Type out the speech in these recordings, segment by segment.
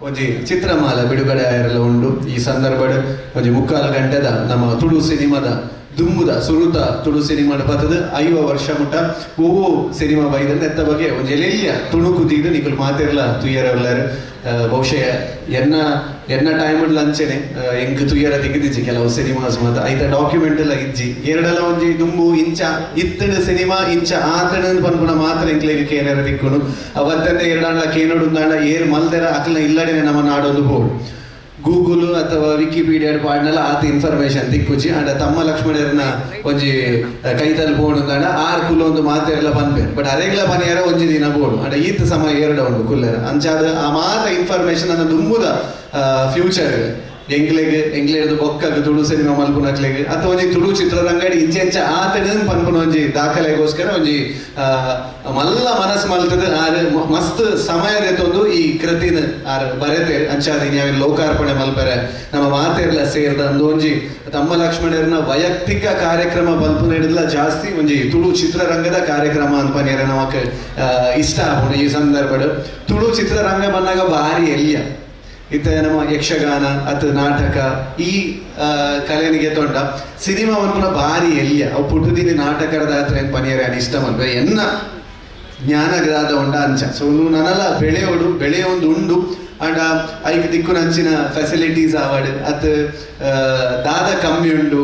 ಒಂಜಿ ಚಿತ್ರಮಾಲ ಬಿಡುಗಡೆ ಆಯರೆಲ್ಲ ಉಂಡು ಈ ಸಂದರ್ಭಡ್ ಒಂಜಿ 3/4 ಗಂಟೆದ ನಮ್ಮ ತುಳು ಸಿನಿಮಾದ ದುಂಬುದ ಸುರುತ ತುಳು ಸಿನಿಮಾದ ಪತದ 5 ವರ್ಷ ಮುಟ್ಟ ಒವ್ವು ಸಿನಿಮಾ ಬೈದ ನೆತ್ತ ಬಗ್ಗೆ ಒಂಜಿ ಎಲೆಲ್ಯ ತುಣುಕು ತೀದು ನಿಕುಲು ಮಾತೆರ್ಲ ತುಯ್ಯರಲ್ಲರು ಬಹುಶಃ ಎನ್ನ ಟೈಮಡ್ ಲಂಚನೆ ಎಂಕ್ ತುಯ್ಯರ ತೆಗೆದಿಜ್ಜಿ ಕೆಲವು ಸಿನಿಮಾಸ್ ಮಾತ ಐತ ಡಾಕ್ಯುಮೆಂಟ್ ಎಲ್ಲ ಇಜ್ಜಿ ಎರಡಲ್ಲ ಒಂಜಿ ದುಂಬು ಇಂಚ ಇತ್ತಡ ಸಿನಿಮಾ ಇಂಚ ಆತಡ ಪನ್ಪುನ ಮಾತ್ರ ಎಂಕ್ಲೆಗ್ ಕೇನರ ತಿಕ್ಕುನು ಅವತ್ತಂದೆ ಎರಡಾಂಡ್ಲ ಕೇನೋಡು ಉಂದಾಂಡ ಏರ್ ಮಲ್ದೆರ ಅಕ್ಲ ಇಲ್ಲಡೆನೆ ನಮ್ಮ ನಾಡೊಂದು ಬೋಡು ಗೂಗಲ್ ಅಥವಾ ವಿಕಿಪೀಡಿಯಾ ಪಾಡ್ನೆಲ್ಲ ಆತ ಇನ್ಫಾರ್ಮೇಶನ್ ತಿಕ್ಕುಜಿ ಅಂಡ ತಮ್ಮ ಲಕ್ಷ್ಮಣರನ್ನ ಒಂಜಿ ಕೈತಲ್ ಬೋಡು ಅಂದಾಂಡ 6 ಕುಲ ಒಂದು ಮಾತೆರ್ಲ ಪನ್ಪೇರು ಬಟ್ ಅರೆಗ್ಲ ಪನಿಯರ ಒಂಜಿ ದಿನ ಬೋಡು ಅಂಡ ಈತ ಸಮಯ ಎರಡ ಉಂಡು ಕುಲ್ಲೆರ ಅಂಚಾದ ಆ ಮಾತ ಇನ್ಫಾರ್ಮೇಶನ್ ಅನ್ನ ದುಂಬುದ ಫ್ಯೂಚರ್ ಎಂಗ್ಲೆಡ್ದು ಬೊಕ್ಕಗ್ ತುಳು ಸಿನಿಮಾ ಮಲ್ಪುನಕ್ಲೆಗ್ ಅಥವಾ ಒಂಜಿ ತುಳು ಚಿತ್ರರಂಗಡಿ ಇಂಚೆಂಚ ಆತನ ಪನ್ಪುನ ಒಂಜಿ ದಾಖಲೆಗೋಸ್ಕರ ಒಂಜಿ ಮಲ್ಲ ಮನಸ್ಸು ಮಲ್ತದ ಆರು ಮಸ್ತ್ ಸಮಯ ದೆತ್ತೊಂದು ಈ ಕೃತಿನ ಆರು ಬರೆತೆ ಅಂಚಾದ ನಾವೇನು ಲೋಕಾರ್ಪಣೆ ಮಲ್ಪರೆ ನಮ್ಮ ಮಾತೆರ್ಲ ಸೇರ್ದ ಅಂದು ಒಂಜಿ ತಮ್ಮ ಲಕ್ಷ್ಮಣರನ್ನ ವೈಯಕ್ತಿಕ ಕಾರ್ಯಕ್ರಮ ಬಲ್ಪುನ ಜಾಸ್ತಿ ಒಂಜಿ ತುಳು ಚಿತ್ರರಂಗದ ಕಾರ್ಯಕ್ರಮ ಅನ್ಪನೇರ ನಮಕ್ ಇಷ್ಟ ಆಪುಂಡು ಈ ಸಂದರ್ಭಡ್ ತುಳು ಚಿತ್ರರಂಗ ಬಂದಾಗ ಭಾರಿ ಎಲ್ಯ ಇತ್ತ ನಮ್ಮ ಯಕ್ಷಗಾನ ಅತ್ ನಾಟಕ ಈ ಕಲೆನಿಗೆ ತೊಂಡ ಸಿನಿಮಾ ಪುನಃ ಭಾರಿ ಎಲ್ಯ ಅವು ಪುಟ್ಟುದಿನಿ ನಾಟಕದ ಹತ್ರ ಏನು ಪನಿಯರೆ ಅನ್ ಇಷ್ಟ ಮಲ್ಪೆ ಎನ್ನ ಜ್ಞಾನಗ್ರಾದ ಉಂಡ ಅಂಚ ಸೊ ನನಲ ಬೆಳೆ ಒಂದು ಉಂಡು ಅಂಡ ಐಕ್ ದಿಕ್ಕುನಂಚಿನ ಫೆಸಿಲಿಟೀಸ್ ಆವಡ್ ಅತ್ ದಾದ ಕಮ್ಮಿ ಉಂಡು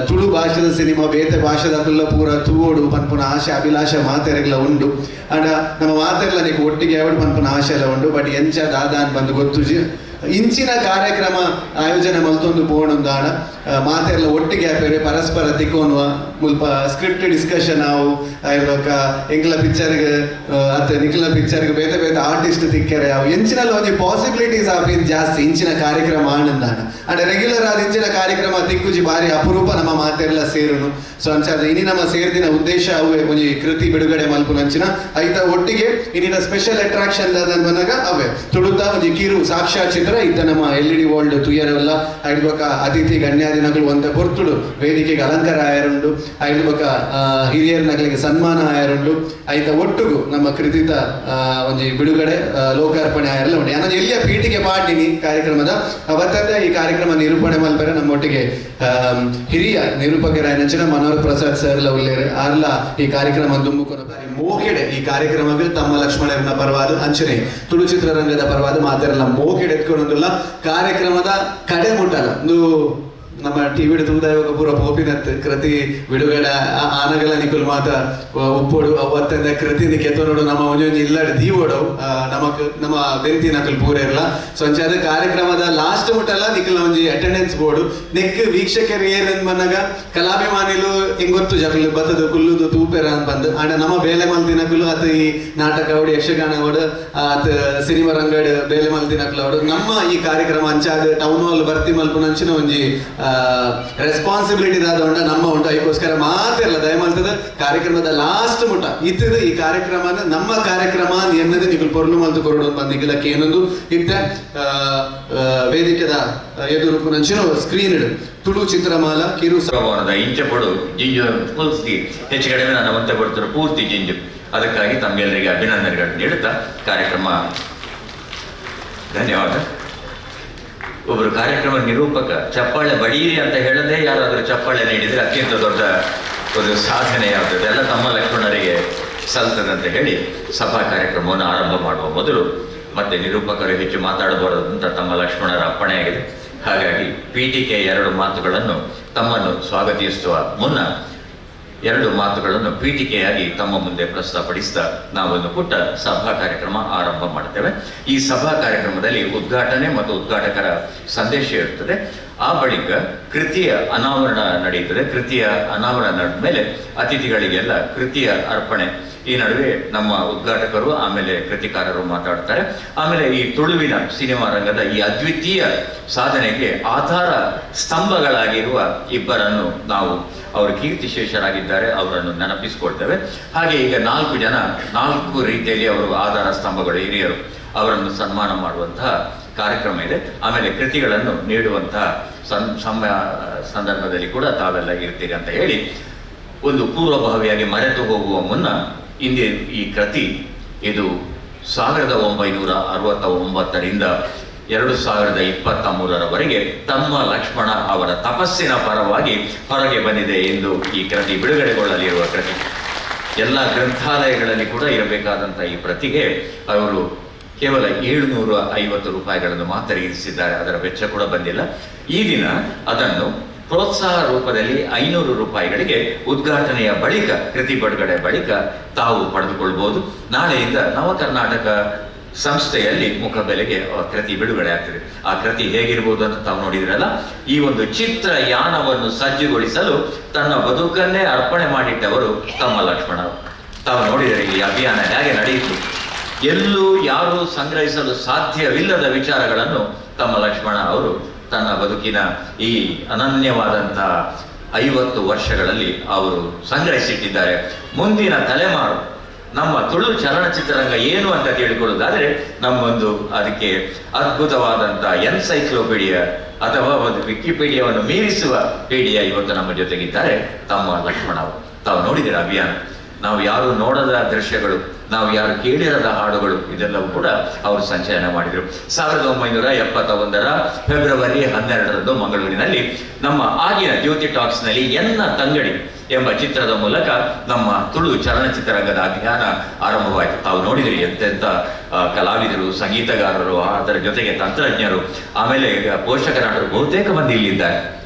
ತುಳು ಭಾಷೆದ ಸಿನಿಮಾ ಬೇತೆ ಭಾಷೆದ ಕುಲ್ಲ ಪೂರ ತೂವೋಡು ಪನ್ಪುನ ಆಶೆ ಅಭಿಲಾಷ ಮಾತೆರೆಗ್ಲ ಉಂಡು ಅಂಡ ನಮ್ಮ ಮಾತೆರ್ಲ ನೀಕು ಒಟ್ಟಿಗೆ ಯಾವಡು ಪನ್ಪುನ ಆಶೆ ಎಲ್ಲ ಉಂಡು ಬಟ್ ಎಂಚ ದಾದ ಅಂತ ಬಂದು ಗೊತ್ತುಜಿ ಇಂಚಿನ ಕಾರ್ಯಕ್ರಮ ಆಯೋಜನೆ ಮಲ್ತೊಂದು ಬೋಣುಂದಾಣ ಮಾತೆರ್ಲ ಒಟ್ಟಿಗೆ ಆಪೇರೆ ಪರಸ್ಪರ ತಿಕ್ಕೋನುವ ಮುಲ್ಪ ಸ್ಕ್ರಿಪ್ಟ್ ಡಿಸ್ಕಷನ್ ಆವು ಇವಾಗ ಎಂಕ್ಲ ಪಿಕ್ಚರ್ಗೆ ಅತ್ತ ನಿಕ್ಲ ಪಿಕ್ಚರ್ಗೆ ಬೇತೆ ಬೇತೆ ಆರ್ಟಿಸ್ಟ್ ತಿಕ್ಕರೆ ಅವು ಇಂಚಿನಲ್ಲಿ ಒಂಜಿ ಪಾಸಿಬಿಲಿಟೀಸ್ ಆಪಿನ್ ಜಾಸ್ತಿ ಇಂಚಿನ ಕಾರ್ಯಕ್ರಮ ಆನಂದಾಣ ಅಂಡ್ ರೆಗ್ಯುಲರ್ ಆದ ಇಂಚಿನ ಕಾರ್ಯಕ್ರಮ ತಿಕ್ಕುಜಿ ಬಾರಿ ಅಪರೂಪ ನಮ್ಮ ಮಾತೆರ್ಲ ಸೇರುನು ಸೊ ಅಂಚಾದ ಇನಿ ನಮ್ಮ ಸೇರ್ದಿನ ಉದ್ದೇಶ ಅವು ಒಂಜಿ ಕೃತಿ ಬಿಡುಗಡೆ ಮಲ್ಪುನಂಚಿನ ಐತ ಒಟ್ಟಿಗೆ ಇನ್ನಿನ ಸ್ಪೆಷಲ್ ಅಟ್ರಾಕ್ಷನ್ ಬಂದಾಗ ಅವೇ ತುಳುತ ಒಂಜಿ ಕಿರು ಸಾಕ್ಷಾತ್ ಚಿತ್ರ ಇತ್ತ ನಮ್ಮ LED ವರ್ಲ್ಡ್ ತುಯ್ಯರೆಲ್ಲ ಐಡ್ಬೇಕ ಅತಿಥಿ ಗಣ್ಯಾದಿನಗಳು ಒಂದ ಪೊರ್ತುಡು ವೇದಿಕೆಗೆ ಅಲಂಕಾರ ಆಯರುಂಡು ಐಡ್ಬೇಕ ಹಿರಿಯರ ನಗಲಿಗೆ ಸನ್ಮಾನ ಆಯರುಂಡು ಐತ ಒಟ್ಟುಗು ನಮ್ಮ ಕೃತಿತ ಒಂಜಿ ಬಿಡುಗಡೆ ಲೋಕಾರ್ಪಣೆ ಆಯರಲ್ಲ ಉಂಟು ನಾನು ಎಲ್ಲಿಯ ಪೀಠಿಗೆ ಪಾಡಿನಿ ಕಾರ್ಯಕ್ರಮದ ಅವತ್ತಂದ ಈ ಕಾರ್ಯಕ್ರಮ ನಿರೂಪಣೆ ಮಲ್ಪರೆ ನಮ್ಮೊಟ್ಟಿಗೆ ಹಿರಿಯ ನಿರೂಪಕರಾಯನಂಚಿನ ಮನೋಹರ್ ಪ್ರಸಾದ್ ಸರ್ ಎಲ್ಲ ಉಳ್ಳೇರೆ ಆರ್ಲ ಈ ಕಾರ್ಯಕ್ರಮ ದುಂಬುಕೊನ ಬಾರಿ ಮೋಕೆಡೆ ಈ ಕಾರ್ಯಕ್ರಮಕ್ಕೆ ತಮ್ಮ ಲಕ್ಷ್ಮಣರನ್ನ ಪರವಾದ ಅಂಚನೆ ತುಳು ಚಿತ್ರರಂಗದ ಪರವಾದ ಮಾತೆರಲ್ಲ ಮೋಕೆಡೆ ಎತ್ಕೊಂಡಲ್ಲ ಕಾರ್ಯಕ್ರಮದ ಕಡೆ ಮುಟ್ಟಲ್ಲ ಒಂದು ನಮ್ಮ ಟಿವಿ ತೂದಾಯೋಗ ಪೂರ ಪೋಪಿನತ್ ಕೃತಿ ಬಿಡುಗಡೆ ಆನಗಲ ನಿಕುಲ್ ಮಾತ ಉಪ್ಪೋಡು ಅವತ್ತಂದ ಕೃತಿ ಕೆತ್ತೋಡು ನಮ್ಮ ಒಂಜೊಂಜಿ ಇಲ್ಲಡ್ ದೀವೋಡು ನಮ್ಮ ಬೆಂತಿ ನಕಲ್ ಪೂರ ಇರಲ್ಲ ಸೊ ಅಂಚಾದ ಕಾರ್ಯಕ್ರಮದ ಲಾಸ್ಟ್ ಮುಟ್ಟಲ್ಲ ನಿಕಲ್ ಒಂಜಿ ಅಟೆಂಡೆನ್ಸ್ ಬೋರ್ಡು ನೆಕ್ ವೀಕ್ಷಕರು ಏನ್ ಬಂದಾಗ ಕಲಾಭಿಮಾನಿಲು ಹಿಂಗೊತ್ತು ಜಕಲು ಬತ್ತದು ಕುಲ್ಲುದು ತೂಪೆರ ಅಂತ ಬಂದು ಅಂಡ ನಮ್ಮ ಬೇಲೆ ಮಲ್ದಿನಕಲು ಅತ ಈ ನಾಟಕ ಅವಡು ಯಕ್ಷಗಾನ ಅವಡು ಅತ ಸಿನಿಮಾ ರಂಗಡ್ ಬೇಲೆ ಮಲ್ದಿನಕಲು ಅವಡು ನಮ್ಮ ಈ ಕಾರ್ಯಕ್ರಮ ಅಂಚಾದ ಟೌನ್ ಹಾಲ್ ಬರ್ತಿ ಮಲ್ಪುನಂಚಿನ ಒಂಜಿ ರೆಸ್ಪಾನ್ಸಿಬಿಲಿಟಿ ದಾದ ನಮ್ಮ ಉಂಟು ಅದಕ್ಕೋಸ್ಕರ ಮಾತೆಲ್ಲ ದಯಮಾಡ್ತದ ಕಾರ್ಯಕ್ರಮದ ಲಾಸ್ಟ್ ಮುಟ್ಟ ಇತ್ತದ ಈ ಕಾರ್ಯಕ್ರಮನ ನಮ್ಮ ಕಾರ್ಯಕ್ರಮ ಎನ್ನದು ನಿಕುಲ್ ಪೊರ್ಲು ಮಲ್ತು ಕೊರಡು ಬಂದಿಗಿಲ್ಲಕ್ಕೆ ಏನೊಂದು ಇತ್ತ ವೇದಿಕೆದ ಎದುರು ನಂಚಿನ ಸ್ಕ್ರೀನ್ ಇಡು ತುಳು ಚಿತ್ರಮಾಲ ಕಿರು ಭವನದ ಇಂಚಪಡು ಜಿಂಜು ಪೂರ್ತಿ ಹೆಚ್ಚು ಕಡಿಮೆ ನಾನು ಮತ್ತೆ ಕೊಡ್ತಾರೆ ಪೂರ್ತಿ ಜಿಂಜು ಅದಕ್ಕಾಗಿ ತಮ್ಮೆಲ್ಲರಿಗೆ ಅಭಿನಂದನೆಗಳನ್ನು ನೀಡುತ್ತಾ ಕಾರ್ಯಕ್ರಮ ಧನ್ಯವಾದ. ಒಬ್ಬರು ಕಾರ್ಯಕ್ರಮ ನಿರೂಪಕ ಚಪ್ಪಾಳೆ ಬಡೀರಿ ಅಂತ ಹೇಳದೆ ಯಾರಾದರೂ ಚಪ್ಪಾಳೆ ನೀಡಿದರೆ ಅತ್ಯಂತ ದೊಡ್ಡ ಒಂದು ಸಾಧನೆ ಯಾವುದು ಎಲ್ಲ ತಮ್ಮ ಲಕ್ಷ್ಮಣರಿಗೆ ಸಲ್ತದೆ ಅಂತ ಹೇಳಿ ಸಭಾ ಕಾರ್ಯಕ್ರಮವನ್ನು ಆರಂಭ ಮಾಡುವ ಮೊದಲು ಮತ್ತೆ ನಿರೂಪಕರು ಹೆಚ್ಚು ಮಾತಾಡಬಾರದು ಅಂತ ತಮ್ಮ ಲಕ್ಷ್ಮಣರ ಅಪ್ಪಣೆಯಾಗಿದೆ. ಹಾಗಾಗಿ ಪೀಠಿಕೆ 2 ಮಾತುಗಳನ್ನು ತಮ್ಮನ್ನು ಸ್ವಾಗತಿಸುವ ಮುನ್ನ 2 ಮಾತುಗಳನ್ನು ಪೀಠಿಕೆಯಾಗಿ ತಮ್ಮ ಮುಂದೆ ಪ್ರಸ್ತುತಪಡಿಸ್ತಾ ನಾವೊಂದು ಪುಟ್ಟ ಸಭಾ ಕಾರ್ಯಕ್ರಮ ಆರಂಭ ಮಾಡ್ತೇವೆ. ಈ ಸಭಾ ಕಾರ್ಯಕ್ರಮದಲ್ಲಿ ಉದ್ಘಾಟನೆ ಮತ್ತು ಉದ್ಘಾಟಕರ ಸಂದೇಶ ಇರುತ್ತದೆ. ಆ ಬಳಿಕ ಕೃತಿಯ ಅನಾವರಣ ನಡೆಯುತ್ತದೆ. ಕೃತಿಯ ಅನಾವರಣ ನಡೆದ ಮೇಲೆ ಅತಿಥಿಗಳಿಗೆಲ್ಲ ಕೃತಿಯ ಅರ್ಪಣೆ. ಈ ನಡುವೆ ನಮ್ಮ ಉದ್ಘಾಟಕರು ಆಮೇಲೆ ಕೃತಿಕಾರರು ಮಾತಾಡ್ತಾರೆ. ಆಮೇಲೆ ಈ ತುಳುವಿನ ಸಿನಿಮಾ ರಂಗದ ಈ ಅದ್ವಿತೀಯ ಸಾಧನೆಗೆ ಆಧಾರ ಸ್ತಂಭಗಳಾಗಿರುವ ಇಬ್ಬರನ್ನು ನಾವು ಅವರು ಕೀರ್ತಿಶೇಷರಾಗಿದ್ದಾರೆ ಅವರನ್ನು ನೆನಪಿಸಿಕೊಳ್ತೇವೆ. ಹಾಗೆ ಈಗ 4 ಜನ 4 ರೀತಿಯಲ್ಲಿ ಅವರು ಆಧಾರ ಸ್ತಂಭಗಳು ಹಿರಿಯರು ಅವರನ್ನು ಸನ್ಮಾನ ಮಾಡುವಂತಹ ಕಾರ್ಯಕ್ರಮ ಇದೆ. ಆಮೇಲೆ ಕೃತಿಗಳನ್ನು ನೀಡುವಂತಹ ಸಂದರ್ಭದಲ್ಲಿ ಕೂಡ ತಾವೆಲ್ಲ ಇರ್ತೀರಿ ಅಂತ ಹೇಳಿ ಒಂದು ಪೂರ್ವಭಾವಿಯಾಗಿ ಮರೆತು ಹೋಗುವ ಮುನ್ನ ಇಂದೇ ಈ ಕೃತಿ ಇದು 1969ರಿಂದ 2023ರವರೆಗೆ ತಮ್ಮ ಲಕ್ಷ್ಮಣ ಅವರ ತಪಸ್ಸಿನ ಪರವಾಗಿ ಹೊರಗೆ ಬಂದಿದೆ ಎಂದು ಈ ಕೃತಿ ಬಿಡುಗಡೆಗೊಳ್ಳಲಿರುವ ಕೃತಿ. ಎಲ್ಲ ಗ್ರಂಥಾಲಯಗಳಲ್ಲಿ ಕೂಡ ಇರಬೇಕಾದಂಥ ಈ ಪ್ರತಿಗೆ ಅವರು ಕೇವಲ 750 ರೂಪಾಯಿಗಳನ್ನು ಮಾತ್ರ ಇರಿಸಿದ್ದಾರೆ. ಅದರ ವೆಚ್ಚ ಕೂಡ ಬಂದಿಲ್ಲ. ಈ ದಿನ ಅದನ್ನು ಪ್ರೋತ್ಸಾಹ ರೂಪದಲ್ಲಿ 500 ರೂಪಾಯಿಗಳಿಗೆ ಉದ್ಘಾಟನೆಯ ಬಳಿಕ, ಕೃತಿ ಬಿಡುಗಡೆ ಬಳಿಕ ತಾವು ಪಡೆದುಕೊಳ್ಬಹುದು. ನಾಳೆಯಿಂದ ನವ ಕರ್ನಾಟಕ ಸಂಸ್ಥೆಯಲ್ಲಿ ಮುಖಬೆಲೆಗೆ ಕೃತಿ ಬಿಡುಗಡೆ ಆಗ್ತದೆ. ಆ ಕೃತಿ ಹೇಗಿರ್ಬೋದು ಅಂತ ತಾವು ನೋಡಿದ್ರಲ್ಲ. ಈ ಒಂದು ಚಿತ್ರಯಾನವನ್ನು ಸಜ್ಜುಗೊಳಿಸಲು ತನ್ನ ಬದುಕನ್ನೇ ಅರ್ಪಣೆ ಮಾಡಿಟ್ಟವರು ತಮ್ಮ ಲಕ್ಷ್ಮಣ. ತಾವು ನೋಡಿದರೆ ಈ ಅಭಿಯಾನ ಹೇಗೆ ನಡೆಯಿತು. ಎಲ್ಲೂ ಯಾರೂ ಸಂಗ್ರಹಿಸಲು ಸಾಧ್ಯವಿಲ್ಲದ ವಿಚಾರಗಳನ್ನು ತಮ್ಮ ಲಕ್ಷ್ಮಣ ಅವರು ತನ್ನ ಬದುಕಿನ ಈ ಅನನ್ಯವಾದಂಥ 50 ವರ್ಷಗಳಲ್ಲಿ ಅವರು ಸಂಗ್ರಹಿಸಿಟ್ಟಿದ್ದಾರೆ. ಮುಂದಿನ ತಲೆಮಾರು ನಮ್ಮ ತುಳು ಚಲನಚಿತ್ರರಂಗ ಏನು ಅಂತ ತಿಳ್ಕೊಳ್ಳೋದಾದ್ರೆ ನಮ್ಮೊಂದು ಅದಕ್ಕೆ ಅದ್ಭುತವಾದಂಥ ಎನ್ಸೈಕ್ಲೋಪೀಡಿಯಾ ಅಥವಾ ಒಂದು ವಿಕಿಪೀಡಿಯಾವನ್ನು ಮೀರಿಸುವ ಪೀಡಿಯಾ ಇವತ್ತು ನಮ್ಮ ಜೊತೆಗಿದ್ದಾರೆ ತಮ್ಮ ಲಕ್ಷ್ಮಣ ಅವರು. ತಾವು ನೋಡಿದಿರ ಅಭಿಯಾನ. ನಾವು ಯಾರು ನೋಡದ ದೃಶ್ಯಗಳು, ನಾವು ಯಾರು ಕೇಳಿರದ ಹಾಡುಗಳು, ಇದೆಲ್ಲವೂ ಕೂಡ ಅವರು ಸಂಚಯನ ಮಾಡಿದರು. 1971ರ ಫೆಬ್ರವರಿ 12ರಂದು ಮಂಗಳೂರಿನಲ್ಲಿ ನಮ್ಮ ಆಗಿನ ಜ್ಯೋತಿ ಟಾಕ್ಸ್ನಲ್ಲಿ ಎನ್ನ ತಂಗಡಿ ಎಂಬ ಚಿತ್ರದ ಮೂಲಕ ನಮ್ಮ ತುಳು ಚಲನಚಿತ್ರರಂಗದ ಅಭಿಯಾನ ಆರಂಭವಾಯಿತು. ತಾವು ನೋಡಿದಿರಿ ಎಂತೆಂಥ ಕಲಾವಿದರು, ಸಂಗೀತಗಾರರು, ಅದರ ಜೊತೆಗೆ ತಂತ್ರಜ್ಞರು, ಆಮೇಲೆ ಪೋಷಕ ನಟರು ಬಹುತೇಕ ಮಂದಿ ಇಲ್ಲಿದ್ದಾರೆ.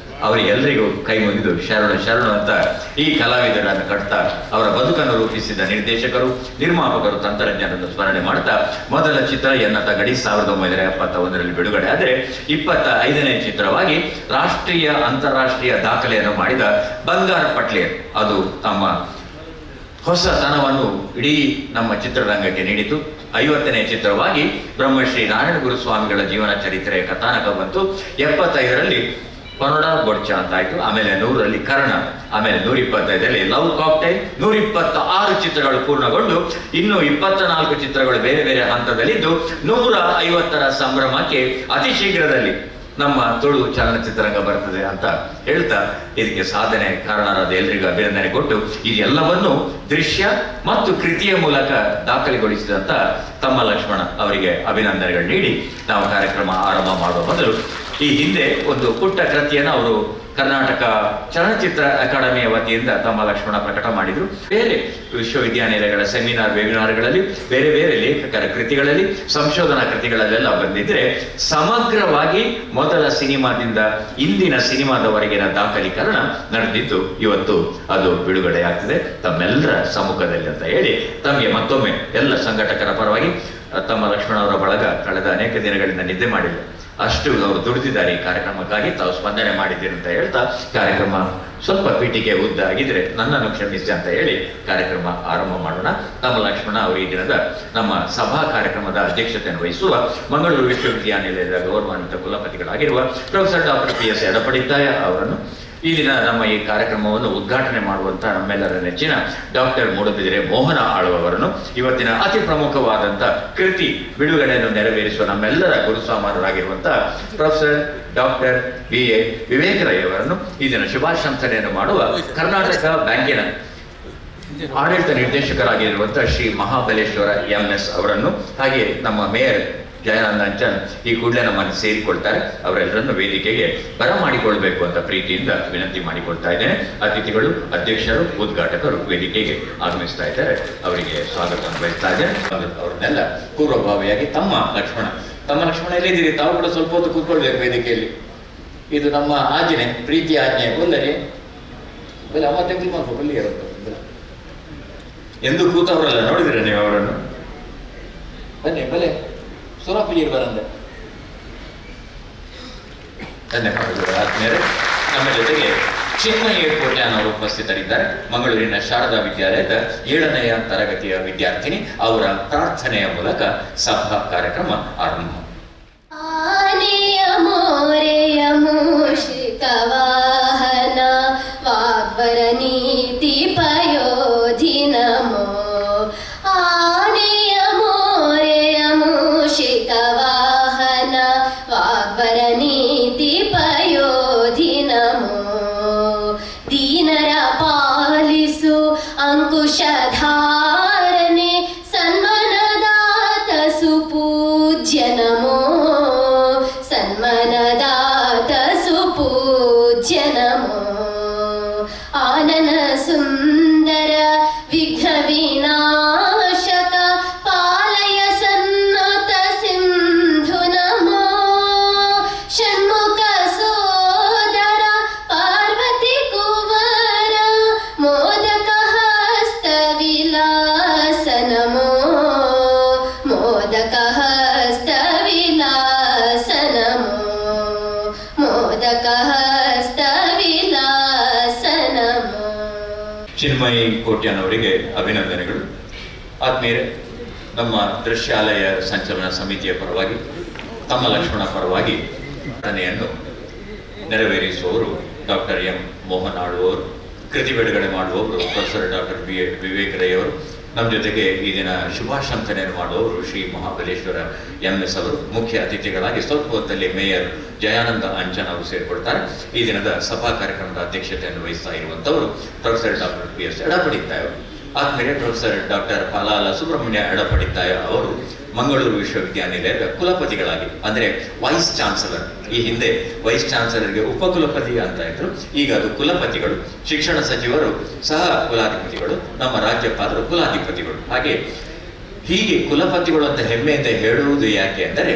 ಅವರಿಗೆಲ್ಲರಿಗೂ ಕೈ ಮುಗಿದು ಶರಣು ಶರಣು ಅಂತ ಈ ಕಲಾವಿದರನ್ನು ಕಟ್ತಾ ಅವರ ಬದುಕನ್ನು ರೂಪಿಸಿದ ನಿರ್ದೇಶಕರು, ನಿರ್ಮಾಪಕರು, ತಂತ್ರಜ್ಞರನ್ನು ಸ್ಮರಣೆ ಮಾಡ್ತಾ ಮೊದಲ ಚಿತ್ರ ಎನ್ನ ತಂಗಡಿ 1971ರಲ್ಲಿ ಬಿಡುಗಡೆ ಆದರೆ 25ನೇ ಚಿತ್ರವಾಗಿ ರಾಷ್ಟ್ರೀಯ ಅಂತಾರಾಷ್ಟ್ರೀಯ ದಾಖಲೆಯನ್ನು ಮಾಡಿದ ಬಂಗಾರ ಪಟ್ಲೆ ಅದು ತಮ್ಮ ಹೊಸತನವನ್ನು ಇಡೀ ನಮ್ಮ ಚಿತ್ರರಂಗಕ್ಕೆ ನೀಡಿತು. 50ನೇ ಚಿತ್ರವಾಗಿ ಬ್ರಹ್ಮಶ್ರೀ ನಾರಾಯಣ ಗುರುಸ್ವಾಮಿಗಳ ಜೀವನ ಚರಿತ್ರೆಯ ಕಥಾನಕ ಬಂತು. 75ರಲ್ಲಿ ಪನೋಡ ಬೊಡ್ಚ ಅಂತ ಆಯ್ತು. ಆಮೇಲೆ 100ರಲ್ಲಿ ಕರ್ಣ, ಆಮೇಲೆ 125ರಲ್ಲಿ ಲವ್ ಕಾಕ್ಟೈಲ್, 126 ಚಿತ್ರಗಳು ಪೂರ್ಣಗೊಂಡು ಇನ್ನು 24 ಚಿತ್ರಗಳು ಬೇರೆ ಬೇರೆ ಹಂತದಲ್ಲಿದ್ದು 150ರ ಸಂಭ್ರಮಕ್ಕೆ ಅತಿ ಶೀಘ್ರದಲ್ಲಿ ನಮ್ಮ ತುಳು ಚಲನಚಿತ್ರರಂಗ ಬರ್ತದೆ ಅಂತ ಹೇಳ್ತಾ ಇದಕ್ಕೆ ಸಾಧನೆ ಕಾರಣರಾದ ಎಲ್ರಿಗೂ ಅಭಿನಂದನೆ ಕೊಟ್ಟು ಇದೆಲ್ಲವನ್ನು ದೃಶ್ಯ ಮತ್ತು ಕೃತಿಯ ಮೂಲಕ ದಾಖಲೆಗೊಳಿಸಿದಂತ ತಮ್ಮ ಲಕ್ಷ್ಮಣ ಅವರಿಗೆ ಅಭಿನಂದನೆಗಳು ನೀಡಿ ನಾವು ಕಾರ್ಯಕ್ರಮ ಆರಂಭ ಮಾಡುವ ಮೊದಲು ಈ ಹಿಂದೆ ಒಂದು ಪುಟ್ಟ ಕೃತಿಯನ್ನು ಅವರು ಕರ್ನಾಟಕ ಚಲನಚಿತ್ರ ಅಕಾಡೆಮಿಯ ವತಿಯಿಂದ ತಮ್ಮ ಲಕ್ಷ್ಮಣ ಪ್ರಕಟ ಮಾಡಿದ್ರು. ಬೇರೆ ವಿಶ್ವವಿದ್ಯಾನಿಲಯಗಳ ಸೆಮಿನಾರ್, ವೆಬಿನಾರ್ಗಳಲ್ಲಿ, ಬೇರೆ ಬೇರೆ ಲೇಖಕರ ಕೃತಿಗಳಲ್ಲಿ, ಸಂಶೋಧನಾ ಕೃತಿಗಳಲ್ಲೆಲ್ಲ ಬಂದಿದ್ರೆ ಸಮಗ್ರವಾಗಿ ಮೊದಲ ಸಿನಿಮಾದಿಂದ ಇಂದಿನ ಸಿನಿಮಾದವರೆಗಿನ ದಾಖಲೀಕರಣ ನಡೆದಿದ್ದು ಇವತ್ತು ಅದು ಬಿಡುಗಡೆ ಆಗ್ತದೆ ತಮ್ಮೆಲ್ಲರ ಸಮ್ಮುಖದಲ್ಲಿ ಅಂತ ಹೇಳಿ ತಮಗೆ ಮತ್ತೊಮ್ಮೆ ಎಲ್ಲ ಸಂಘಟಕರ ಪರವಾಗಿ ತಮ್ಮ ಲಕ್ಷ್ಮಣ ಅವರ ಬಳಗ ಕಳೆದ ಅನೇಕ ದಿನಗಳಿಂದ ನಿದ್ದೆ ಮಾಡಿಲ್ಲ, ಅಷ್ಟು ಅವರು ದುಡಿದಿದ್ದಾರೆ ಈ ಕಾರ್ಯಕ್ರಮಕ್ಕಾಗಿ. ತಾವು ಸ್ಪಂದನೆ ಮಾಡಿದ್ದೀರಿ ಅಂತ ಹೇಳ್ತಾ ಕಾರ್ಯಕ್ರಮ ಸ್ವಲ್ಪ ಪೀಠಿಗೆ ಉದ್ದ ಆಗಿದ್ರೆ ನನ್ನನ್ನು ಕ್ಷಮಿಸಿ ಅಂತ ಹೇಳಿ ಕಾರ್ಯಕ್ರಮ ಆರಂಭ ಮಾಡೋಣ. ನಮ್ಮ ಲಕ್ಷ್ಮಣ ಅವರು ಈ ದಿನದ ನಮ್ಮ ಸಭಾ ಕಾರ್ಯಕ್ರಮದ ಅಧ್ಯಕ್ಷತೆಯನ್ನು ವಹಿಸುವ ಮಂಗಳೂರು ವಿಶ್ವವಿದ್ಯಾನಿಲಯದ ಗೌರವಾನ್ವಿತ ಕುಲಪತಿಗಳಾಗಿರುವ ಪ್ರೊಫೆಸರ್ ಡಾಕ್ಟರ್ PS ಎಡಪಡಿತಾಯ ಅವರನ್ನು, ಈ ದಿನ ನಮ್ಮ ಈ ಕಾರ್ಯಕ್ರಮವನ್ನು ಉದ್ಘಾಟನೆ ಮಾಡುವಂತ ನಮ್ಮೆಲ್ಲರ ನೆಚ್ಚಿನ ಡಾಕ್ಟರ್ ಮೂಡಬಿದಿರೆ ಮೋಹನ ಆಳ್ವವರನ್ನು, ಇವತ್ತಿನ ಅತಿ ಪ್ರಮುಖವಾದಂಥ ಕೃತಿ ಬಿಡುಗಡೆಯನ್ನು ನೆರವೇರಿಸುವ ನಮ್ಮೆಲ್ಲರ ಗುರುಸ್ವಾಮರಾಗಿರುವಂತಹ ಪ್ರೊಫೆಸರ್ ಡಾಕ್ಟರ್ BA ವಿವೇಕರೈ ಅವರನ್ನು, ಈ ದಿನ ಶುಭಾಶಂಸನೆಯನ್ನು ಮಾಡುವ ಕರ್ನಾಟಕ ಬ್ಯಾಂಕಿನ ಆಡಳಿತ ನಿರ್ದೇಶಕರಾಗಿರುವಂತಹ ಶ್ರೀ ಮಹಾಬಲೇಶ್ವರ MS ಅವರನ್ನು, ಹಾಗೆ ನಮ್ಮ ಮೇಯರ್ ಜಯಾನಂದ ಅಂಚನ್ ಈ ಕೂಡಲೇ ನಮ್ಮನ್ನು ಸೇರಿಕೊಳ್ತಾರೆ. ಅವರೆಲ್ಲರನ್ನು ವೇದಿಕೆಗೆ ಬರಮಾಡಿಕೊಳ್ಬೇಕು ಅಂತ ಪ್ರೀತಿಯಿಂದ ವಿನಂತಿ ಮಾಡಿಕೊಳ್ತಾ ಇದ್ದೇನೆ. ಅತಿಥಿಗಳು, ಅಧ್ಯಕ್ಷರು, ಉದ್ಘಾಟಕರು ವೇದಿಕೆಗೆ ಆಗಮಿಸ್ತಾ ಇದ್ದಾರೆ. ಅವರಿಗೆ ಸ್ವಾಗತವನ್ನು ಬಯಸ್ತಾ ಇದ್ದೇನೆ. ಅವ್ರನ್ನೆಲ್ಲ ಪೂರ್ವಭಾವಿಯಾಗಿ ತಮ್ಮ ಲಕ್ಷ್ಮಣ ಎಲ್ಲಿದ್ದೀರಿ? ತಾವು ಕೂಡ ಸ್ವಲ್ಪ ಹೊತ್ತು ಕೂತ್ಕೊಳ್ಬೇಕು ವೇದಿಕೆಯಲ್ಲಿ. ಇದು ನಮ್ಮ ಆಜ್ಞೆ, ಪ್ರೀತಿ ಆಜ್ಞೆ. ಒಂದರಿ ಬಲೆ ಅಮ್ಮ ತೆಗೆದು ಮಾಡ್ಬೇಕು, ಅಲ್ಲಿ ಇರುತ್ತೆ ಎಂದು ಕೂತವರಲ್ಲ. ನೋಡಿದ್ರೆ ನೀವು ಅವರನ್ನು? ಬನ್ನಿ ಬಲೆ ಸುರಪುಜೀರ್ ಬರಂದೆ. ಧನ್ಯವಾದಗಳು ಆತ್ಮೀಯರೇ. ನಮ್ಮ ಜೊತೆಗೆ ಚಿನ್ಮಯ ಕೋಟ್ಯಾನವರು ಉಪಸ್ಥಿತರಿದ್ದಾರೆ. ಮಂಗಳೂರಿನ ಶಾರದಾ ವಿದ್ಯಾಲಯದ 7ನೇ ತರಗತಿಯ ವಿದ್ಯಾರ್ಥಿನಿ. ಅವರ ಪ್ರಾರ್ಥನೆಯ ಮೂಲಕ ಸಭಾ ಕಾರ್ಯಕ್ರಮ ಆರಂಭ. ಆನೆಯ ಮೋರೆಯ ಮೂಷಿಕ ವಾಹನ ವಾಗ್ವರ ನೀತಿ ಪಯೋಧಿ ನಮೋ. ಆನೆಯ ಮೋರೆಯ ಮೂಷಿಕ ವಾಹನ ವಾಗ್ವರ ನೀತಿ ಪಯೋಧಿ ನಮೋ. ದೀನರ ಪಾಲಿಸು ಅಂಕುಶಧಾರನೆ ಸನ್ಮನದಾತ ಕೋಟ್ಯಾನವರಿಗೆ ಅಭಿನಂದನೆಗಳು. ಆದ್ಮೇಲೆ ನಮ್ಮ ದೃಶ್ಯಾಲಯ ಸಂಚಲನ ಸಮಿತಿಯ ಪರವಾಗಿ ತಮ್ಮ ಲಕ್ಷ್ಮಣ ಪರವಾಗಿ ಘಟನೆಯನ್ನು ನೆರವೇರಿಸುವವರು ಡಾಕ್ಟರ್ ಎಂ ಮೋಹನ್ ಆಳ್ವರು, ಕೃತಿ ಬಿಡುಗಡೆ ಮಾಡುವವರು ಪ್ರೊಫೆಸರ್ ಡಾಕ್ಟರ್ ವಿವೇಕ್ ರೈ ಅವರು, ನಮ್ಮ ಜೊತೆಗೆ ಈ ದಿನ ಶುಭಾಶಂಸನೆಯನ್ನು ಮಾಡುವವರು ಶ್ರೀ ಮಹಾಬಲೇಶ್ವರ MS ಅವರು, ಮುಖ್ಯ ಅತಿಥಿಗಳಾಗಿ ಸ್ವಲ್ಪ ಹೊತ್ತಲ್ಲಿ ಮೇಯರ್ ಜಯಾನಂದ ಅಂಚನ್ ಅವರು ಸೇರಿಕೊಳ್ತಾರೆ. ಈ ದಿನದ ಸಭಾ ಕಾರ್ಯಕ್ರಮದ ಅಧ್ಯಕ್ಷತೆಯನ್ನು ವಹಿಸ್ತಾ ಇರುವಂಥವರು ಪ್ರೊಫೆಸರ್ ಡಾಕ್ಟರ್ PS ಎಡಪಡಿತಾಯ ಅವರು. ಆದ್ಮೇಲೆ ಪ್ರೊಫೆಸರ್ ಡಾಕ್ಟರ್ ಪಾಲಾಲ ಸುಬ್ರಹ್ಮಣ್ಯ ಎಡಪಡಿತಾಯ ಅವರು ಮಂಗಳೂರು ವಿಶ್ವವಿದ್ಯಾನಿಲಯದ ಕುಲಪತಿಗಳಾಗಿ, ಅಂದರೆ ವೈಸ್ ಚಾನ್ಸಲರ್. ಈ ಹಿಂದೆ ವೈಸ್ ಚಾನ್ಸಲರ್ಗೆ ಉಪಕುಲಪತಿ ಅಂತ ಇದ್ರು, ಈಗ ಅದು ಕುಲಪತಿಗಳು. ಶಿಕ್ಷಣ ಸಚಿವರು ಸಹ ಕುಲಾಧಿಪತಿಗಳು, ನಮ್ಮ ರಾಜ್ಯಪಾಲರು ಕುಲಾಧಿಪತಿಗಳು. ಹೀಗೆ ಕುಲಪತಿಗಳು ಅಂತ ಹೆಮ್ಮೆಯಿಂದ ಹೇಳುವುದು ಯಾಕೆ ಅಂದರೆ,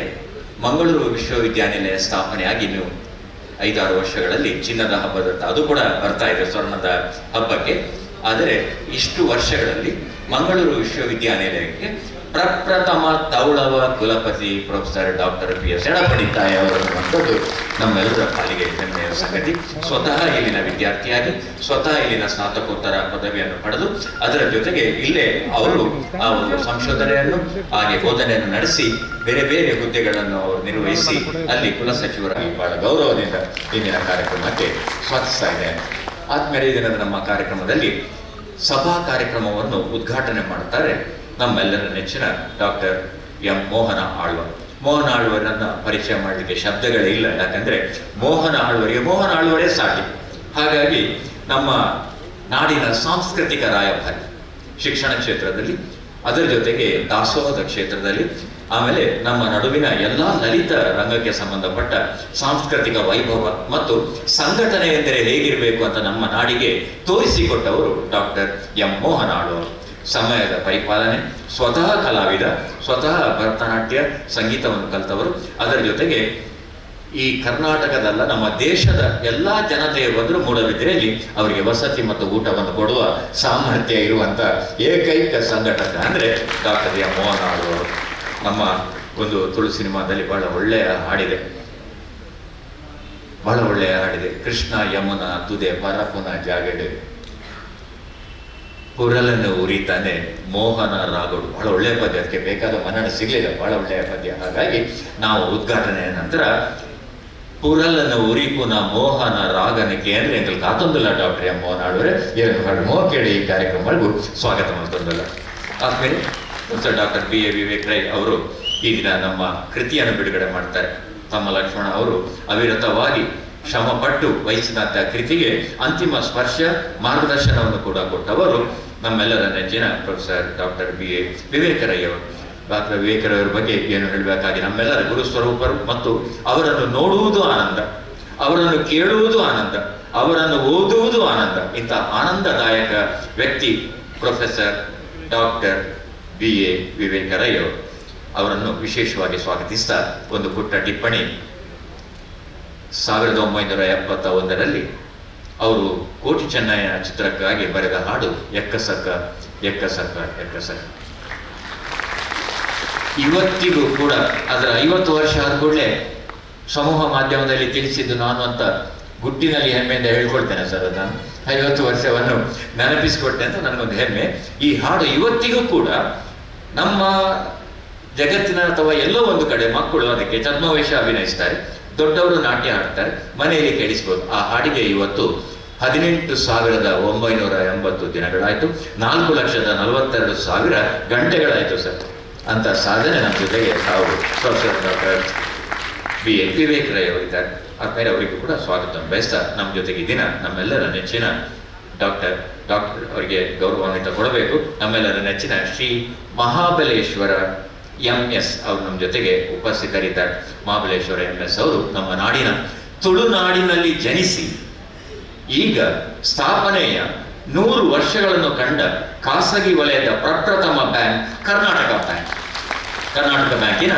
ಮಂಗಳೂರು ವಿಶ್ವವಿದ್ಯಾನಿಲಯ ಸ್ಥಾಪನೆಯಾಗಿ ಇನ್ನು 5-6 ವರ್ಷಗಳಲ್ಲಿ ಚಿನ್ನದ ಹಬ್ಬದತ್ತ, ಅದು ಕೂಡ ಬರ್ತಾ ಇದೆ ಸ್ವರ್ಣದ ಹಬ್ಬಕ್ಕೆ. ಆದರೆ ಇಷ್ಟು ವರ್ಷಗಳಲ್ಲಿ ಮಂಗಳೂರು ವಿಶ್ವವಿದ್ಯಾನಿಲಯಕ್ಕೆ ಪ್ರಪ್ರಥಮ ತೌಳವ ಕುಲಪತಿ ಪ್ರೊಫೆಸರ್ ಡಾಕ್ಟರ್ PS ಎಡಪಡಿತಾಯ ಅವರನ್ನುವಂಥದ್ದು ನಮ್ಮೆಲ್ಲರ ಪಾಲಿಗೆ ಹೆಮ್ಮೆಯ ಸಂಗತಿ. ಸ್ವತಃ ಇಲ್ಲಿನ ವಿದ್ಯಾರ್ಥಿಯಾಗಿ, ಸ್ವತಃ ಇಲ್ಲಿನ ಸ್ನಾತಕೋತ್ತರ ಪದವಿಯನ್ನು ಪಡೆದು, ಅದರ ಜೊತೆಗೆ ಇಲ್ಲೇ ಅವರು ಆ ಒಂದು ಸಂಶೋಧನೆಯನ್ನು ಹಾಗೆ ಬೋಧನೆಯನ್ನು ನಡೆಸಿ ಬೇರೆ ಬೇರೆ ಹುದ್ದೆಗಳನ್ನು ಅವರು ನಿರ್ವಹಿಸಿ ಅಲ್ಲಿ ಕುಲಸಚಿವರಾಗಿ ಬಹಳ ಗೌರವದಿಂದ ಇಂದಿನ ಕಾರ್ಯಕ್ರಮಕ್ಕೆ ಸ್ವಾಗತಿಸ್ತಾ ಇದ್ದೇನೆ. ಆದ್ಮೇಲೆ ಈ ದಿನದ ನಮ್ಮ ಕಾರ್ಯಕ್ರಮದಲ್ಲಿ ಸಭಾ ಕಾರ್ಯಕ್ರಮವನ್ನು ಉದ್ಘಾಟನೆ ಮಾಡುತ್ತಾರೆ ನಮ್ಮೆಲ್ಲರ ನೆಚ್ಚಿನ ಡಾಕ್ಟರ್ ಎಂ ಮೋಹನ ಆಳ್ವ. ಮೋಹನ ಆಳ್ವರನ್ನ ಪರಿಚಯ ಮಾಡಲಿಕ್ಕೆ ಶಬ್ದಗಳೇ ಇಲ್ಲ, ಯಾಕಂದ್ರೆ ಮೋಹನ ಆಳ್ವರೇ ಸಾಟಿ. ಹಾಗಾಗಿ ನಮ್ಮ ನಾಡಿನ ಸಾಂಸ್ಕೃತಿಕ ರಾಯಭಾರಿ ಶಿಕ್ಷಣ ಕ್ಷೇತ್ರದಲ್ಲಿ, ಅದರ ಜೊತೆಗೆ ದಾಸೋಹದ ಕ್ಷೇತ್ರದಲ್ಲಿ, ಆಮೇಲೆ ನಮ್ಮ ನಡುವಿನ ಎಲ್ಲ ಲಲಿತ ರಂಗಕ್ಕೆ ಸಂಬಂಧಪಟ್ಟ ಸಾಂಸ್ಕೃತಿಕ ವೈಭವ ಮತ್ತು ಸಂಘಟನೆ ಎಂದರೆ ಹೇಗಿರಬೇಕು ಅಂತ ನಮ್ಮ ನಾಡಿಗೆ ತೋರಿಸಿಕೊಟ್ಟವರು ಡಾಕ್ಟರ್ ಎಂ ಮೋಹನ ಆಳ್ವ. ಸಮಯದ ಪರಿಪಾಲನೆ, ಸ್ವತಃ ಕಲಾವಿದ, ಸ್ವತಃ ಭರತನಾಟ್ಯ ಸಂಗೀತವನ್ನು ಕಲಿತವರು. ಅದರ ಜೊತೆಗೆ ಈ ಕರ್ನಾಟಕದಲ್ಲ, ನಮ್ಮ ದೇಶದ ಎಲ್ಲಾ ಜನತೆಯ ಬಂದರೂ ಮೂಡಬಿದ್ರೆಯಲ್ಲಿ ಅವರಿಗೆ ವಸತಿ ಮತ್ತು ಊಟವನ್ನು ಕೊಡುವ ಸಾಮರ್ಥ್ಯ ಇರುವಂತ ಏಕೈಕ ಸಂಘಟಕ ಅಂದ್ರೆ ಡಾಕ್ಟರ್ ಎಂ ಮೋಹನ ಆಳ್ವ. ನಮ್ಮ ಒಂದು ತುಳು ಸಿನಿಮಾದಲ್ಲಿ ಬಹಳ ಒಳ್ಳೆಯ ಹಾಡಿದೆ, ಕೃಷ್ಣ ಯಮುನಾ ತುದೆ ಪರಪುನ ಜಾಗಡೆ ಹುರಲನ್ನು ಉರಿತಾನೆ ಮೋಹನ ರಾಗಡು. ಬಹಳ ಒಳ್ಳೆಯ ಪದ್ಯ, ಅದಕ್ಕೆ ಬೇಕಾದ ಮನ್ನಣೆ ಸಿಗ್ಲಿಲ್ಲ, ಬಹಳ ಒಳ್ಳೆಯ ಪದ್ಯ. ಹಾಗಾಗಿ ನಾವು ಉದ್ಘಾಟನೆಯ ನಂತರ ಪುರಲನ್ನು ಉರಿಪುನ ಮೋಹನ ರಾಗನಕ್ಕೆ ಅಂದ್ರೆ ಎಂಕಲ್ ಕಾತೊಂದಿಲ್ಲ ಡಾಕ್ಟರ್ ಎಂ ಮೋಹನ ಆಳ್ವರೆ ಏನು ಹಾಡು ಕೇಳಿ ಈ ಕಾರ್ಯಕ್ರಮಕ್ಕೂ ಸ್ವಾಗತ ಮಾಡ್ತೊಂದಿಲ್ಲ. ಆದ್ಮೇಲೆ ಡಾಕ್ಟರ್ BA ವಿವೇಕ್ ರೈ ಅವರು ಈ ದಿನ ನಮ್ಮ ಕೃತಿಯನ್ನು ಬಿಡುಗಡೆ ಮಾಡ್ತಾರೆ. ತಮ್ಮ ಲಕ್ಷ್ಮಣ ಅವರು ಅವಿರತವಾಗಿ ಶ್ರಮಪಟ್ಟು ವಹಿಸಿದಂಥ ಕೃತಿಗೆ ಅಂತಿಮ ಸ್ಪರ್ಶ ಮಾರ್ಗದರ್ಶನವನ್ನು ಕೂಡ ಕೊಟ್ಟವರು ನಮ್ಮೆಲ್ಲರ ನೆಚ್ಚಿನ professor doctor BA Vivek Rai ಅವರು. ಡಾಕ್ಟರ್ ವಿವೇಕ್ ರೈ ಅವರ ಬಗ್ಗೆ ಏನು ಹೇಳಬೇಕಾಗಿ, ನಮ್ಮೆಲ್ಲರ ಗುರು ಸ್ವರೂಪರು ಮತ್ತು ಅವರನ್ನು ನೋಡುವುದು ಆನಂದ, ಅವರನ್ನು ಕೇಳುವುದು ಆನಂದ, ಅವರನ್ನು ಓದುವುದು ಆನಂದ. ಇಂಥ ಆನಂದದಾಯಕ ವ್ಯಕ್ತಿ professor doctor BA Vivek Rai ಅವರು. ಅವರನ್ನು ವಿಶೇಷವಾಗಿ ಸ್ವಾಗತಿಸ್ತಾ ಒಂದು ಪುಟ್ಟ ಟಿಪ್ಪಣಿ. 1971ರಲ್ಲಿ ಅವರು ಕೋಟಿ ಚೆನ್ನಯ್ಯ ಚಿತ್ರಕ್ಕಾಗಿ ಬರೆದ ಹಾಡು ಎಕ್ಕಸಕ್ಕ ಎಕ್ಕಸಕ್ಕ ಎಕ್ಕಸಕ್ಕ. ಇವತ್ತಿಗೂ ಕೂಡ ಅದರ 50 ವರ್ಷ ಆದ ಕೂಡಲೇ ಸಮೂಹ ಮಾಧ್ಯಮದಲ್ಲಿ ತಿಳಿಸಿದ್ದು ನಾನು ಅಂತ ಗುಟ್ಟಿನಲ್ಲಿ ಹೆಮ್ಮೆಯಿಂದ ಹೇಳ್ಕೊಳ್ತೇನೆ ಸರ್. ನಾನು 50 ವರ್ಷವನ್ನು ನೆನಪಿಸಿಕೊಟ್ಟೆ ಅಂತ ನನಗೊಂದು ಹೆಮ್ಮೆ. ಈ ಹಾಡು ಇವತ್ತಿಗೂ ಕೂಡ ನಮ್ಮ ಜಗತ್ತಿನ ಅಥವಾ ಎಲ್ಲೋ ಒಂದು ಕಡೆ ಮಕ್ಕಳು ಅದಕ್ಕೆ ಛದ್ಮವೇಷ ಅಭಿನಯಿಸ್ತಾರೆ, ದೊಡ್ಡವರು ನಾಟ್ಯ ಆಡ್ತಾರೆ, ಮನೆಯಲ್ಲಿ ಕೇಳಿಸ್ಬೋದು. ಆ ಹಾಡಿಗೆ ಇವತ್ತು 18,980 ದಿನಗಳಾಯ್ತು, 4,42,000 ಗಂಟೆಗಳಾಯ್ತು ಸರ್. ಅಂತ ಸಾಧನೆ ನಮ್ಮ ಜೊತೆಗೆ ತಾವು professor doctor BA Vivek Rai ಅವರಿದ್ದಾರೆ. ಆದ್ಮೇಲೆ ಅವರಿಗೂ ಕೂಡ ಸ್ವಾಗತ ಬಯಸ್ತಾ ನಮ್ಮ ಜೊತೆಗೆ ದಿನ ನಮ್ಮೆಲ್ಲರ ನೆಚ್ಚಿನ ಡಾಕ್ಟರ್ ಅವರಿಗೆ ಗೌರವಾನ್ವಿತ ಕೊಡಬೇಕು. ನಮ್ಮೆಲ್ಲರ ನೆಚ್ಚಿನ ಶ್ರೀ ಮಹಾಬಲೇಶ್ವರ MS ಅವರು ನಮ್ಮ ಜೊತೆಗೆ ಉಪಸ್ಥಿತರಿದ್ದಾರೆ. ಮಹಾಬಲೇಶ್ವರ MS ಅವರು ನಮ್ಮ ನಾಡಿನ ತುಳುನಾಡಿನಲ್ಲಿ ಜನಿಸಿ ಈಗ ಸ್ಥಾಪನೆಯ 100 ವರ್ಷಗಳನ್ನು ಕಂಡ ಖಾಸಗಿ ವಲಯದ ಪ್ರಪ್ರಥಮ ಬ್ಯಾಂಕ್ ಕರ್ನಾಟಕ ಬ್ಯಾಂಕಿನ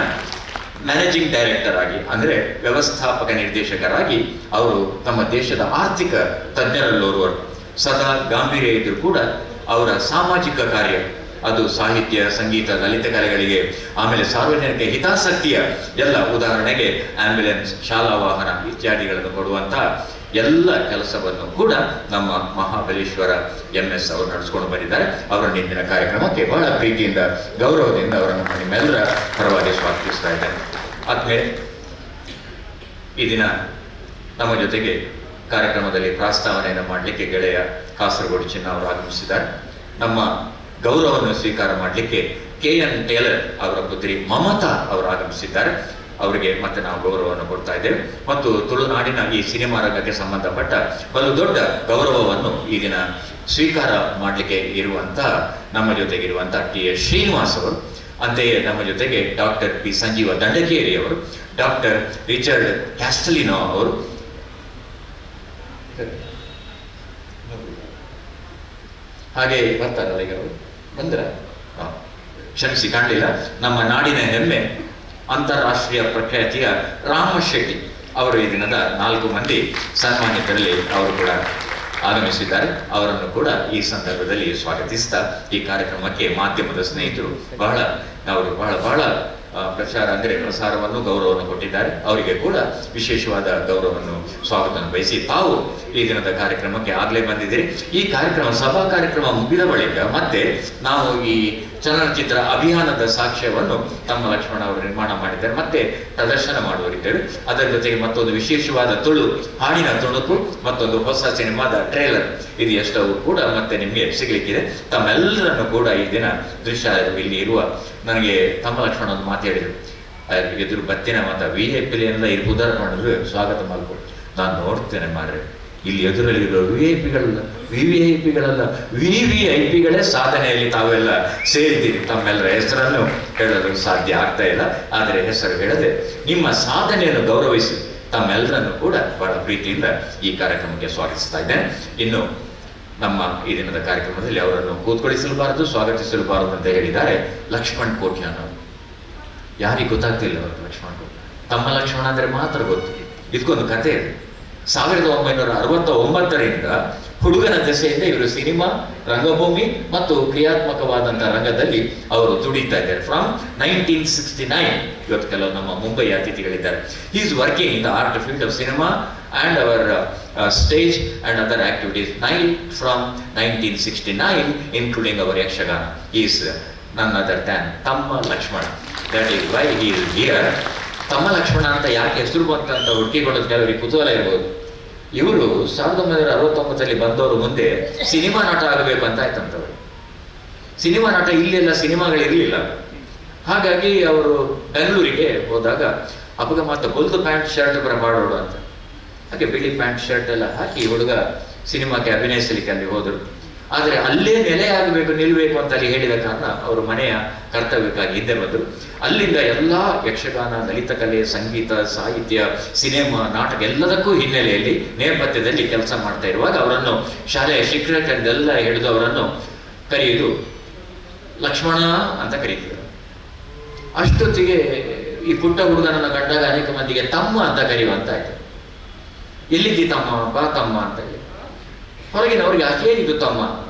ಮ್ಯಾನೇಜಿಂಗ್ ಡೈರೆಕ್ಟರ್ ಆಗಿ, ಅಂದರೆ ವ್ಯವಸ್ಥಾಪಕ ನಿರ್ದೇಶಕರಾಗಿ ಅವರು ತಮ್ಮ ದೇಶದ ಆರ್ಥಿಕ ತಜ್ಞರಲ್ಲೋರ್ವರು. ಸದಾ ಗಾಂಭೀರ್ಯ ಇದ್ರೂ ಕೂಡ ಅವರ ಸಾಮಾಜಿಕ ಕಾರ್ಯ, ಅದು ಸಾಹಿತ್ಯ, ಸಂಗೀತ, ಲಲಿತ ಕಲೆಗಳಿಗೆ, ಆಮೇಲೆ ಸಾರ್ವಜನಿಕ ಹಿತಾಸಕ್ತಿಯ ಎಲ್ಲ, ಉದಾಹರಣೆಗೆ ಆಂಬ್ಯುಲೆನ್ಸ್, ಶಾಲಾ ವಾಹನ ಇತ್ಯಾದಿಗಳನ್ನು ಕೊಡುವಂತಹ ಎಲ್ಲ ಕೆಲಸವನ್ನು ಕೂಡ ನಮ್ಮ ಮಹಾಬಲೇಶ್ವರ MS ಅವರು ನಡೆಸ್ಕೊಂಡು ಬಂದಿದ್ದಾರೆ. ಅವರನ್ನು ಇಂದಿನ ಕಾರ್ಯಕ್ರಮಕ್ಕೆ ಬಹಳ ಪ್ರೀತಿಯಿಂದ ಗೌರವದಿಂದ ಅವರನ್ನು ನಿಮ್ಮೆಲ್ಲರ ಪರವಾಗಿ ಸ್ವಾಗತಿಸ್ತಾ ಇದ್ದಾರೆ. ಆದ್ಮೇಲೆ ಈ ದಿನ ನಮ್ಮ ಜೊತೆಗೆ ಕಾರ್ಯಕ್ರಮದಲ್ಲಿ ಪ್ರಾಸ್ತಾವನೆಯನ್ನು ಮಾಡಲಿಕ್ಕೆ ಗೆಳೆಯ ಕಾಸರಗೋಡು ಚಿನ್ನ ಅವರು ಆಗಮಿಸಿದ್ದಾರೆ. ನಮ್ಮ ಗೌರವವನ್ನು ಸ್ವೀಕಾರ ಮಾಡಲಿಕ್ಕೆ KN ಟೇಲರ್ ಅವರ ಪುತ್ರಿ ಮಮತಾ ಅವರು ಆಗಮಿಸಿದ್ದಾರೆ. ಅವರಿಗೆ ಮತ್ತೆ ನಾವು ಗೌರವವನ್ನು ಕೊಡ್ತಾ ಇದ್ದೇವೆ. ಮತ್ತು ತುಳುನಾಡಿನ ಈ ಸಿನಿಮಾ ರಂಗಕ್ಕೆ ಸಂಬಂಧಪಟ್ಟ ಬಲು ದೊಡ್ಡ ಗೌರವವನ್ನು ಈ ದಿನ ಸ್ವೀಕಾರ ಮಾಡಲಿಕ್ಕೆ ಇರುವಂತಹ ನಮ್ಮ ಜೊತೆಗಿರುವಂತಹ TS ಶ್ರೀನಿವಾಸ್ ಅವರು, ಅಂತೆಯೇ ನಮ್ಮ ಜೊತೆಗೆ ಡಾಕ್ಟರ್ P ಸಂಜೀವ ದಂಡಕೇರಿ ಅವರು, ಡಾಕ್ಟರ್ ರಿಚರ್ಡ್ ಕ್ಯಾಸ್ಟಲಿನೋ ಅವರು, ಹಾಗೆ ಬರ್ತಾರಲ್ಲ ಈಗ ಅವರು ಬಂದ್ರ ಕ್ಷಮಿಸಿ ಕಾಣಲಿಲ್ಲ, ನಮ್ಮ ನಾಡಿನ ಹೆಮ್ಮೆ ಅಂತಾರಾಷ್ಟ್ರೀಯ ಪ್ರಖ್ಯಾತಿಯ ರಾಮ ಶೆಟ್ಟಿ ಅವರು ಈ ದಿನದ 4 ಮಂದಿ ಸನ್ಮಾನಿತರಲ್ಲಿ ಅವರು ಕೂಡ ಆಗಮಿಸಿದ್ದಾರೆ. ಅವರನ್ನು ಕೂಡ ಈ ಸಂದರ್ಭದಲ್ಲಿ ಸ್ವಾಗತಿಸ್ತಾ ಈ ಕಾರ್ಯಕ್ರಮಕ್ಕೆ ಮಾಧ್ಯಮದ ಸ್ನೇಹಿತರು ಅವರು ಬಹಳ ಪ್ರಚಾರ ಅಂದರೆ ಪ್ರಸಾರವನ್ನು ಗೌರವವನ್ನು ಕೊಟ್ಟಿದ್ದಾರೆ. ಅವರಿಗೆ ಕೂಡ ವಿಶೇಷವಾದ ಗೌರವವನ್ನು ಸ್ವಾಗತವನ್ನು ಬಯಸಿ ತಾವು ಈ ದಿನದ ಕಾರ್ಯಕ್ರಮಕ್ಕೆ ಆಗಲೇ ಬಂದಿದ್ದೀರಿ. ಈ ಸಭಾ ಕಾರ್ಯಕ್ರಮ ಮುಗಿದ ಬಳಿಕ ಮತ್ತೆ ನಾವು ಈ ಚಲನಚಿತ್ರ ಅಭಿಯಾನದ ಸಾಕ್ಷ್ಯವನ್ನು ತಮ್ಮ ಲಕ್ಷ್ಮಣ ಅವರು ನಿರ್ಮಾಣ ಮಾಡಿದ್ದಾರೆ, ಮತ್ತೆ ಪ್ರದರ್ಶನ ಮಾಡುವರಿದ್ದೇವೆ. ಅದರ ಜೊತೆಗೆ ಮತ್ತೊಂದು ವಿಶೇಷವಾದ ತುಳು ಹಾಡಿನ ತುಣುಕು, ಮತ್ತೊಂದು ಹೊಸ ಸಿನಿಮಾದ ಟ್ರೇಲರ್, ಇದು ಎಷ್ಟವು ಕೂಡ ಮತ್ತೆ ನಿಮಗೆ ಸಿಗ್ಲಿಕ್ಕಿದೆ. ತಮ್ಮೆಲ್ಲರನ್ನು ಕೂಡ ಈ ದಿನ ದೃಶ್ಯ ಇಲ್ಲಿ ಇರುವ ನನಗೆ ತಮ್ಮ ಲಕ್ಷ್ಮಣ ಒಂದು ಮಾತಾಡಿದರು, ಎದುರು ಬತ್ತಿನ ಮತ VIP ಎಲ್ಲ ಇರ್ಬುದಾರ ಮಾಡಿದ್ರು ಸ್ವಾಗತ ಮಾಡ್ಕೊಂಡು ನಾನು ನೋಡ್ತೇನೆ ಮಾರ್ರೆ, ಇಲ್ಲಿ ಎದುರಲ್ಲಿರೋ VVIPಗಳಲ್ಲ VVIPಗಳೇ ಸಾಧನೆಯಲ್ಲಿ ತಾವೆಲ್ಲ ಸೇರಿದ್ದೀರಿ. ತಮ್ಮೆಲ್ಲರ ಹೆಸರನ್ನು ಹೇಳಲು ಸಾಧ್ಯ ಆಗ್ತಾ ಇಲ್ಲ, ಆದರೆ ಹೆಸರು ಹೇಳದೆ ನಿಮ್ಮ ಸಾಧನೆಯನ್ನು ಗೌರವಿಸಿ ತಮ್ಮೆಲ್ಲರನ್ನು ಕೂಡ ಬಹಳ ಪ್ರೀತಿಯಿಂದ ಈ ಕಾರ್ಯಕ್ರಮಕ್ಕೆ ಸ್ವಾಗತಿಸ್ತಾ ಇದ್ದೇನೆ. ಇನ್ನು ನಮ್ಮ ಈ ದಿನದ ಕಾರ್ಯಕ್ರಮದಲ್ಲಿ ಅವರನ್ನು ಕೂತ್ಕೊಳಿಸಲಬಾರದು, ಸ್ವಾಗತಿಸಲಬಾರದು ಅಂತ ಹೇಳಿದ್ದಾರೆ ಲಕ್ಷ್ಮಣ್ ಕೋಟ್ಯಾನ್ ಅವರು. ಯಾರಿಗೆ ಗೊತ್ತಾಗ್ತಿಲ್ಲ ಅವರು ಲಕ್ಷ್ಮಣ್ ಕೋಟ್ಯಾನ್, ತಮ್ಮ ಲಕ್ಷ್ಮಣ ಅಂದರೆ ಮಾತ್ರ ಗೊತ್ತು. ಇದಕ್ಕೊಂದು ಕಥೆ ಇದೆ. 1969ರಿಂದ ಹುಡುಗನ ದಶೆಯಿಂದ ಇವರು ಸಿನಿಮಾ, ರಂಗಭೂಮಿ ಮತ್ತು ಕ್ರಿಯಾತ್ಮಕವಾದಂತಹ ರಂಗದಲ್ಲಿ ಅವರು ದುಡಿತಾ ಇದ್ದಾರೆ. ಫ್ರಮ್ 1969, ಇವತ್ತು ಕೆಲವು ನಮ್ಮ ಮುಂಬೈ ಅತಿಥಿಗಳಿದ್ದಾರೆ. He is working in the art field of cinema and our stage and other activities from 1969, including our Yakshagana. He is none other than Tamma Lakshmana. That is why he is here. Tamma Lakshmana ಅಂತ ಯಾಕೆ ಹೆಸರು ಬಂತಂತ ಹುಡುಕಿಕೊಳ್ಳೋದು ಕೆಲವರಿಗೆ ಕುತೂಹಲ ಇರ್ಬೋದು. ಇವರು 1969ರಲ್ಲಿ ಬಂದವರು ಮುಂದೆ cinema ನಟ ಆಗಬೇಕು ಅಂತ ಆಯ್ತಂತವ್ರು. ಸಿನಿಮಾ ನಟ ಇಲ್ಲೆಲ್ಲ ಸಿನಿಮಾಗಳಿರಲಿಲ್ಲ. ಹಾಗಾಗಿ ಅವರು ಬೆಂಗಳೂರಿಗೆ ಹೋದಾಗ ಅವಾಗ ಮಾತ್ರ ಬೊಲ್ದು ಪ್ಯಾಂಟ್ ಶರ್ಟ್ ಮಾಡೋಡು ಅಂತ, ಹಾಗೆ ಬಿಳಿ ಪ್ಯಾಂಟ್ ಶರ್ಟ್ ಎಲ್ಲ ಹಾಕಿ ಹುಡುಗ ಸಿನಿಮಾಕ್ಕೆ ಅಭಿನಯಿಸಲಿಕ್ಕೆ ಅಲ್ಲಿ ಹೋದರು. ಆದರೆ ಅಲ್ಲೇ ನೆಲೆಯಾಗಬೇಕು, ನಿಲ್ಲಬೇಕು ಅಂತ ಅಲ್ಲಿ ಹೇಳಿದ ಕಾರಣ ಅವರು ಮನೆಯ ಕರ್ತವ್ಯಕ್ಕಾಗಿ ಹಿಂದೆ ಬಂದರು. ಅಲ್ಲಿಂದ ಎಲ್ಲ ಯಕ್ಷಗಾನ, ಲಲಿತ ಕಲೆ, ಸಂಗೀತ, ಸಾಹಿತ್ಯ, ಸಿನಿಮಾ, ನಾಟಕ ಎಲ್ಲದಕ್ಕೂ ಹಿನ್ನೆಲೆಯಲ್ಲಿ ನೇಪಥ್ಯದಲ್ಲಿ ಕೆಲಸ ಮಾಡ್ತಾ ಇರುವಾಗ ಅವರನ್ನು ಶಾಲೆಯ ಶಿಕ್ಷಕರೆಲ್ಲ ಹಿಡಿದು ಅವರನ್ನು ಕರೆಯುವುದು ಲಕ್ಷ್ಮಣ ಅಂತ ಕರೀತಿದ್ರು. ಅಷ್ಟೊತ್ತಿಗೆ ಈ ಪುಟ್ಟ ಹುಡುಗನನ್ನು ಕಂಡಾಗ ಅನೇಕ ಮಂದಿಗೆ ತಮ್ಮ ಅಂತ ಕರೆಯುವಂತಾಯ್ತು. ಎಲ್ಲಿದ್ದಿ ತಮ್ಮ, ಬಾ ತಮ್ಮ ಅಂತ ಹೇಳಿ. ಹೊರಗಿನವ್ರಿಗೆ ಅದೇನಿದು ತಮ್ಮ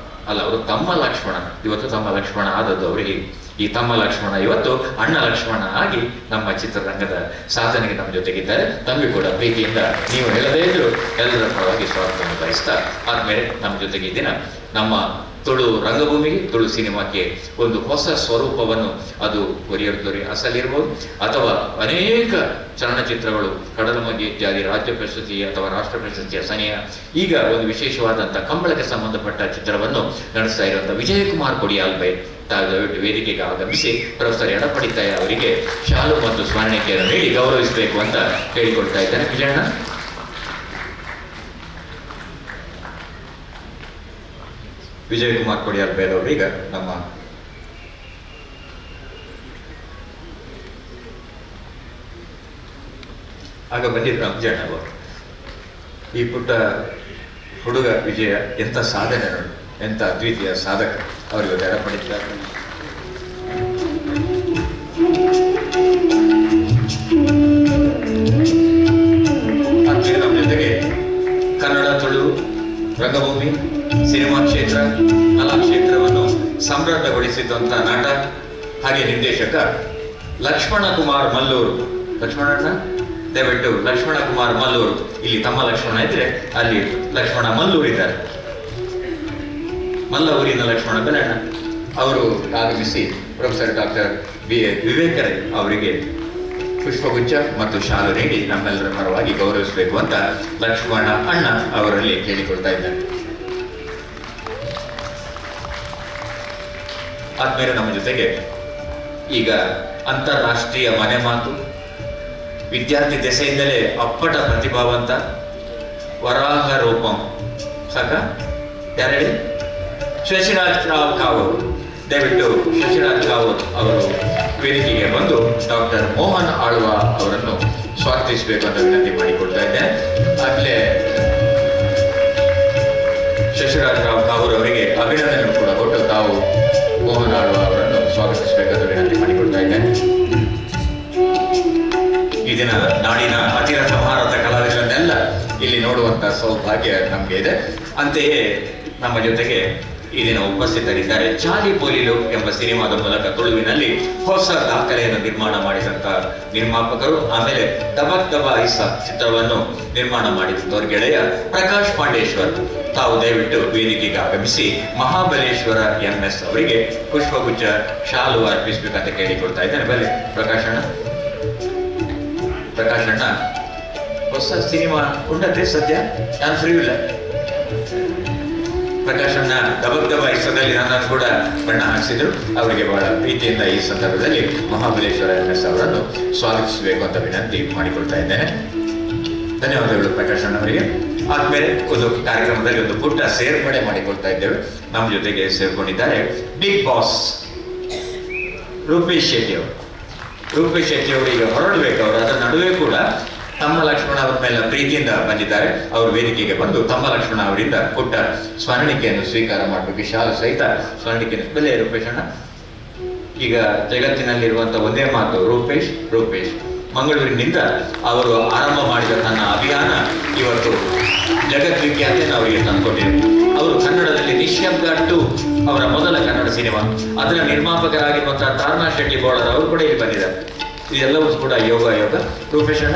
ಅಲ್ಲ, ಅವರು ತಮ್ಮ ಲಕ್ಷ್ಮಣ. ಇವತ್ತು ತಮ್ಮ ಲಕ್ಷ್ಮಣ ಆದದ್ದು ಅವರಿಗೆ. ಈ ತಮ್ಮ ಲಕ್ಷ್ಮಣ ಇವತ್ತು ಅಣ್ಣ ಲಕ್ಷ್ಮಣ ಆಗಿ ನಮ್ಮ ಚಿತ್ರರಂಗದ ಸಾಧನೆಗೆ ನಮ್ಮ ಜೊತೆಗಿದ್ದಾರೆ. ತಮಗೆ ಕೂಡ ಪ್ರೀತಿಯಿಂದ ನೀವು ಹೇಳದೇ ಇದ್ರು ಎಲ್ಲರ ಪರವಾಗಿ ಸ್ವಾಗತವನ್ನು ಬಯಸ್ತಾ, ಆದ್ಮೇಲೆ ನಮ್ಮ ಜೊತೆಗೆ ಈ ದಿನ ನಮ್ಮ ತುಳು ರಂಗಭೂಮಿಗೆ, ತುಳು ಸಿನಿಮಾಕ್ಕೆ ಒಂದು ಹೊಸ ಸ್ವರೂಪವನ್ನು, ಅದು ಕೊರಿಯರ್ ದೊರೆ ಅಸಲಿರ್ಬೋದು ಅಥವಾ ಅನೇಕ ಚಲನಚಿತ್ರಗಳು ಕಡಲಮಗಿ ಇತ್ಯಾದಿ ರಾಜ್ಯ ಪ್ರಶಸ್ತಿ ಅಥವಾ ರಾಷ್ಟ್ರ ಪ್ರಶಸ್ತಿಯ ಸನಿಯ, ಈಗ ಒಂದು ವಿಶೇಷವಾದಂಥ ಕಂಬಳಕ್ಕೆ ಸಂಬಂಧಪಟ್ಟ ಚಿತ್ರವನ್ನು ನಡೆಸ್ತಾ ಇರುವಂಥ ವಿಜಯಕುಮಾರ್ ಕೊಡಿಯಾಲ್ಬೈ ದಯವಿಟ್ಟು ವೇದಿಕೆಗೆ ಆಗಮಿಸಿ ಪ್ರೊಫೆಸರ್ ಎಡಪಡಿತಾಯ ಅವರಿಗೆ ಶಾಲು ಮತ್ತು ಸ್ಮರಣಿಕೆಯನ್ನು ನೀಡಿ ಗೌರವಿಸಬೇಕು ಅಂತ ಹೇಳಿಕೊಡ್ತಾ ಇದ್ದಾರೆ. ವಿಜಯಣ್ಣ. ವಿಜಯಕುಮಾರ್ ಕೊಡಿಯಾಲ್ಬೈ ಅವರು ಈಗ ನಮ್ಮ ಆಗ ಬಂದಿದ್ರು ವಿಜಯಣ್ಣ ಅವರು. ಈ ಪುಟ್ಟ ಹುಡುಗ ವಿಜಯ ಎಂಥ ಸಾಧನೆ ನೋಡಿ, ಎಂಥ ಅದ್ವಿತೀಯ ಸಾಧಕ. ಅವರಿಗೆ ಎಡಪಡಿದ್ದಾರೆ. ನಮ್ಮ ಜೊತೆಗೆ ಕನ್ನಡ, ತುಳು, ರಂಗಭೂಮಿ, ಸಿನಿಮಾ ಕ್ಷೇತ್ರ, ಕಲಾ ಕ್ಷೇತ್ರವನ್ನು ಸಮೃದ್ಧಗೊಳಿಸಿದಂಥ ನಟ ಹಾಗೆ ನಿರ್ದೇಶಕ ಲಕ್ಷ್ಮಣ ಕುಮಾರ್ ಮಲ್ಲೂರು. ಲಕ್ಷ್ಮಣಣ್ಣ ದಯವಿಟ್ಟು ಲಕ್ಷ್ಮಣ ಕುಮಾರ್ ಮಲ್ಲೂರು, ಇಲ್ಲಿ ತಮ್ಮ ಲಕ್ಷ್ಮಣ ಇದ್ರೆ ಅಲ್ಲಿ ಲಕ್ಷ್ಮಣ ಮಲ್ಲೂರು ಇದ್ದಾರೆ. ಮಲ್ಲ ಊರಿನ ಲಕ್ಷ್ಮಣ ಬೆಲಣ್ಣ ಅವರು ಆಗಮಿಸಿ ಪ್ರೊಫೆಸರ್ ಡಾಕ್ಟರ್ BA ವಿವೇಕರೈ ಅವರಿಗೆ ಪುಷ್ಪಗುಚ್ಛ ಮತ್ತು ಶಾಲು ನೀಡಿ ನಮ್ಮೆಲ್ಲರ ಪರವಾಗಿ ಗೌರವಿಸಬೇಕು ಅಂತ ಲಕ್ಷ್ಮಣ ಅಣ್ಣ ಅವರಲ್ಲಿ ಕೇಳಿಕೊಳ್ತಾ ಇದ್ದಾರೆ. ಆದ್ಮೇಲೆ ನಮ್ಮ ಜೊತೆಗೆ ಈಗ ಅಂತಾರಾಷ್ಟ್ರೀಯ ಮನೆ ಮಾತು, ವಿದ್ಯಾರ್ಥಿ ದೆಸೆಯಿಂದಲೇ ಅಪ್ಪಟ ಪ್ರತಿಭಾವಂತ, ವರಾಹ ರೂಪಂ ಸಾಕ ಯಾರೇಳಿ ಶಶಿರಾಜ್ ರಾವ್ ಕಾವೂರ್. ದಯವಿಟ್ಟು ಶಶಿರಾಜ್ ಕಾವೂರ್ ಅವರು ವೇದಿಕೆಗೆ ಬಂದು ಡಾಕ್ಟರ್ ಮೋಹನ್ ಆಳ್ವ ಅವರನ್ನು ಸ್ವಾಗತಿಸಬೇಕು ಅಂತ ವಿನಂತಿ ಮಾಡಿಕೊಡ್ತಾ ಇದ್ದೇನೆ. ಆಗಲೇ ಶಶಿರಾಜ್ ರಾವ್ ಕಾವೂರ್ ಅವರಿಗೆ ಅಭಿನಂದನೆ ಕೂಡ ಕೊಟ್ಟು ತಾವು ಮೋಹನ್ ಆಳ್ವ ಅವರನ್ನು ಸ್ವಾಗತಿಸಬೇಕಂತ ವಿನಂತಿ ಮಾಡಿಕೊಡ್ತಾ ಇದ್ದೇನೆ. ಈ ದಿನ ನಾಡಿನ ಅತಿರಥ ಭಾರತ ಕಲಾವಿದರನ್ನೆಲ್ಲ ಇಲ್ಲಿ ನೋಡುವಂತ ಸೌಭಾಗ್ಯ ನಮಗೆ ಇದೆ. ಅಂತೆಯೇ ನಮ್ಮ ಜೊತೆಗೆ ಈ ದಿನ ಉಪಸ್ಥಿತರಿದ್ದಾರೆ. ಚಾಲಿ ಪೋಲಿಲು ಎಂಬ ಸಿನಿಮಾದ ಮೂಲಕ ತುಳುವಿನಲ್ಲಿ ಹೊಸ ದಾಖಲೆಯನ್ನು ನಿರ್ಮಾಣ ಮಾಡಿದಂತ ನಿರ್ಮಾಪಕರು, ಆಮೇಲೆ ದಬಕ್ ದಬ ಐಸ ಚಿತ್ರವನ್ನು ನಿರ್ಮಾಣ ಮಾಡಿದಂತವ್ರ ಗೆಳೆಯ ಪ್ರಕಾಶ್ ಪಾಂಡೇಶ್ವರ್. ತಾವು ದಯವಿಟ್ಟು ವೇದಿಕೆಗೆ ಆಗಮಿಸಿ ಮಹಾಬಲೇಶ್ವರ MS ಅವರಿಗೆ ಪುಷ್ಪಗುಚ್ಛ ಶಾಲು ಅರ್ಪಿಸಬೇಕಂತ ಕೇಳಿಕೊಡ್ತಾ ಇದ್ದೇನೆ. ಬಲೆ ಪ್ರಕಾಶಣ್ಣ ಹೊಸ ಸಿನಿಮಾ ಉಂಡತೆ ಸದ್ಯ ನಾನು ಫ್ರೀ ಇಲ್ಲ. ಪ್ರಕಾಶಣ್ಣ ದಬಕ್ ದಬ ಐಸದಲ್ಲಿ ನನ್ನನ್ನು ಕೂಡ ಬಣ್ಣ ಹಾಕಿಸಿದ್ರು. ಅವರಿಗೆ ಬಹಳ ಪ್ರೀತಿಯಿಂದ ಈ ಸಂದರ್ಭದಲ್ಲಿ ಮಹಾಬಲೇಶ್ವರ MS ಅವರನ್ನು ಸ್ವಾಗತಿಸಬೇಕು ಅಂತ ವಿನಂತಿ ಮಾಡಿಕೊಳ್ತಾ ಇದ್ದೇನೆ. ಧನ್ಯವಾದಗಳು ಪ್ರಕಾಶಣ್ಣ ಅವರಿಗೆ. ಆದ್ಮೇಲೆ ಒಂದು ಕಾರ್ಯಕ್ರಮದಲ್ಲಿ ಒಂದು ಪುಟ್ಟ ಸೇರ್ಪಡೆ ಮಾಡಿಕೊಳ್ತಾ ಇದ್ದೇವೆ. ನಮ್ಮ ಜೊತೆಗೆ ಸೇರ್ಕೊಂಡಿದ್ದಾರೆ ಬಿಗ್ ಬಾಸ್ ರೂಪೇಶ್ ಶೆಟ್ಟಿ ಅವರು. ರೂಪೇಶ್ ಶೆಟ್ಟಿ ಅವರು ಈಗ ಹೊರಡಬೇಕು. ಅವರು ಅದರ ನಡುವೆ ಕೂಡ ತಮ್ಮ ಲಕ್ಷ್ಮಣ ಅವರ ಮೇಲೆ ಪ್ರೀತಿಯಿಂದ ಬಂದಿದ್ದಾರೆ. ಅವರು ವೇದಿಕೆಗೆ ಬಂದು ತಮ್ಮ ಲಕ್ಷ್ಮಣ ಅವರಿಂದ ಪುಟ್ಟ ಸ್ಮರಣಿಕೆಯನ್ನು ಸ್ವೀಕಾರ ಮಾಡಬೇಕು. ಶಾಲು ಸಹಿತ ಸ್ಮರಣಿಕೆಯನ್ನು ಬೆಲೆ. ರೂಪೇಶ್ ಅಣ್ಣ, ಈಗ ಜಗತ್ತಿನಲ್ಲಿರುವಂತಹ ಒಂದೇ ಮಾತು ರೂಪೇಶ್. ಮಂಗಳೂರಿನಿಂದ ಅವರು ಆರಂಭ ಮಾಡಿದ ತನ್ನ ಅಭಿಯಾನ ಇವತ್ತು ಜಗದ್ವಿಖ್ಯಾತಿಯನ್ನು ಅವರಿಗೆ ತಂದುಕೊಟ್ಟಿದೆ. ಅವರು ಕನ್ನಡದಲ್ಲಿ ನಿಶ್ಶಬ್ದ 2 ಅವರ ಮೊದಲ ಕನ್ನಡ ಸಿನಿಮಾ, ಅದರ ನಿರ್ಮಾಪಕರಾಗಿರುವಂತಹ ತಾರ್ನಾ ಶೆಟ್ಟಿ ಬೋಳರ್ ಅವರು ಕೂಡ ಇಲ್ಲಿ ಬಂದಿದ್ದಾರೆ. ಇದೆಲ್ಲವೂ ಕೂಡ ಯೋಗ. ರೂಪೇಶ್ ಅಣ್ಣ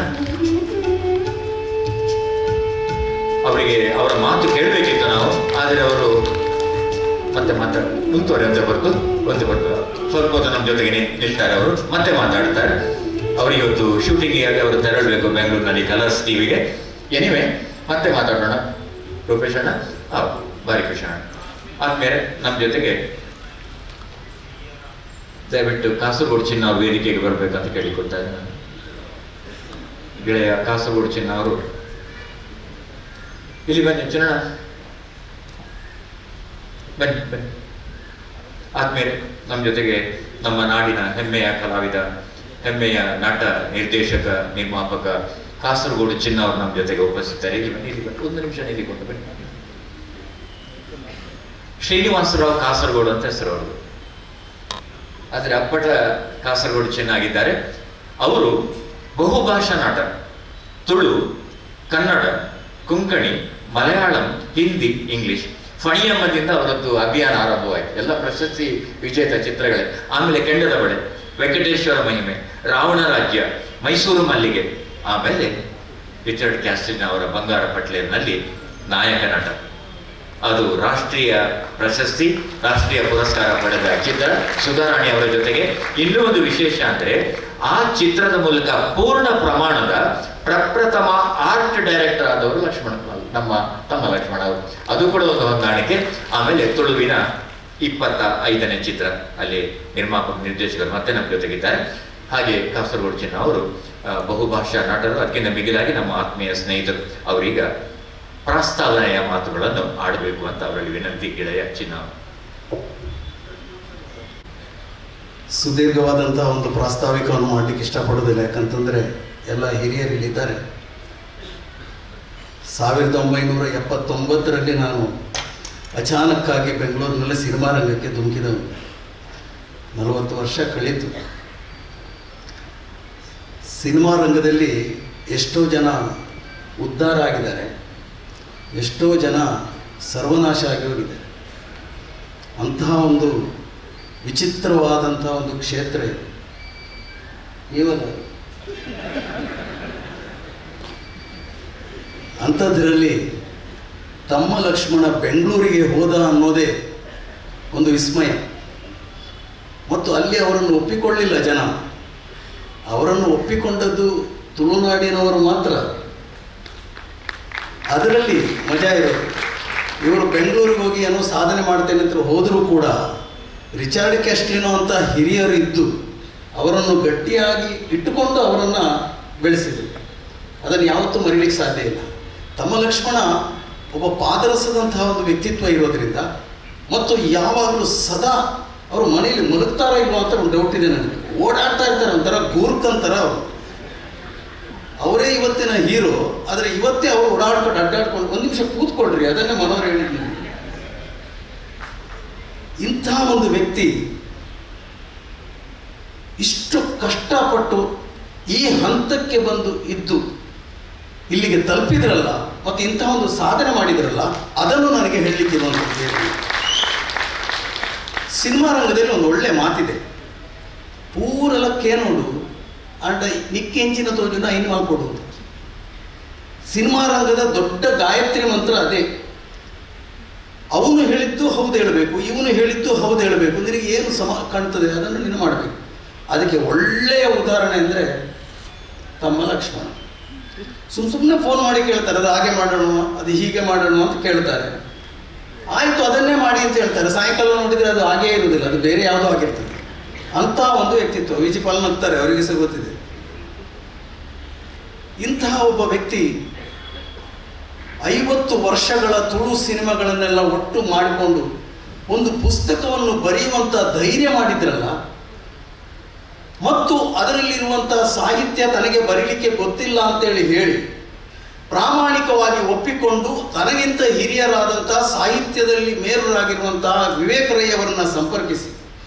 ಅವರಿಗೆ ಅವರ ಮಾತು ಕೇಳಬೇಕಿತ್ತು ನಾವು, ಆದರೆ ಅವರು ಮತ್ತೆ ಮುಂದುವರೆ ಒಂದು ಸ್ವಲ್ಪ ಹೊತ್ತು ನಮ್ಮ ಜೊತೆಗೆ ನಿಲ್ತಾರೆ. ಅವರು ಮತ್ತೆ ಮಾತಾಡ್ತಾರೆ. ಅವರಿಗೆ ಇವತ್ತು ಶೂಟಿಂಗ್ ಆಗಿ ಅವರು ತೆರಳಬೇಕು ಬೆಂಗಳೂರಿನಲ್ಲಿ ಕಲರ್ಸ್ ಟಿವಿಗೆ. ಎನಿವೆ ಮತ್ತೆ ಮಾತಾಡೋಣ. ರೂಪೇಶ್ ಅಣ್ಣ ಭಾರಿ ಖುಷಿ ಅಣ್ಣ. ಆದ್ಮೇಲೆ ನಮ್ಮ ಜೊತೆಗೆ ದಯವಿಟ್ಟು ಕಾಸರಗೋಡು ಚಿನ್ನ ಅವರು ವೇದಿಕೆಗೆ ಬರಬೇಕಂತ ಕೇಳಿಕೊಡ್ತಾ ಇದ್ದಾರೆ. ಗೆಳೆಯ ಕಾಸರಗೋಡು ಚಿನ್ನ ಅವರು ಇಲ್ಲಿ ಬನ್ನಿ. ಚಿನ್ನ ಬನ್ನಿ. ಆದ್ಮೇಲೆ ನಮ್ಮ ಜೊತೆಗೆ ನಮ್ಮ ನಾಡಿನ ಹೆಮ್ಮೆಯ ಕಲಾವಿದ, ಹೆಮ್ಮೆಯ ನಟ, ನಿರ್ದೇಶಕ, ನಿರ್ಮಾಪಕ ಕಾಸರಗೋಡು ಚಿನ್ನ ಅವರು ನಮ್ಮ ಜೊತೆಗೆ ಉಪಸ್ಥಿತರು. ಇಲ್ಲಿ ಬನ್ನಿ. ಒಂದು ನಿಮಿಷ ನಿಲ್ಲಿಕೊಂಡು ಬನ್ನಿ. ಶ್ರೀನಿವಾಸರಾವ್ ಕಾಸರಗೋಡು ಅಂತ ಹೆಸರು ಅವರು. ಆದರೆ ಅಪ್ಪಟ ಕಾಸರಗೋಡು ಚಿನ್ನ ಆಗಿದ್ದಾರೆ. ಅವರು ಬಹುಭಾಷಾ ನಾಟ, ತುಳು, ಕನ್ನಡ, ಕೊಂಕಣಿ, ಮಲಯಾಳಂ, ಹಿಂದಿ, ಇಂಗ್ಲಿಷ್. ಫಣಿಯಮ್ಮದಿಂದ ಅವರದ್ದು ಅಭಿಯಾನ ಆರಂಭವಾಯಿತು. ಎಲ್ಲ ಪ್ರಶಸ್ತಿ ವಿಜೇತ ಚಿತ್ರಗಳೇ. ಆಮೇಲೆ ಕೆಂಡದ ಬಳೆ, ವೆಂಕಟೇಶ್ವರ ಮಹಿಮೆ, ರಾವಣ ರಾಜ್ಯ, ಮೈಸೂರು ಮಲ್ಲಿಗೆ, ಆಮೇಲೆ ರಿಚರ್ಡ್ ಕ್ಯಾಸ್ಟಿನ್ ಅವರ ಬಂಗಾರ ಪಟ್ಲೇರ್ನಲ್ಲಿ ನಾಯಕ ನಟ. ಅದು ರಾಷ್ಟ್ರೀಯ ಪ್ರಶಸ್ತಿ, ರಾಷ್ಟ್ರೀಯ ಪುರಸ್ಕಾರ ಪಡೆದ ಚಿತ್ರ. ಸುಧಾರಾಣಿ ಅವರ ಜೊತೆಗೆ ಇನ್ನೂ ಒಂದು ವಿಶೇಷ ಅಂದ್ರೆ, ಆ ಚಿತ್ರದ ಮೂಲಕ ಪೂರ್ಣ ಪ್ರಮಾಣದ ಪ್ರಪ್ರಥಮ ಆರ್ಟ್ ಡೈರೆಕ್ಟರ್ ಆದವರು ಲಕ್ಷ್ಮಣ, ತಮ್ಮ ಲಕ್ಷ್ಮಣ ಅವರು. ಅದು ಕೂಡ ಒಂದು ಹೊಂದಾಣಿಕೆ. ಆಮೇಲೆ ತುಳುವಿನ 25ನೇ ಚಿತ್ರ, ಅಲ್ಲಿ ನಿರ್ಮಾಪಕ, ನಿರ್ದೇಶಕರು ಮತ್ತೆ ನಮ್ಮ ಜೊತೆಗಿದ್ದಾರೆ. ಹಾಗೆ ಕಾಸರಗೋಡು ಚಿನ್ನ ಅವರು ಬಹುಭಾಷಾ ನಟರು. ಅದಕ್ಕಿಂತ ಮಿಗಿಲಾಗಿ ನಮ್ಮ ಆತ್ಮೀಯ ಸ್ನೇಹಿತರು. ಅವರೀಗ ಪ್ರಸ್ತಾವನೆಯ ಮಾತುಗಳನ್ನು ಆಡಬೇಕು ಅಂತ ಅವರಲ್ಲಿ ವಿನಂತಿ. ಗೆಳೆಯ ಚಿನ್ನ. ಸುದೀರ್ಘವಾದಂತಹ ಒಂದು ಪ್ರಾಸ್ತಾವಿಕವನ್ನು ಮಾಡಲಿಕ್ಕೆ ಇಷ್ಟಪಡೋದಿಲ್ಲ. ಯಾಕಂತಂದರೆ ಎಲ್ಲ ಹಿರಿಯರಿಲ್ಲಿದ್ದಾರೆ. 1979ರಲ್ಲಿ ನಾನು ಅಚಾನಕ್ಕಾಗಿ ಬೆಂಗಳೂರಿನಲ್ಲಿ ಸಿನಿಮಾ ರಂಗಕ್ಕೆ ಧುಮುಕಿದವನು. 40 ವರ್ಷ ಕಳೀತು. ಸಿನಿಮಾ ರಂಗದಲ್ಲಿ ಎಷ್ಟೋ ಜನ ಉದ್ಧಾರ ಆಗಿದ್ದಾರೆ, ಎಷ್ಟೋ ಜನ ಸರ್ವನಾಶ ಆಗಿ ಹೋಗಿದೆ. ಅಂತಹ ಒಂದು ವಿಚಿತ್ರವಾದಂತಹ ಒಂದು ಕ್ಷೇತ್ರ ಇದು. ಅಂಥದ್ರಲ್ಲಿ ತಮ್ಮ ಲಕ್ಷ್ಮಣ ಬೆಂಗಳೂರಿಗೆ ಹೋದ ಅನ್ನೋದೇ ಒಂದು ವಿಸ್ಮಯ. ಮತ್ತು ಅಲ್ಲಿ ಅವರನ್ನು ಒಪ್ಪಿಕೊಳ್ಳಿಲ್ಲ ಜನ. ಅವರನ್ನು ಒಪ್ಪಿಕೊಂಡದ್ದು ತುಳುನಾಡಿನವರು ಮಾತ್ರ. ಅದರಲ್ಲಿ ಮಜಾ ಇರೋದು, ಇವರು ಬೆಂಗಳೂರಿಗೆ ಹೋಗಿ ಏನೋ ಸಾಧನೆ ಮಾಡ್ತೇನೆ ಅಂತ ಹೋದರೂ ಕೂಡ ರಿಚಾರ್ಡ್ ಕ್ಯಾಸ್ಟ್ಲಿನೋ ಅಂತ ಹಿರಿಯರು ಇದ್ದು ಅವರನ್ನು ಗಟ್ಟಿಯಾಗಿ ಇಟ್ಟುಕೊಂಡು ಅವರನ್ನು ಬೆಳೆಸಿದರು. ಅದನ್ನು ಯಾವತ್ತೂ ಮರೀಲಿಕ್ಕೆ ಸಾಧ್ಯ ಇಲ್ಲ. ತಮ್ಮ ಲಕ್ಷ್ಮಣ ಒಬ್ಬ ಪಾದರಸದಂತಹ ಒಂದು ವ್ಯಕ್ತಿತ್ವ ಇರೋದರಿಂದ, ಮತ್ತು ಯಾವಾಗಲೂ ಸದಾ ಅವರು ಮನೆಯಲ್ಲಿ ಮಲಗ್ತಾರೋ ಇಲ್ವೋ ಅಂತ ಒಂದು ಡೌಟ್ ಇದೆ ನನಗೆ. ಓಡಾಡ್ತಾ ಇರ್ತಾರೆ, ಒಂಥರ ಗೂರ್ಖಂತರ ಅವರು. ಅವರೇ ಇವತ್ತಿನ ಹೀರೋ, ಆದರೆ ಇವತ್ತೇ ಅವರು ಓಡಾಡ್ಕೊಂಡು ಅಡ್ಡಾಡ್ಕೊಂಡು ಒಂದು ನಿಮಿಷ ಕೂತ್ಕೊಳ್ರಿ, ಅದನ್ನೇ ಮನೋಹರ್ ಹೇಳಿದ್ದೀನಿ. ಇಂಥ ಒಂದು ವ್ಯಕ್ತಿ ಇಷ್ಟು ಕಷ್ಟಪಟ್ಟು ಈ ಹಂತಕ್ಕೆ ಬಂದು ಇದ್ದು ಇಲ್ಲಿಗೆ ತಲುಪಿದ್ರಲ್ಲ, ಮತ್ತು ಇಂಥ ಒಂದು ಸಾಧನೆ ಮಾಡಿದ್ರಲ್ಲ, ಅದನ್ನು ನನಗೆ ಹೇಳಲಿಕ್ಕಿರುವಂಥದ್ದು. ಸಿನಿಮಾ ರಂಗದಲ್ಲಿ ಒಂದು ಒಳ್ಳೆ ಮಾತಿದೆ, ಪೂರಲಕ್ಕೆ ನೋಡು ಅಂಡ ನಿಕ್ಕೆಂಚಿನ ತೋಜುನ ಐನು ಮಾಡಿಕೊಡು. ಸಿನಿಮಾ ರಂಗದ ದೊಡ್ಡ ಗಾಯತ್ರಿ ಮಂತ್ರ ಅದೇ. ಅವನು ಹೇಳಿದ್ದು ಹೌದು ಹೇಳಬೇಕು, ಇವನು ಹೇಳಿದ್ದು ಹೌದು ಹೇಳಬೇಕು, ನಿನಗೆ ಏನು ಕಾಣ್ತದೆ ಅದನ್ನು ನೀನು ಮಾಡಬೇಕು. ಅದಕ್ಕೆ ಒಳ್ಳೆಯ ಉದಾಹರಣೆ ಅಂದರೆ ತಮ್ಮ ಲಕ್ಷ್ಮಣ. ಸುಮ್ಮನೆ ಫೋನ್ ಮಾಡಿ ಕೇಳ್ತಾರೆ, ಅದು ಹಾಗೆ ಮಾಡೋಣ, ಅದು ಹೀಗೆ ಮಾಡೋಣ ಅಂತ ಕೇಳ್ತಾರೆ. ಆಯಿತು ಅದನ್ನೇ ಮಾಡಿ ಅಂತ ಹೇಳ್ತಾರೆ. ಸಾಯಂಕಾಲ ನೋಡಿದರೆ ಅದು ಹಾಗೇ ಇರುವುದಿಲ್ಲ, ಅದು ಬೇರೆ ಯಾವುದೋ ಆಗಿರ್ತದೆ. ಅಂಥ ಒಂದು ವ್ಯಕ್ತಿತ್ವ. ವಿಜಿಪಾಲ್ ನಗ್ತಾರೆ, ಅವರಿಗೆ ಸಹ ಗೊತ್ತಿದೆ. ಇಂತಹ ಒಬ್ಬ ವ್ಯಕ್ತಿ 50 ವರ್ಷಗಳ ತುಳು ಸಿನಿಮಾಗಳನ್ನೆಲ್ಲ ಒಟ್ಟು ಮಾಡಿಕೊಂಡು ಒಂದು ಪುಸ್ತಕವನ್ನು ಬರೆಯುವಂಥ ಧೈರ್ಯ ಮಾಡಿದ್ರಲ್ಲ, ಮತ್ತು ಅದರಲ್ಲಿರುವಂಥ ಸಾಹಿತ್ಯ ತನಗೆ ಬರೀಲಿಕ್ಕೆ ಗೊತ್ತಿಲ್ಲ ಅಂತೇಳಿ ಹೇಳಿ ಪ್ರಾಮಾಣಿಕವಾಗಿ ಒಪ್ಪಿಕೊಂಡು ತನಗಿಂತ ಹಿರಿಯರಾದಂಥ ಸಾಹಿತ್ಯದಲ್ಲಿ ಮೇರರಾಗಿರುವಂತಹ ವಿವೇಕ ರೈ ಅವರನ್ನು ಸಂಪರ್ಕಿಸಿ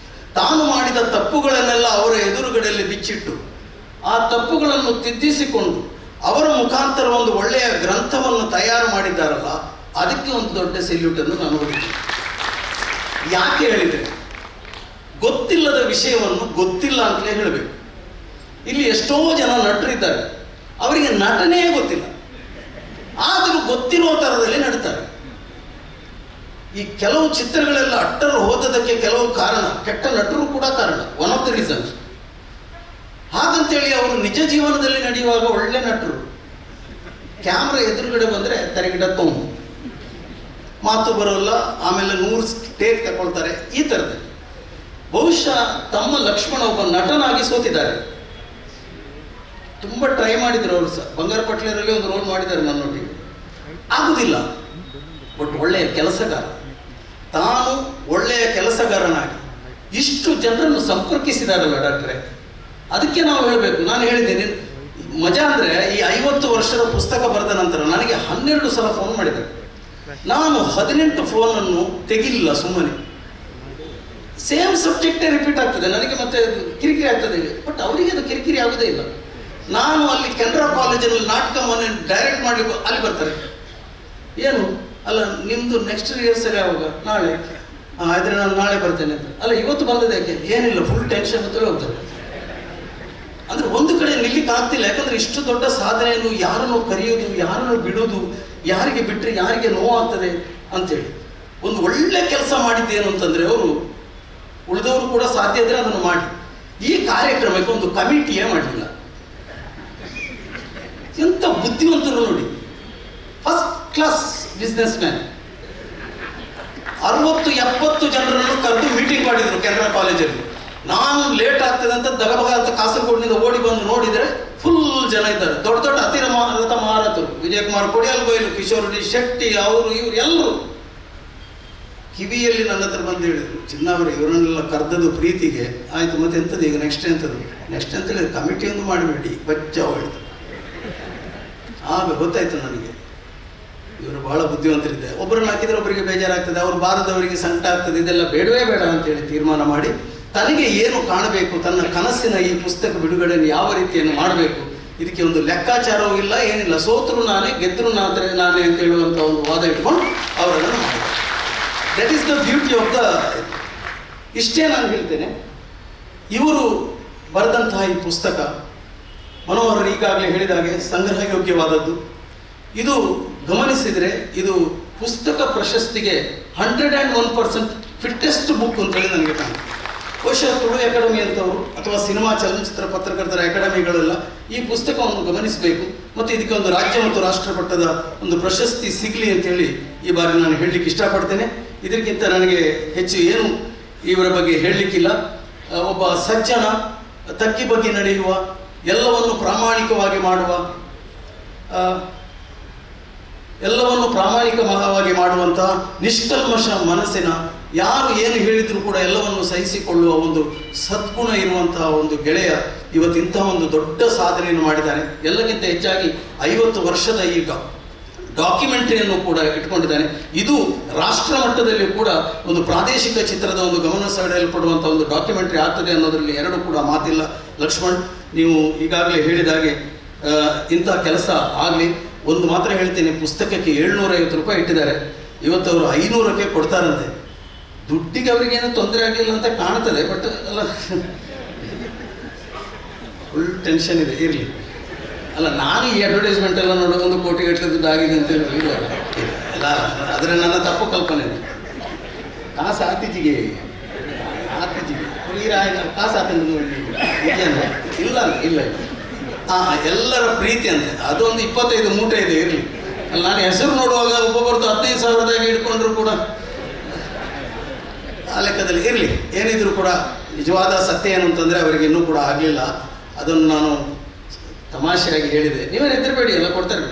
ತಾನು ಮಾಡಿದ ತಪ್ಪುಗಳನ್ನೆಲ್ಲ ಅವರ ಎದುರುಗಡೆಯಲ್ಲಿ ಬಿಚ್ಚಿಟ್ಟು ಆ ತಪ್ಪುಗಳನ್ನು ತಿದ್ದಿಸಿಕೊಂಡು ಅವರ ಮುಖಾಂತರ ಒಂದು ಒಳ್ಳೆಯ ಗ್ರಂಥವನ್ನು ತಯಾರು ಮಾಡಿದ್ದಾರಲ್ಲ, ಅದಕ್ಕೆ ಒಂದು ದೊಡ್ಡ ಸೆಲ್ಯೂಟನ್ನು ನಾನು ಹೊರಡಿದ್ದೀನಿ. ಯಾಕೆ ಹೇಳಿದರೆ, ಗೊತ್ತಿಲ್ಲದ ವಿಷಯವನ್ನು ಗೊತ್ತಿಲ್ಲ ಅಂತಲೇ ಹೇಳಬೇಕು. ಇಲ್ಲಿ ಎಷ್ಟೋ ಜನ ನಟರಿದ್ದಾರೆ, ಅವರಿಗೆ ನಟನೆಯೇ ಗೊತ್ತಿಲ್ಲ, ಆದರೂ ಗೊತ್ತಿರೋ ಥರದಲ್ಲಿ ನಡ್ತಾರೆ. ಈ ಕೆಲವು ಚಿತ್ರಗಳೆಲ್ಲ ಅಟ್ಟರು ಹೋದದಕ್ಕೆ ಕೆಲವು ಕಾರಣ, ಕೆಟ್ಟ ನಟರು ಕೂಡ ಕಾರಣ, ಒನ್ ಆಫ್ ದ ರೀಸನ್ಸ್. ಹಾಗಂತೇಳಿ ಅವರು ನಿಜ ಜೀವನದಲ್ಲಿ ನಡೆಯುವಾಗ ಒಳ್ಳೆ ನಟರು, ಕ್ಯಾಮ್ರಾ ಎದುರುಗಡೆ ಬಂದರೆ ತರಗಿಡ ತೊಂಬು, ಮಾತು ಬರೋಲ್ಲ, ಆಮೇಲೆ 100 ಟೇಕ್ ತಗೊಳ್ತಾರೆ, ಈ ಥರದಲ್ಲಿ. ಬಹುಶಃ ತಮ್ಮ ಲಕ್ಷ್ಮಣ ಒಬ್ಬ ನಟನಾಗಿ ಸೋತಿದ್ದಾರೆ. ತುಂಬ ಟ್ರೈ ಮಾಡಿದ್ರು ಅವರು ಸಹ. ಬಂಗಾರ ಪಟ್ಲೇರಲ್ಲಿ ಒಂದು ರೋಲ್ ಮಾಡಿದ್ದಾರೆ ನನ್ನೊಟ್ಟಿಗೆ, ಆಗುವುದಿಲ್ಲ. ಬಟ್ ಒಳ್ಳೆಯ ಕೆಲಸಗಾರ, ತಾನು ಒಳ್ಳೆಯ ಕೆಲಸಗಾರನಾಗಿ ಇಷ್ಟು ಜನರನ್ನು ಸಂಪರ್ಕಿಸಿದಾರಲ್ಲ ಡಾಕ್ಟ್ರೆ, ಅದಕ್ಕೆ ನಾವು ಹೇಳಬೇಕು. ನಾನು ಹೇಳಿದ್ದೇನೆ, ಮಜಾ ಅಂದರೆ ಈ 50 ವರ್ಷದ ಪುಸ್ತಕ ಬರೆದ ನಂತರ ನನಗೆ 12 ಸಲ ಫೋನ್ ಮಾಡಿದ್ದಾರೆ. ನಾನು 18 ಫೋನನ್ನು ತೆಗಿಲಿಲ್ಲ ಸುಮ್ಮನೆ. ಸೇಮ್ ಸಬ್ಜೆಕ್ಟೇ ರಿಪೀಟ್ ಆಗ್ತದೆ, ನನಗೆ ಮತ್ತೆ ಕಿರಿಕಿರಿ ಆಗ್ತದೆ. ಬಟ್ ಅವರಿಗೆ ಅದು ಕಿರಿಕಿರಿ ಆಗೋದೇ ಇಲ್ಲ. ನಾನು ಅಲ್ಲಿ ಕೆನರಾ ಕಾಲೇಜಲ್ಲಿ ನಾಟಕ ಮನೆ ಡೈರೆಕ್ಟ್ ಮಾಡಲಿಕ್ಕೆ ಅಲ್ಲಿ ಬರ್ತಾರೆ. ಏನು ಅಲ್ಲ ನಿಮ್ಮದು ನೆಕ್ಸ್ಟ್ ರಿಹರ್ಸಲ್ ಯಾವಾಗ? ನಾಳೆ. ಆದರೆ ನಾನು ನಾಳೆ ಬರ್ತೇನೆ ಅಂತ. ಅಲ್ಲ ಇವತ್ತು ಬಂದದ್ದು ಯಾಕೆ? ಏನಿಲ್ಲ, ಫುಲ್ ಟೆನ್ಷನ್ ಅಂತಲೇ ಹೋಗ್ತಾರೆ. ಅಂದರೆ ಒಂದು ಕಡೆ ನಿಲ್ಲಿಕ್ಕೆ ಆಗ್ತಿಲ್ಲ. ಯಾಕಂದರೆ ಇಷ್ಟು ದೊಡ್ಡ ಸಾಧನೆಯನ್ನು ಯಾರನ್ನು ಕರೆಯೋದು, ಯಾರನ್ನು ಬಿಡೋದು, ಯಾರಿಗೆ ಬಿಟ್ಟರೆ ಯಾರಿಗೆ ನೋವಾಗ್ತದೆ ಅಂತೇಳಿ ಒಂದು ಒಳ್ಳೆ ಕೆಲಸ ಮಾಡಿದ್ದೇನು ಅಂತಂದರೆ, ಅವರು ಉಳಿದವರು ಕೂಡ ಸಾಧ್ಯ ಇದ್ದರೆ ಅದನ್ನು ಮಾಡಿ. ಈ ಕಾರ್ಯಕ್ರಮಕ್ಕೆ ಒಂದು ಕಮಿಟಿಯೇ ಮಾಡಲಿಲ್ಲ. ಎಂಥ ಬುದ್ಧಿವಂತರು ನೋಡಿ, ಫಸ್ಟ್ ಕ್ಲಾಸ್ ಬಿಸ್ನೆಸ್ ಮ್ಯಾನ್. 60-70 ಜನರನ್ನು ಕರೆದು ಮೀಟಿಂಗ್ ಮಾಡಿದರು ಕೆನರಾ ಕಾಲೇಜಲ್ಲಿ. ನಾನು ಲೇಟ್ ಆಗ್ತದೆ ಅಂತ ದಗಬಗ ಅಂತ ಕಾಸರಗೋಡಿನಿಂದ ಓಡಿ ಬಂದು ನೋಡಿದರೆ ಫುಲ್ ಜನ ಇದ್ದಾರೆ. ದೊಡ್ಡ ದೊಡ್ಡ ರಥ ಮಹಾರಥರು, ವಿಜಯಕುಮಾರ್ ಕೊಡಿಯಲ್ಬೈಲು, ಕಿಶೋರ್ ಡಿ ಶೆಟ್ಟಿ, ಅವರು ಇವರು ಎಲ್ಲರೂ ಕಿವಿಯಲ್ಲಿ ನನ್ನ ಹತ್ರ ಬಂದು ಹೇಳಿದರು, ಚಿನ್ನವರು ಇವರನ್ನೆಲ್ಲ ಕರೆದದ್ದು ಪ್ರೀತಿಗೆ. ಆಯಿತು, ಮತ್ತೆ ಎಂಥದ್ದು ಈಗ ನೆಕ್ಸ್ಟ್ ಎಂಥದ್ದು? ನೆಕ್ಸ್ಟ್ ಅಂತ ಹೇಳಿದ್ರೆ ಕಮಿಟಿಯೊಂದು ಮಾಡಬೇಡಿ, ಬಚ್ಚಾವ್ ಹೇಳಿದ್ರು. ಆಗ ಗೊತ್ತಾಯಿತು ನನಗೆ ಇವರು ಬಹಳ ಬುದ್ಧಿವಂತರಿದ್ದೆ. ಒಬ್ಬರನ್ನು ಹಾಕಿದರೆ ಒಬ್ಬರಿಗೆ ಬೇಜಾರಾಗ್ತದೆ, ಅವರು ಬಾರದವರಿಗೆ ಸಂಕಟ ಆಗ್ತದೆ, ಇದೆಲ್ಲ ಬೇಡವೇ ಬೇಡ ಅಂತೇಳಿ ತೀರ್ಮಾನ ಮಾಡಿ ತನಗೆ ಏನು ಕಾಣಬೇಕು, ತನ್ನ ಕನಸಿನ ಈ ಪುಸ್ತಕ ಬಿಡುಗಡೆಯನ್ನು ಯಾವ ರೀತಿಯನ್ನು ಮಾಡಬೇಕು, ಇದಕ್ಕೆ ಒಂದು ಲೆಕ್ಕಾಚಾರವೂ ಇಲ್ಲ, ಏನಿಲ್ಲ. ಸೋತರು ನಾನೇ, ಗೆದ್ದರು ನಾನೇ ಅಂತ ಹೇಳುವಂಥ ಒಂದು ವಾದ ಇಟ್ಕೊಂಡು ಅವರನ್ನು ಮಾಡಿದ್ದಾರೆ. That is the beauty of the. ಇಷ್ಟೇ ನಾನು ಹೇಳ್ತೇನೆ. ಇವರು ಬರೆದಂತಹ ಈ ಪುಸ್ತಕ ಮನೋಹರ್ ಈಗಾಗಲೇ ಹೇಳಿದ ಹಾಗೆ ಸಂಗ್ರಹ ಯೋಗ್ಯವಾದದ್ದು. ಇದು ಗಮನಿಸಿದರೆ ಇದು ಪುಸ್ತಕ ಪ್ರಶಸ್ತಿಗೆ 101% ಫಿಟ್ಟೆಸ್ಟ್ ಬುಕ್ ಅಂತೇಳಿ ನನಗೆ ಕಾಣುತ್ತೆ. ಬಹುಶಃ ತುಳು ಅಕಾಡೆಮಿ ಅಂತವರು ಅಥವಾ ಸಿನಿಮಾ ಚಲನಚಿತ್ರ ಪತ್ರಕರ್ತರ ಅಕಾಡೆಮಿಗಳೆಲ್ಲ ಈ ಪುಸ್ತಕವನ್ನು ಗಮನಿಸಬೇಕು ಮತ್ತು ಇದಕ್ಕೆ ಒಂದು ರಾಜ್ಯ ಮತ್ತು ರಾಷ್ಟ್ರ ಮಟ್ಟದ ಒಂದು ಪ್ರಶಸ್ತಿ ಸಿಗಲಿ ಅಂತೇಳಿ ಈ ಬಾರಿ ನಾನು ಹೇಳಲಿಕ್ಕೆ ಇಷ್ಟಪಡ್ತೇನೆ. ಇದಕ್ಕಿಂತ ನನಗೆ ಹೆಚ್ಚು ಏನು ಇವರ ಬಗ್ಗೆ ಹೇಳಲಿಕ್ಕಿಲ್ಲ. ಒಬ್ಬ ಸಜ್ಜನ, ತಕ್ಕಿ ಬಗ್ಗೆ ನಡೆಯುವ, ಎಲ್ಲವನ್ನು ಪ್ರಾಮಾಣಿಕವಾಗಿ ಮಾಡುವಂತಹ ನಿಷ್ಕಲ್ಮಶ ಮನಸ್ಸಿನ, ಯಾರು ಏನು ಹೇಳಿದರೂ ಕೂಡ ಎಲ್ಲವನ್ನು ಸಹಿಸಿಕೊಳ್ಳುವ ಒಂದು ಸದ್ಗುಣ ಇರುವಂತಹ ಒಂದು ಗೆಳೆಯ ಇವತ್ತಿಂತಹ ಒಂದು ದೊಡ್ಡ ಸಾಧನೆಯನ್ನು ಮಾಡಿದ್ದಾನೆ. ಎಲ್ಲಕ್ಕಿಂತ ಹೆಚ್ಚಾಗಿ 50 ವರ್ಷದ ಈ ಡಾಕ್ಯುಮೆಂಟ್ರಿಯನ್ನು ಕೂಡ ಇಟ್ಕೊಂಡಿದ್ದಾನೆ. ಇದು ರಾಷ್ಟ್ರ ಮಟ್ಟದಲ್ಲಿ ಕೂಡ ಒಂದು ಪ್ರಾದೇಶಿಕ ಚಿತ್ರದ ಒಂದು ಗಮನ ಸೆಳೆಯಲ್ಪಡುವಂಥ ಒಂದು ಡಾಕ್ಯುಮೆಂಟ್ರಿ ಆಗ್ತದೆ ಅನ್ನೋದರಲ್ಲಿ ಎರಡು ಕೂಡ ಮಾತಿಲ್ಲ. ಲಕ್ಷ್ಮಣ್, ನೀವು ಈಗಾಗಲೇ ಹೇಳಿದ ಹಾಗೆ ಇಂಥ ಕೆಲಸ ಆಗಲಿ. ಒಂದು ಮಾತ್ರ ಹೇಳ್ತೀನಿ, ಪುಸ್ತಕಕ್ಕೆ 750 ರೂಪಾಯಿ ಇಟ್ಟಿದ್ದಾರೆ. ಇವತ್ತು ಅವರು 500ಕ್ಕೆ ಕೊಡ್ತಾರಂತೆ. ದುಡ್ಡಿಗೆ ಅವರಿಗೇನು ತೊಂದರೆ ಆಗಲಿಲ್ಲ ಅಂತ ಕಾಣ್ತದೆ, ಬಟ್ ಅಲ್ಲ, ಫುಲ್ ಟೆನ್ಷನ್ ಇದೆ. ಇರಲಿ, ಅಲ್ಲ, ನಾನು ಈ ಅಡ್ವರ್ಟೈಸ್ಮೆಂಟ್ ಎಲ್ಲ ನೋಡೋ 1 ಕೋಟಿ ಗಟ್ಟಲೆ ದುಡ್ಡು ಆಗಿದೆ ಅಂತ ಇಲ್ಲ ಅಲ್ಲ, ಆದರೆ ನನ್ನ ತಪ್ಪು ಕಲ್ಪನೆ ಇದೆ. ಕಾಸು ಆತಿಜಿಗೆ ಕಾಸು ಆತಂದು ಇಲ್ಲ ಎಲ್ಲರ ಪ್ರೀತಿ ಅಂತೆ. ಅದೊಂದು 25 ಮೂಟೆ ಇದೆ. ಇರಲಿ, ಅಲ್ಲಿ ನಾನು ಹೆಸರು ನೋಡುವಾಗ ಒಬ್ಬೊಬ್ಬರದ್ದು 15,000ದಾಗ ಇಟ್ಕೊಂಡ್ರು ಕೂಡ ಆ ಲೆಕ್ಕದಲ್ಲಿ ಇರಲಿ. ಏನಿದ್ರು ಕೂಡ ನಿಜವಾದ ಸತ್ಯ ಏನು ಅಂತಂದರೆ ಅವರಿಗೆ ಇನ್ನೂ ಕೂಡ ಆಗಲಿಲ್ಲ. ಅದನ್ನು ನಾನು ತಮಾಷೆಯಾಗಿ ಹೇಳಿದೆ. ನೀವೇನು ಹೆದರಬೇಡಿ, ಎಲ್ಲ ಕೊಡ್ತಾರೆ.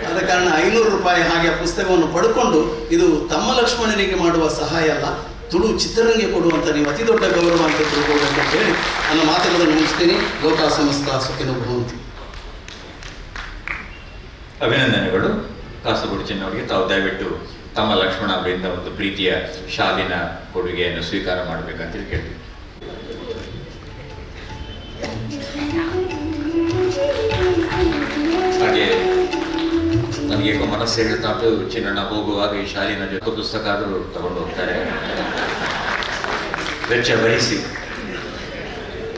ಆದ ಕಾರಣ 500 ರೂಪಾಯಿ ಹಾಗೆ ಆ ಪುಸ್ತಕವನ್ನು ಪಡ್ಕೊಂಡು, ಇದು ತಮ್ಮ ಲಕ್ಷ್ಮಣನಿಗೆ ಮಾಡುವ ಸಹಾಯ ಅಲ್ಲ, ತುಳು ಚಿತ್ರರಂಗೆ ಕೊಡುವಂಥ ನೀವು ಅತಿ ದೊಡ್ಡ ಗೌರವ ಅಂತ ತಿಳ್ಕೊಳ್ಬೇಕು ಅಂತ ಹೇಳಿ ನನ್ನ ಮಾತುಗಳನ್ನು ಮುಗಿಸ್ತೀನಿ. ಲೋಕ ಸಮಸ್ತ ಸುಖಿನೋ ಭವಂತು. ಅಭಿನಂದನೆಗಳು ಕಾಸರಗೋಡು ಚಿನ್ನವರಿಗೆ. ತಾವು ದಯವಿಟ್ಟು ತಮ್ಮ ಲಕ್ಷ್ಮಣ ಅವರಿಂದ ಒಂದು ಪ್ರೀತಿಯ ಶಾಲಿನ ಕೊಡುಗೆಯನ್ನು ಸ್ವೀಕಾರ ಮಾಡಬೇಕಂತೇಳಿ ಕೇಳ್ತೀವಿ. ಹಾಗೆ ನನಗೆ ಮನಸ್ಸು ಹೇಳ್ತಾ ಚಿನ್ನಣ್ಣ ಹೋಗುವಾಗ ಈ ಶಾಲಿನ ಜೊತೆ ಪುಸ್ತಕ ಆದರೂ ತಗೊಂಡು ಹೋಗ್ತಾರೆ, ವೆಚ್ಚ ಭರಿಸಿ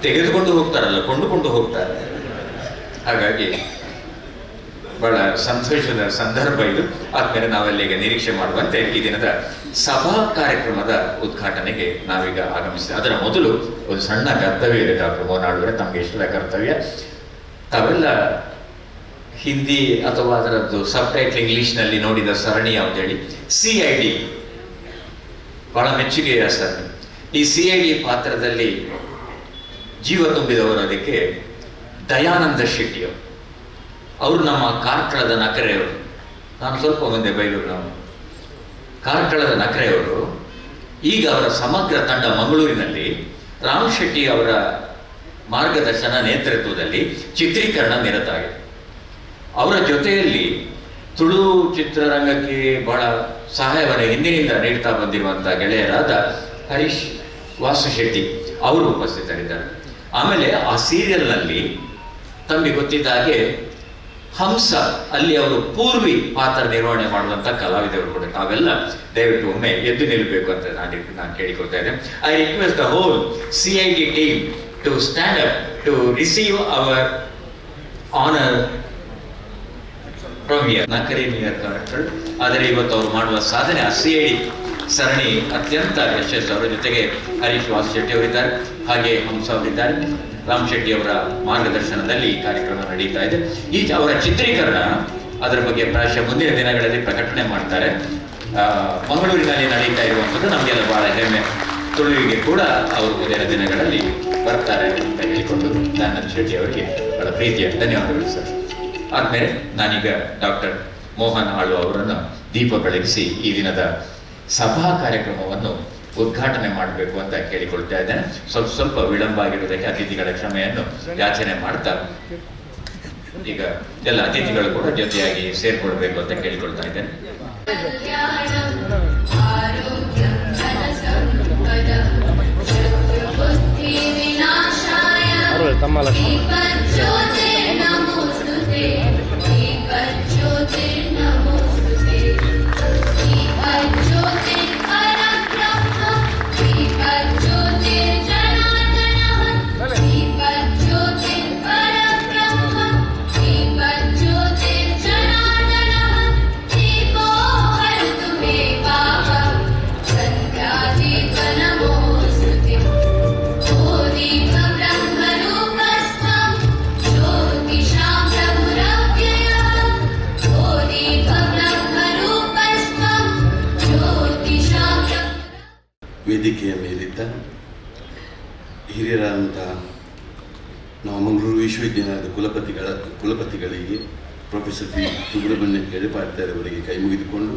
ತೆಗೆದುಕೊಂಡು ಹೋಗ್ತಾರಲ್ಲ, ಕೊಂಡುಕೊಂಡು ಹೋಗ್ತಾರೆ. ಹಾಗಾಗಿ ಬಹಳ ಸಂತೋಷದ ಸಂದರ್ಭ ಇದು. ಆದ್ಮೇಲೆ ನಾವೆಲ್ಲಿಗೆ ನಿರೀಕ್ಷೆ ಮಾಡುವಂತೆ ಈ ದಿನದ ಸಭಾ ಕಾರ್ಯಕ್ರಮದ ಉದ್ಘಾಟನೆಗೆ ನಾವೀಗ ಆಗಮಿಸ್ತೇವೆ. ಅದರ ಮೊದಲು ಒಂದು ಸಣ್ಣ ಕರ್ತವ್ಯ ಇದೆ ಡಾಕ್ಟರ್ ಮೋನಾಳ್ವರೆ, ತಮಗೆ ಇಷ್ಟದ ಕರ್ತವ್ಯ. ತಾವೆಲ್ಲ ಹಿಂದಿ ಅಥವಾ ಅದರದ್ದು ಸಬ್ ಟೈಟ್ಲ್ ಇಂಗ್ಲಿಷ್ನಲ್ಲಿ ನೋಡಿದ ಸರಣಿ ಯಾವ್ದು ಹೇಳಿ? CID. ಬಹಳ ಮೆಚ್ಚುಗೆಯ ಸರಣಿ. ಈ CID ಪಾತ್ರದಲ್ಲಿ ಜೀವ ತುಂಬಿದವರು ಅದಕ್ಕೆ ದಯಾನಂದ ಶೆಟ್ಟಿಯವರು. ಅವರು ನಮ್ಮ ಕಾರ್ಕಳದ ನಕರೆಯವರು. ನಾನು ಸ್ವಲ್ಪ ಮುಂದೆ ಬೈಲೂರು, ನಾವು ಕಾರ್ಕಳದ ನಕರೆಯವರು. ಈಗ ಅವರ ಸಮಗ್ರ ತಂಡ ಮಂಗಳೂರಿನಲ್ಲಿ ರಾಮ್ ಶೆಟ್ಟಿ ಅವರ ಮಾರ್ಗದರ್ಶನ ನೇತೃತ್ವದಲ್ಲಿ ಚಿತ್ರೀಕರಣ ನಿರತಾಗಿದೆ. ಅವರ ಜೊತೆಯಲ್ಲಿ ತುಳು ಚಿತ್ರರಂಗಕ್ಕೆ ಬಹಳ ಸಹಾಯವನ್ನು ಹಿಂದಿನಿಂದ ನೀಡ್ತಾ ಬಂದಿರುವಂಥ ಗೆಳೆಯರಾದ ಹರೀಶ್ ವಾಸು ಶೆಟ್ಟಿ ಅವರು ಉಪಸ್ಥಿತರಿದ್ದಾರೆ. ಆಮೇಲೆ ಆ ಸೀರಿಯಲ್ನಲ್ಲಿ ತಮಗೆ ಗೊತ್ತಿದ್ದ ಹಾಗೆ ಹಂಸ, ಅಲ್ಲಿ ಅವರು ಪೂರ್ವಿ ಪಾತ್ರ ನಿರ್ವಹಣೆ ಮಾಡುವಂಥ ಕಲಾವಿದರು ಕೂಡ. ತಾವೆಲ್ಲ ದಯವಿಟ್ಟು ಒಮ್ಮೆ ಎದ್ದು ನಿಲ್ಲಬೇಕು ಅಂತ ನಾನು ಕೇಳಿಕೊಳ್ತಾ ಇದ್ದೇನೆ. I request the whole CID team to stand up to receive our honour from here. ನಕರೇನಿಯರ್ ಕ್ಯಾರೆಕ್ಟರ್. ಆದರೆ ಇವತ್ತು ಅವರು ಮಾಡುವ ಸಾಧನೆ, ಆ CID ಸರಣಿ ಅತ್ಯಂತ ಯಶಸ್ಸು. ಅವರ ಜೊತೆಗೆ ಹರೀಶ್ ವಾಸು ಶೆಟ್ಟಿ ಅವರಿದ್ದಾರೆ, ಹಾಗೆ ಹಂಸ ಅವರಿದ್ದಾರೆ. ರಾಮ್ ಶೆಟ್ಟಿ ಅವರ ಮಾರ್ಗದರ್ಶನದಲ್ಲಿ ಈ ಕಾರ್ಯಕ್ರಮ ನಡೀತಾ ಇದೆ. ಈ ಅವರ ಚಿತ್ರೀಕರಣ, ಅದರ ಬಗ್ಗೆ ಪ್ರಾಯಶಃ ಮುಂದಿನ ದಿನಗಳಲ್ಲಿ ಪ್ರಕಟಣೆ ಮಾಡ್ತಾರೆ. ಮಂಗಳೂರಿನಲ್ಲಿ ನಡೀತಾ ಇರುವಂಥದ್ದು ನಮಗೆಲ್ಲ ಬಹಳ ಹೆಮ್ಮೆ. ತುಳುವಿಗೆ ಕೂಡ ಅವರು ಮುಂದಿನ ದಿನಗಳಲ್ಲಿ ಬರ್ತಾರೆ ಅಂತ ಹೇಳಿಕೊಂಡು ದಯಾನಂದ ಶೆಟ್ಟಿ ಅವರಿಗೆ ಬಹಳ ಪ್ರೀತಿಯ ಧನ್ಯವಾದಗಳು ಸರ್. ಆದ್ಮೇಲೆ ನಾನೀಗ ಡಾಕ್ಟರ್ ಮೋಹನ್ ಆಳ್ವ ಅವರನ್ನು ದೀಪ ಬೆಳಗಿಸಿ ಈ ದಿನದ ಸಭಾ ಕಾರ್ಯಕ್ರಮವನ್ನು ಉದ್ಘಾಟನೆ ಮಾಡಬೇಕು ಅಂತ ಕೇಳಿಕೊಳ್ತಾ ಇದ್ದೇನೆ. ಸ್ವಲ್ಪ ವಿಳಂಬ ಆಗಿರುವುದಕ್ಕೆ ಅತಿಥಿಗಳ ಕ್ಷಮೆಯನ್ನು ಯಾಚನೆ ಮಾಡ್ತಾ ಈಗ ಎಲ್ಲ ಅತಿಥಿಗಳು ಕೂಡ ಜೊತೆಯಾಗಿ ಸೇರ್ಕೊಳ್ಬೇಕು ಅಂತ ಕೇಳಿಕೊಳ್ತಾ ಇದ್ದೇನೆ. ತಮ್ಮ ಹಿರಿಯರಾದಂಥ ನಾವು ಮಂಗಳೂರು ವಿಶ್ವವಿದ್ಯಾಲಯದ ಕುಲಪತಿಗಳಿಗೆ ಪ್ರೊಫೆಸರ್ ಪಿ ಸುಬ್ರಹ್ಮಣ್ಯ ಎಡೆಪಾಡ್ತಾರವರಿಗೆ ಕೈ ಮುಗಿದುಕೊಂಡು,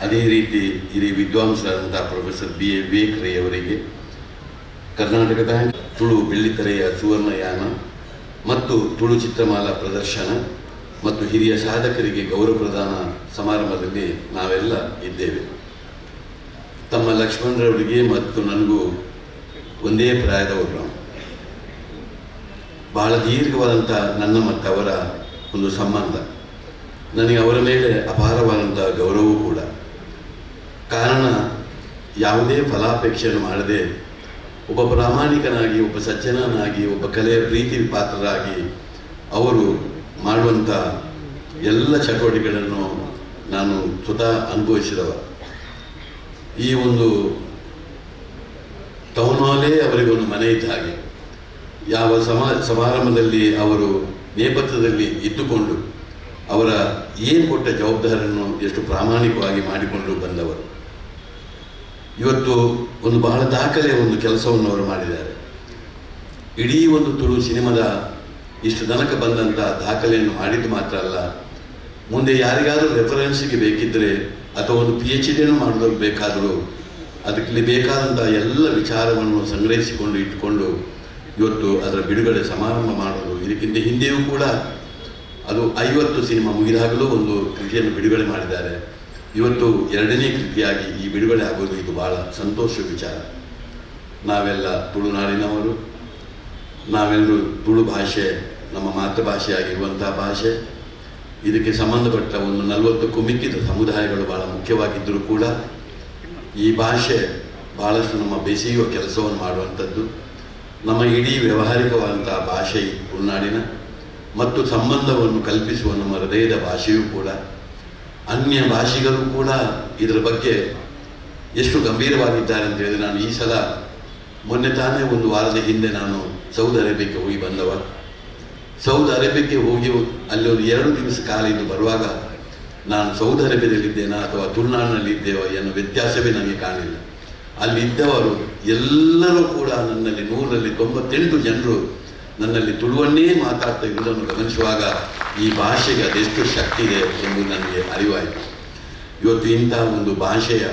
ಅದೇ ರೀತಿ ಹಿರಿಯ ವಿದ್ವಾಂಸರಾದಂಥ ಪ್ರೊಫೆಸರ್ ಬಿ ಎ ವಿವೇಕ್ ಅವರಿಗೆ, ಕರ್ನಾಟಕ ಬ್ಯಾಂಕ್ ತುಳು ಬೆಳ್ಳಿತೆರೆಯ ಸುವರ್ಣಯಾನ ಮತ್ತು ತುಳು ಚಿತ್ರಮಾಲಾ ಪ್ರದರ್ಶನ ಮತ್ತು ಹಿರಿಯ ಸಾಧಕರಿಗೆ ಗೌರವ ಪ್ರದಾನ ಸಮಾರಂಭದಲ್ಲಿ ನಾವೆಲ್ಲ ಇದ್ದೇವೆ. ತಮ್ಮ ಲಕ್ಷ್ಮಣರವರಿಗೆ ಮತ್ತು ನನಗೂ ಒಂದೇ ಪ್ರಾಯದವರು ನಾವು. ಬಹಳ ದೀರ್ಘವಾದಂಥ ನನ್ನ ಮತ್ತು ಅವರ ಒಂದು ಸಂಬಂಧ, ನನಗೆ ಅವರ ಮೇಲೆ ಅಪಾರವಾದಂಥ ಗೌರವವೂ ಕೂಡ. ಕಾರಣ, ಯಾವುದೇ ಫಲಾಪೇಕ್ಷೆಯನ್ನು ಮಾಡದೆ ಒಬ್ಬ ಪ್ರಾಮಾಣಿಕನಾಗಿ, ಒಬ್ಬ ಸಜ್ಜನನಾಗಿ, ಒಬ್ಬ ಕಲೆಯ ಪ್ರೀತಿ ಪಾತ್ರರಾಗಿ ಅವರು ಮಾಡುವಂಥ ಎಲ್ಲ ಚಟುವಟಿಕೆಗಳನ್ನು ನಾನು ಸ್ವತಃ ಅನುಭವಿಸಿದವ. ಈ ಒಂದು ಟೌನ್ ಹಾಲೇ ಅವರಿಗೊಂದು ಮನೆ ಇದ್ದ ಹಾಗೆ. ಯಾವ ಸಮಾರಂಭದಲ್ಲಿ ಅವರು ನೇಪಥ್ಯದಲ್ಲಿ ಇದ್ದುಕೊಂಡು ಅವರ ಏನು ಕೊಟ್ಟ ಜವಾಬ್ದಾರಿಯನ್ನು ಎಷ್ಟು ಪ್ರಾಮಾಣಿಕವಾಗಿ ಮಾಡಿಕೊಂಡು ಬಂದವರು. ಇವತ್ತು ಒಂದು ಬಹಳ ದಾಖಲೆ ಒಂದು ಕೆಲಸವನ್ನು ಅವರು ಮಾಡಿದ್ದಾರೆ. ಇಡೀ ಒಂದು ತುಳು ಸಿನಿಮಾದ ಇಷ್ಟು ತನಕ ಬಂದಂಥ ದಾಖಲೆಯನ್ನು ಮಾಡಿದ್ದು ಮಾತ್ರ ಅಲ್ಲ, ಮುಂದೆ ಯಾರಿಗಾದರೂ ರೆಫರೆನ್ಸಿಗೆ ಬೇಕಿದ್ದರೆ ಅಥವಾ ಒಂದು PhD ಮಾಡೋದಕ್ಕೆ ಬೇಕಾದರೂ ಅದಕ್ಕೆ ಬೇಕಾದಂಥ ಎಲ್ಲ ವಿಚಾರವನ್ನು ಸಂಗ್ರಹಿಸಿಕೊಂಡು ಇಟ್ಟುಕೊಂಡು ಇವತ್ತು ಅದರ ಬಿಡುಗಡೆ ಸಮಾರಂಭ ಮಾಡೋದು. ಇದಕ್ಕಿಂತ ಹಿಂದೆಯೂ ಕೂಡ ಅದು 50 ಸಿನಿಮಾ ಮುಗಿದಾಗಲೂ ಒಂದು ಕೃತಿಯನ್ನು ಬಿಡುಗಡೆ ಮಾಡಿದ್ದಾರೆ. ಇವತ್ತು 2ನೇ ಕೃತಿಯಾಗಿ ಈ ಬಿಡುಗಡೆ ಆಗೋದು ಇದು ಭಾಳ ಸಂತೋಷ ವಿಚಾರ. ನಾವೆಲ್ಲ ತುಳುನಾಡಿನವರು, ನಾವೆಲ್ಲರೂ ತುಳು ಭಾಷೆ ನಮ್ಮ ಮಾತೃಭಾಷೆಯಾಗಿರುವಂಥ ಭಾಷೆ. ಇದಕ್ಕೆ ಸಂಬಂಧಪಟ್ಟ ಒಂದು 40ಕ್ಕೂ ಮಿಕ್ಕಿದ ಸಮುದಾಯಗಳು ಭಾಳ ಮುಖ್ಯವಾಗಿದ್ದರೂ ಕೂಡ ಈ ಭಾಷೆ ಭಾಳಷ್ಟು ನಮ್ಮ ಬೆಸೆಯುವ ಕೆಲಸವನ್ನು ಮಾಡುವಂಥದ್ದು. ನಮ್ಮ ಇಡೀ ವ್ಯಾವಹಾರಿಕವಾದಂಥ ಭಾಷೆ ತುಳುನಾಡಿನ ಮತ್ತು ಸಂಬಂಧವನ್ನು ಕಲ್ಪಿಸುವ ನಮ್ಮ ಹೃದಯದ ಭಾಷೆಯೂ ಕೂಡ. ಅನ್ಯ ಭಾಷಿಗರು ಕೂಡ ಇದರ ಬಗ್ಗೆ ಎಷ್ಟು ಗಂಭೀರವಾಗಿದ್ದಾರೆ ಅಂತ ಹೇಳಿದ್ರೆ, ನಾನು ಈ ಸಲ ಮೊನ್ನೆ ತಾನೇ ಒಂದು ವಾರದ ಹಿಂದೆ ನಾನು ಸೌದಿ ಅರೇಬಿಯಾಕ್ಕೆ ಹೋಗಿ ಬಂದವ. ಸೌದಿ ಅರೇಬಿಯಾಕ್ಕೆ ಹೋಗಿ ಅಲ್ಲಿ ಒಂದು 2 ದಿವಸ ಕಾಲ ಇದ್ದು ಬರುವಾಗ ನಾನು ಸೌದಿ ಅರೇಬಿಯಾದಲ್ಲಿದ್ದೇನಾ ಅಥವಾ ತುಳುನಾಡಿನಲ್ಲಿದ್ದೇವ ಎನ್ನುವ ವ್ಯತ್ಯಾಸವೇ ನನಗೆ ಕಾಣಿಲ್ಲ. ಅಲ್ಲಿದ್ದವರು ಎಲ್ಲರೂ ಕೂಡ ನನ್ನಲ್ಲಿ 100ರಲ್ಲಿ 98 ಜನರು ನನ್ನಲ್ಲಿ ತುಳುವನ್ನೇ ಮಾತಾಡ್ತಾ ಇರುವುದನ್ನು ಗಮನಿಸುವಾಗ ಈ ಭಾಷೆಗೆ ಅದೆಷ್ಟು ಶಕ್ತಿ ಇದೆ ಎಂಬುದು ನನಗೆ ಅರಿವಾಯಿತು. ಇವತ್ತು ಇಂಥ ಒಂದು ಭಾಷೆಯ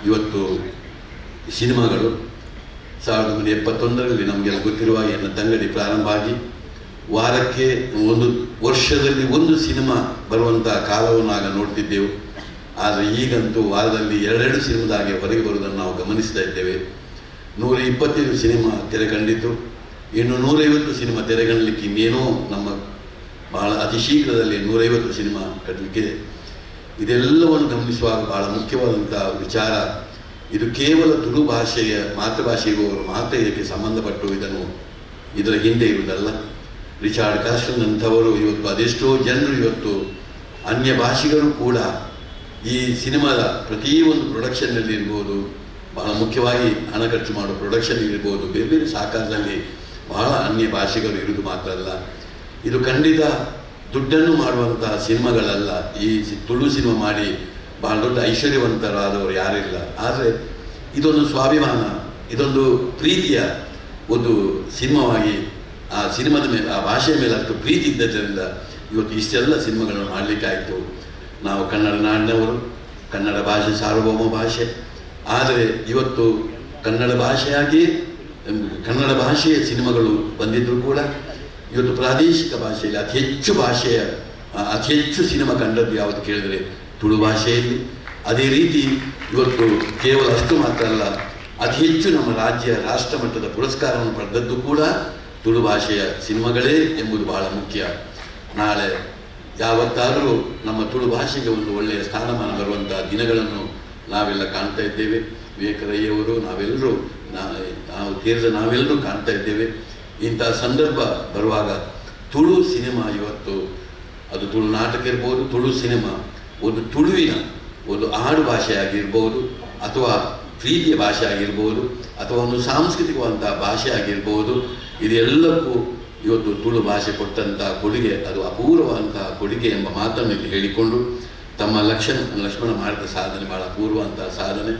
ಇವತ್ತು ಸಿನಿಮಾಗಳು 1971ರಲ್ಲಿ ನಮಗೆಲ್ಲ ಗೊತ್ತಿರುವ ಎನ್ನ ತಂಗಡಿ ಪ್ರಾರಂಭ ಆಗಿ ವಾರಕ್ಕೆ ಒಂದು ವರ್ಷದಲ್ಲಿ ಒಂದು ಸಿನಿಮಾ ಬರುವಂಥ ಕಾಲವನ್ನು ಆಗ ನೋಡ್ತಿದ್ದೆವು. ಆದರೆ ಈಗಂತೂ ವಾರದಲ್ಲಿ 2 ಸಿನಿಮಾದಾಗೆ ಹೊರಗೆ ಬರುವುದನ್ನು ನಾವು ಗಮನಿಸ್ತಾ ಇದ್ದೇವೆ. 125 ಸಿನಿಮಾ ತೆರೆ ಕಂಡಿತು. ಇನ್ನು 150 ಸಿನಿಮಾ ತೆರೆಗಣಲಿಕ್ಕೆ ಇನ್ನೇನೋ ನಮ್ಮ ಬಹಳ ಅತಿ ಶೀಘ್ರದಲ್ಲಿ 150 ಸಿನಿಮಾ ಕಟ್ಟಲಿಕ್ಕಿದೆ. ಇದೆಲ್ಲವನ್ನು ಗಮನಿಸುವಾಗ ಬಹಳ ಮುಖ್ಯವಾದಂಥ ವಿಚಾರ, ಇದು ಕೇವಲ ತುಳು ಭಾಷೆಯ ಮಾತೃಭಾಷೆ ಇರುವವರು ಮಾತ್ರ ಇದಕ್ಕೆ ಸಂಬಂಧಪಟ್ಟು ಇದರ ಹಿಂದೆ ಇರುವುದಲ್ಲ. ರಿಚಾರ್ಡ್ ಕಾಸ್ಟನ್ ಅಂಥವರು ಇವತ್ತು ಅದೆಷ್ಟೋ ಜನರು ಇವತ್ತು ಅನ್ಯ ಭಾಷಿಗರು ಕೂಡ ಈ ಸಿನಿಮಾದ ಪ್ರತಿಯೊಂದು ಪ್ರೊಡಕ್ಷನ್ನಲ್ಲಿ ಇರ್ಬೋದು, ಬಹಳ ಮುಖ್ಯವಾಗಿ ಹಣ ಖರ್ಚು ಮಾಡೋ ಪ್ರೊಡಕ್ಷನ್ ಇರ್ಬೋದು, ಬೇರೆ ಬೇರೆ ಸಾಕಾರದಲ್ಲಿ ಬಹಳ ಅನ್ಯ ಭಾಷೆಗಳು ಇರುವುದು ಮಾತ್ರ ಅಲ್ಲ, ಇದು ಖಂಡಿತ ದುಡ್ಡನ್ನು ಮಾಡುವಂಥ ಸಿನಿಮಾಗಳಲ್ಲ. ಈ ತುಳು ಸಿನಿಮಾ ಮಾಡಿ ಬಹಳ ದೊಡ್ಡ ಐಶ್ವರ್ಯವಂತರಾದವರು ಯಾರಿಲ್ಲ. ಆದರೆ ಇದೊಂದು ಸ್ವಾಭಿಮಾನ, ಇದೊಂದು ಪ್ರೀತಿಯ ಒಂದು ಸಿನಿಮಾವಾಗಿ ಆ ಸಿನಿಮಾದ ಮೇಲೆ, ಆ ಭಾಷೆಯ ಮೇಲೆ ಅಷ್ಟು ಪ್ರೀತಿ ಇದ್ದದರಿಂದ ಇವತ್ತು ಇಷ್ಟೆಲ್ಲ ಸಿನಿಮಾಗಳನ್ನು ಮಾಡಲಿಕ್ಕಾಯಿತು. ನಾವು ಕನ್ನಡ ನಾಡಿನವರು, ಕನ್ನಡ ಭಾಷೆ ಸಾರ್ವಭೌಮ ಭಾಷೆ. ಆದರೆ ಇವತ್ತು ಕನ್ನಡ ಭಾಷೆಯ ಸಿನಿಮಾಗಳು ಬಂದಿದ್ದರೂ ಕೂಡ ಇವತ್ತು ಪ್ರಾದೇಶಿಕ ಭಾಷೆಯಲ್ಲಿ ಅತಿ ಹೆಚ್ಚು ಸಿನಿಮಾ ಕಂಡದ್ದು ಯಾವುದು ಕೇಳಿದರೆ ತುಳು ಭಾಷೆಯಲ್ಲಿ. ಅದೇ ರೀತಿ ಇವತ್ತು ಕೇವಲ ಅಷ್ಟು ಮಾತ್ರ ಅಲ್ಲ, ಅತಿ ಹೆಚ್ಚು ನಮ್ಮ ರಾಷ್ಟ್ರ ಮಟ್ಟದ ಪುರಸ್ಕಾರವನ್ನು ಪಡೆದದ್ದು ಕೂಡ ತುಳು ಭಾಷೆಯ ಸಿನಿಮಾಗಳೇ ಎಂಬುದು ಬಹಳ ಮುಖ್ಯ. ನಾಳೆ ಯಾವತ್ತಾದರೂ ನಮ್ಮ ತುಳು ಭಾಷೆಗೆ ಒಂದು ಒಳ್ಳೆಯ ಸ್ಥಾನಮಾನ ಬರುವಂಥ ದಿನಗಳನ್ನು ನಾವೆಲ್ಲ ಕಾಣ್ತಾ ಇದ್ದೇವೆ. ವಿವೇಕರಯ್ಯವರು, ನಾವೆಲ್ಲರೂ ಕಾಣ್ತಾ ಇದ್ದೇವೆ. ಇಂಥ ಸಂದರ್ಭ ಬರುವಾಗ ತುಳು ಸಿನಿಮಾ ಇವತ್ತು ಅದು ತುಳು ನಾಟಕ ಇರ್ಬೋದು, ತುಳು ಸಿನಿಮಾ ಒಂದು ತುಳುವಿನ ಒಂದು ಆಡು ಭಾಷೆ ಆಗಿರ್ಬೋದು, ಅಥವಾ ಪ್ರೀತಿಯ ಭಾಷೆ ಆಗಿರ್ಬೋದು, ಅಥವಾ ಒಂದು ಸಾಂಸ್ಕೃತಿಕವಂಥ ಭಾಷೆ ಆಗಿರ್ಬೋದು, ಇದೆಲ್ಲಕ್ಕೂ ಇವತ್ತು ತುಳು ಭಾಷೆ ಕೊಟ್ಟಂಥ ಕೊಡುಗೆ ಅದು ಅಪೂರ್ವವಂತಹ ಕೊಡುಗೆ ಎಂಬ ಮಾತನ್ನು ಇಲ್ಲಿ ಹೇಳಿಕೊಂಡು, ತಮ್ಮ ಲಕ್ಷ್ಮಣ ಮಾಡಿದ ಸಾಧನೆ ಭಾಳ ಅಪೂರ್ವಂತಹ ಸಾಧನೆ.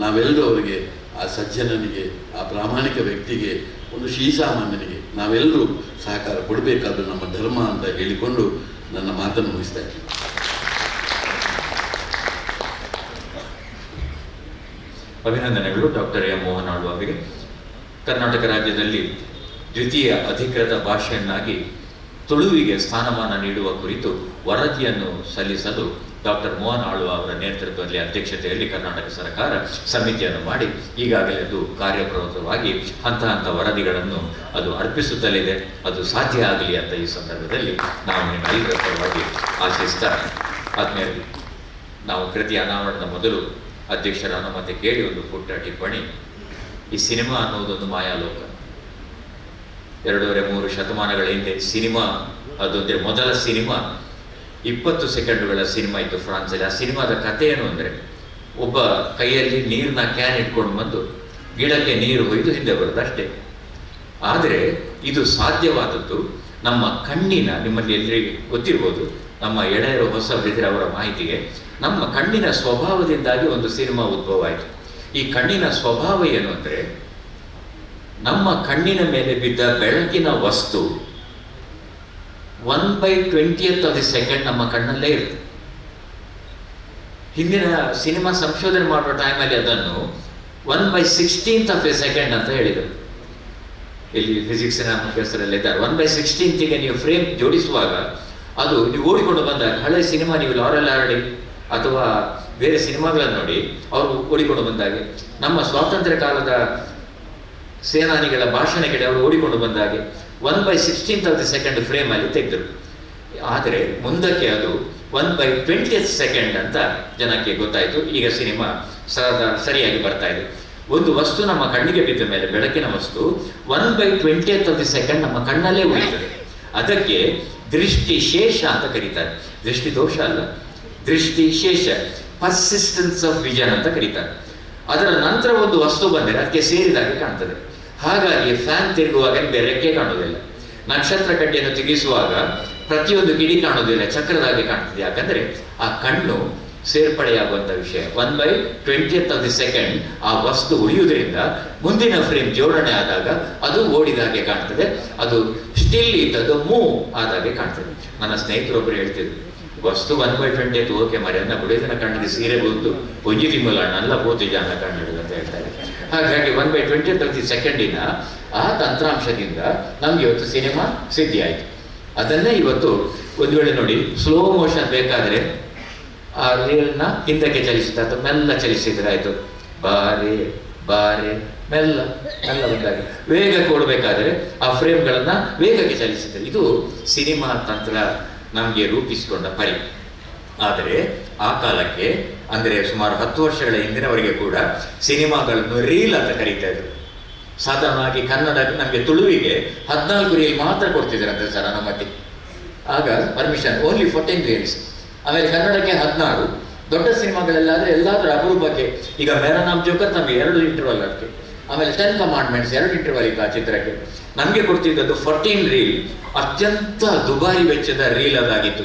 ನಾವೆಲ್ಲರೂ ಅವರಿಗೆ ಆ ಸಜ್ಜನನಿಗೆ, ಆ ಪ್ರಾಮಾಣಿಕ ವ್ಯಕ್ತಿಗೆ, ಒಂದು ಶ್ರೀಸಾಮಾನ್ಯನಿಗೆ ನಾವೆಲ್ಲರೂ ಸಹಕಾರ ಕೊಡಬೇಕಾದ್ದು ನಮ್ಮ ಧರ್ಮ ಅಂತ ಹೇಳಿಕೊಂಡು ನನ್ನ ಮಾತನ್ನು ಮುಗಿಸ್ತಾ ಇದ್ದೀನಿ. ಅಭಿನಂದನೆಗಳು ಡಾಕ್ಟರ್ ಎಂ ಮೋಹನ್ ಆಳ್ವ ಅವರಿಗೆ. ಕರ್ನಾಟಕ ರಾಜ್ಯದಲ್ಲಿ ದ್ವಿತೀಯ ಅಧಿಕೃತ ಭಾಷೆಯನ್ನಾಗಿ ತುಳುವಿಗೆ ಸ್ಥಾನಮಾನ ನೀಡುವ ಕುರಿತು ವರದಿಯನ್ನು ಸಲ್ಲಿಸಲು ಡಾಕ್ಟರ್ ಮೋಹನ್ ಆಳ್ವ ಅವರ ನೇತೃತ್ವದಲ್ಲಿ ಅಧ್ಯಕ್ಷತೆಯಲ್ಲಿ ಕರ್ನಾಟಕ ಸರ್ಕಾರ ಸಮಿತಿಯನ್ನು ಮಾಡಿ ಈಗಾಗಲೇ ಅದು ಕಾರ್ಯಪ್ರವೃತ್ತವಾಗಿ ಹಂತ ವರದಿಗಳನ್ನು ಅದು ಅರ್ಪಿಸುತ್ತಲಿದೆ. ಅದು ಸಾಧ್ಯ ಆಗಲಿ ಅಂತ ಈ ಸಂದರ್ಭದಲ್ಲಿ ನಾವು ನಿಮ್ಮೆಲ್ಲರ ಪರವಾಗಿ ಆಶಿಸ್ತಾ, ಆದ್ಮೇಲೆ ನಾವು ಕೃತಿ ಅನಾವರಣದ ಮೊದಲು ಅಧ್ಯಕ್ಷರ ಅನುಮತಿ ಕೇಳಿ ಒಂದು ಪುಟ್ಟ ಟಿಪ್ಪಣಿ. ಈ ಸಿನಿಮಾ ಅನ್ನೋದೊಂದು ಮಾಯಾಲೋಕ. 2.5-3 ಶತಮಾನಗಳ ಹಿಂದೆ ಸಿನಿಮಾ ಅದೊಂದೇ ಮೊದಲ ಸಿನಿಮಾ 20 ಸೆಕೆಂಡುಗಳ ಸಿನಿಮಾ ಇತ್ತು ಫ್ರಾನ್ಸಲ್ಲಿ. ಆ ಸಿನಿಮಾದ ಕಥೆ ಏನು ಅಂದರೆ, ಒಬ್ಬ ಕೈಯಲ್ಲಿ ನೀರಿನ ಕ್ಯಾನ್ ಇಟ್ಕೊಂಡು ಬಂದು ಗಿಡಕ್ಕೆ ನೀರು ಹೊಯ್ದು ಹಿಂದೆ ಬರೋದು ಅಷ್ಟೇ. ಆದರೆ ಇದು ಸಾಧ್ಯವಾದದ್ದು ನಮ್ಮ ಕಣ್ಣಿನ, ನಿಮ್ಮಲ್ಲಿ ಎಲ್ಲರಿಗೆ ಗೊತ್ತಿರ್ಬೋದು, ನಮ್ಮ ಎಳೆಯರು ಹೊಸ ಬಿದ್ದರೆ ಅವರ ಮಾಹಿತಿಗೆ, ನಮ್ಮ ಕಣ್ಣಿನ ಸ್ವಭಾವದಿಂದಾಗಿ ಒಂದು ಸಿನಿಮಾ ಉದ್ಭವ ಆಯಿತು. ಈ ಕಣ್ಣಿನ ಸ್ವಭಾವ ಏನು ಅಂದರೆ, ನಮ್ಮ ಕಣ್ಣಿನ ಮೇಲೆ ಬಿದ್ದ ಬೆಳಕಿನ ವಸ್ತು 1/20 ನಮ್ಮ ಕಣ್ಣಲ್ಲೇ ಇರುತ್ತೆ. ಹಿಂದಿನ ಸಿನಿಮಾ ಸಂಶೋಧನೆ ಮಾಡುವ ಟೈಮಲ್ಲಿ ಅದನ್ನು 1/16 ಅಂತ ಹೇಳಿದರು. ಇಲ್ಲಿ ಫಿಸಿಕ್ಸಿನ ಪ್ರೊಫೆಸರಲ್ಲಿದ್ದಾರೆ. 1/16 ನೀವು ಫ್ರೇಮ್ ಜೋಡಿಸುವಾಗ ಅದು ನೀವು ಓಡಿಕೊಂಡು ಬಂದಾಗ, ಹಳೆ ಸಿನಿಮಾ ನೀವು ಲಾರೆಲ್ ಆರ್ಡಿ ಅಥವಾ ಬೇರೆ ಸಿನಿಮಾಗಳನ್ನು ನೋಡಿ, ಅವರು ಓಡಿಕೊಂಡು ಬಂದಾಗೆ, ನಮ್ಮ ಸ್ವಾತಂತ್ರ್ಯ ಕಾಲದ ಸೇನಾನಿಗಳ ಭಾಷಣ ಕೇಳಿ ಅವರು ಓಡಿಕೊಂಡು ಬಂದಾಗೆ 1/16 ಫ್ರೇಮಲ್ಲಿ ತೆಗೆದರು. ಆದರೆ ಮುಂದಕ್ಕೆ ಅದು 1/20 ಅಂತ ಜನಕ್ಕೆ ಗೊತ್ತಾಯಿತು. ಈಗ ಸಿನಿಮಾ ಸರಿಯಾಗಿ ಬರ್ತಾ ಇದೆ. ಒಂದು ವಸ್ತು ನಮ್ಮ ಕಣ್ಣಿಗೆ ಬಿದ್ದ ಮೇಲೆ, ಬೆಳಕಿನ ವಸ್ತು 1/20 ನಮ್ಮ ಕಣ್ಣಲ್ಲೇ ಉಳಿತದೆ. ಅದಕ್ಕೆ ದೃಷ್ಟಿ ಶೇಷ ಅಂತ ಕರೀತಾರೆ. ದೃಷ್ಟಿ ದೋಷ ಅಲ್ಲ, ದೃಷ್ಟಿ ಶೇಷ, ಪರ್ಸಿಸ್ಟೆನ್ಸ್ ಆಫ್ ವಿಷನ್ ಅಂತ ಕರೀತಾರೆ. ಅದರ ನಂತರ ಒಂದು ವಸ್ತು ಬಂದರೆ ಅದಕ್ಕೆ ಸೇರಿದಾಗೆ ಕಾಣ್ತದೆ. ಹಾಗಾಗಿ ಫ್ಯಾನ್ ತಿರುಗುವಾಗ ರೆಕ್ಕೆ ಕಾಣೋದಿಲ್ಲ, ನಕ್ಷತ್ರ ಕಡ್ಡಿಯನ್ನು ತಿರುಗಿಸುವಾಗ ಪ್ರತಿಯೊಂದು ಗಿಡಿ ಕಾಣೋದಿಲ್ಲ, ಚಕ್ರದಾಗೆ ಕಾಣ್ತದೆ. ಯಾಕಂದರೆ ಆ ಕಣ್ಣು ಸೇರ್ಪಡೆಯಾಗುವಂಥ ವಿಷಯ. 1/20 ಆ ವಸ್ತು ಉಳಿಯುವುದರಿಂದ ಮುಂದಿನ ಫ್ರೇಮ್ ಜೋಡಣೆ ಆದಾಗ ಅದು ಓಡಿದಾಗೆ ಕಾಣ್ತದೆ, ಅದು ಸ್ಟಿಲ್ ಇದ್ದದ್ದು ಮೂವ್ ಆದಾಗೆ ಕಾಣ್ತದೆ. ನನ್ನ ಸ್ನೇಹಿತರೊಬ್ಬರು ಹೇಳ್ತಿದ್ರು, ವಸ್ತು 1/20 ಓಕೆ ಮರಿ ಅನ್ನ ಬುಡಿದನ ಕಣ್ಣಿಗೆ ಸೀರೆ ಬಂದು ಒಂಜಿ ತಿಂಗಳ ಅಲ್ಲ ಪೋತಿ ಜಾನ ಕಣ್ಣಿಡುದು ಅಂತ ಹೇಳ್ತಾರೆ. ಹಾಗಾಗಿ 1/20 ಆ ತಂತ್ರಾಂಶದಿಂದ ನಮ್ಗೆ ಇವತ್ತು ಸಿನಿಮಾ ಸಿದ್ಧಿ ಆಯಿತು. ಅದನ್ನೇ ಇವತ್ತು ಒಂದು ವೇಳೆ ನೋಡಿ, ಸ್ಲೋ ಮೋಷನ್ ಬೇಕಾದರೆ ಆ ರೀಲ್ನ ಹಿಂದಕ್ಕೆ ಚಲಿಸಿದ ಅಥವಾ ಮೆಲ್ಲ ಚಲಿಸಿದ್ರೆ ಆಯಿತು, ಬಾರೆ ಬಾರೆ ಮೆಲ್ಲ ಮೆಲ್ಲ ಬಂದಾಗೆ. ವೇಗ ಕೊಡಬೇಕಾದರೆ ಆ ಫ್ರೇಮ್ಗಳನ್ನು ವೇಗಕ್ಕೆ ಚಲಿಸಿದ್ದಾರೆ. ಇದು ಸಿನಿಮಾ ತಂತ್ರ ನಮಗೆ ರೂಪಿಸಿಕೊಂಡ ಪರಿ. ಆದರೆ ಆ ಕಾಲಕ್ಕೆ, ಅಂದರೆ ಸುಮಾರು 10 ವರ್ಷಗಳ ಹಿಂದಿನವರೆಗೆ ಕೂಡ ಸಿನಿಮಾಗಳನ್ನು ರೀಲ್ ಅಂತ ಕರೀತಾ ಇದ್ರು. ಸಾಧಾರಣವಾಗಿ ಕನ್ನಡ, ನಮಗೆ ತುಳುವಿಗೆ 14 ರೀಲ್ ಮಾತ್ರ ಕೊಡ್ತಿದ್ರಂತೆ ಸರ್ ಅನುಮತಿ. ಆಗ ಪರ್ಮಿಷನ್ ಓನ್ಲಿ 14 ರೀಲ್ಸ್. ಆಮೇಲೆ ಕನ್ನಡಕ್ಕೆ 16. ದೊಡ್ಡ ಸಿನಿಮಾಗಳೆಲ್ಲಾದರೆ ಎಲ್ಲಾದರೂ ಅಪರೂಪಕ್ಕೆ, ಈಗ ಮೇರಾ ನಾಮ್ ಜೋಕರ್ ನಮಗೆ 2 ಇಂಟರ್ವಲ್ ಅದಕ್ಕೆ. ಆಮೇಲೆ 10 ಕಮಾಂಡ್ಮೆಂಟ್ಸ್ 2 ಇಂಟರ್ವಲ್ ಇತ್ತು ಆ ಚಿತ್ರಕ್ಕೆ. ನಮಗೆ ಕೊಡ್ತಿದ್ದದ್ದು 14 ರೀಲ್. ಅತ್ಯಂತ ದುಬಾರಿ ವೆಚ್ಚದ ರೀಲ್ ಅದಾಗಿತ್ತು.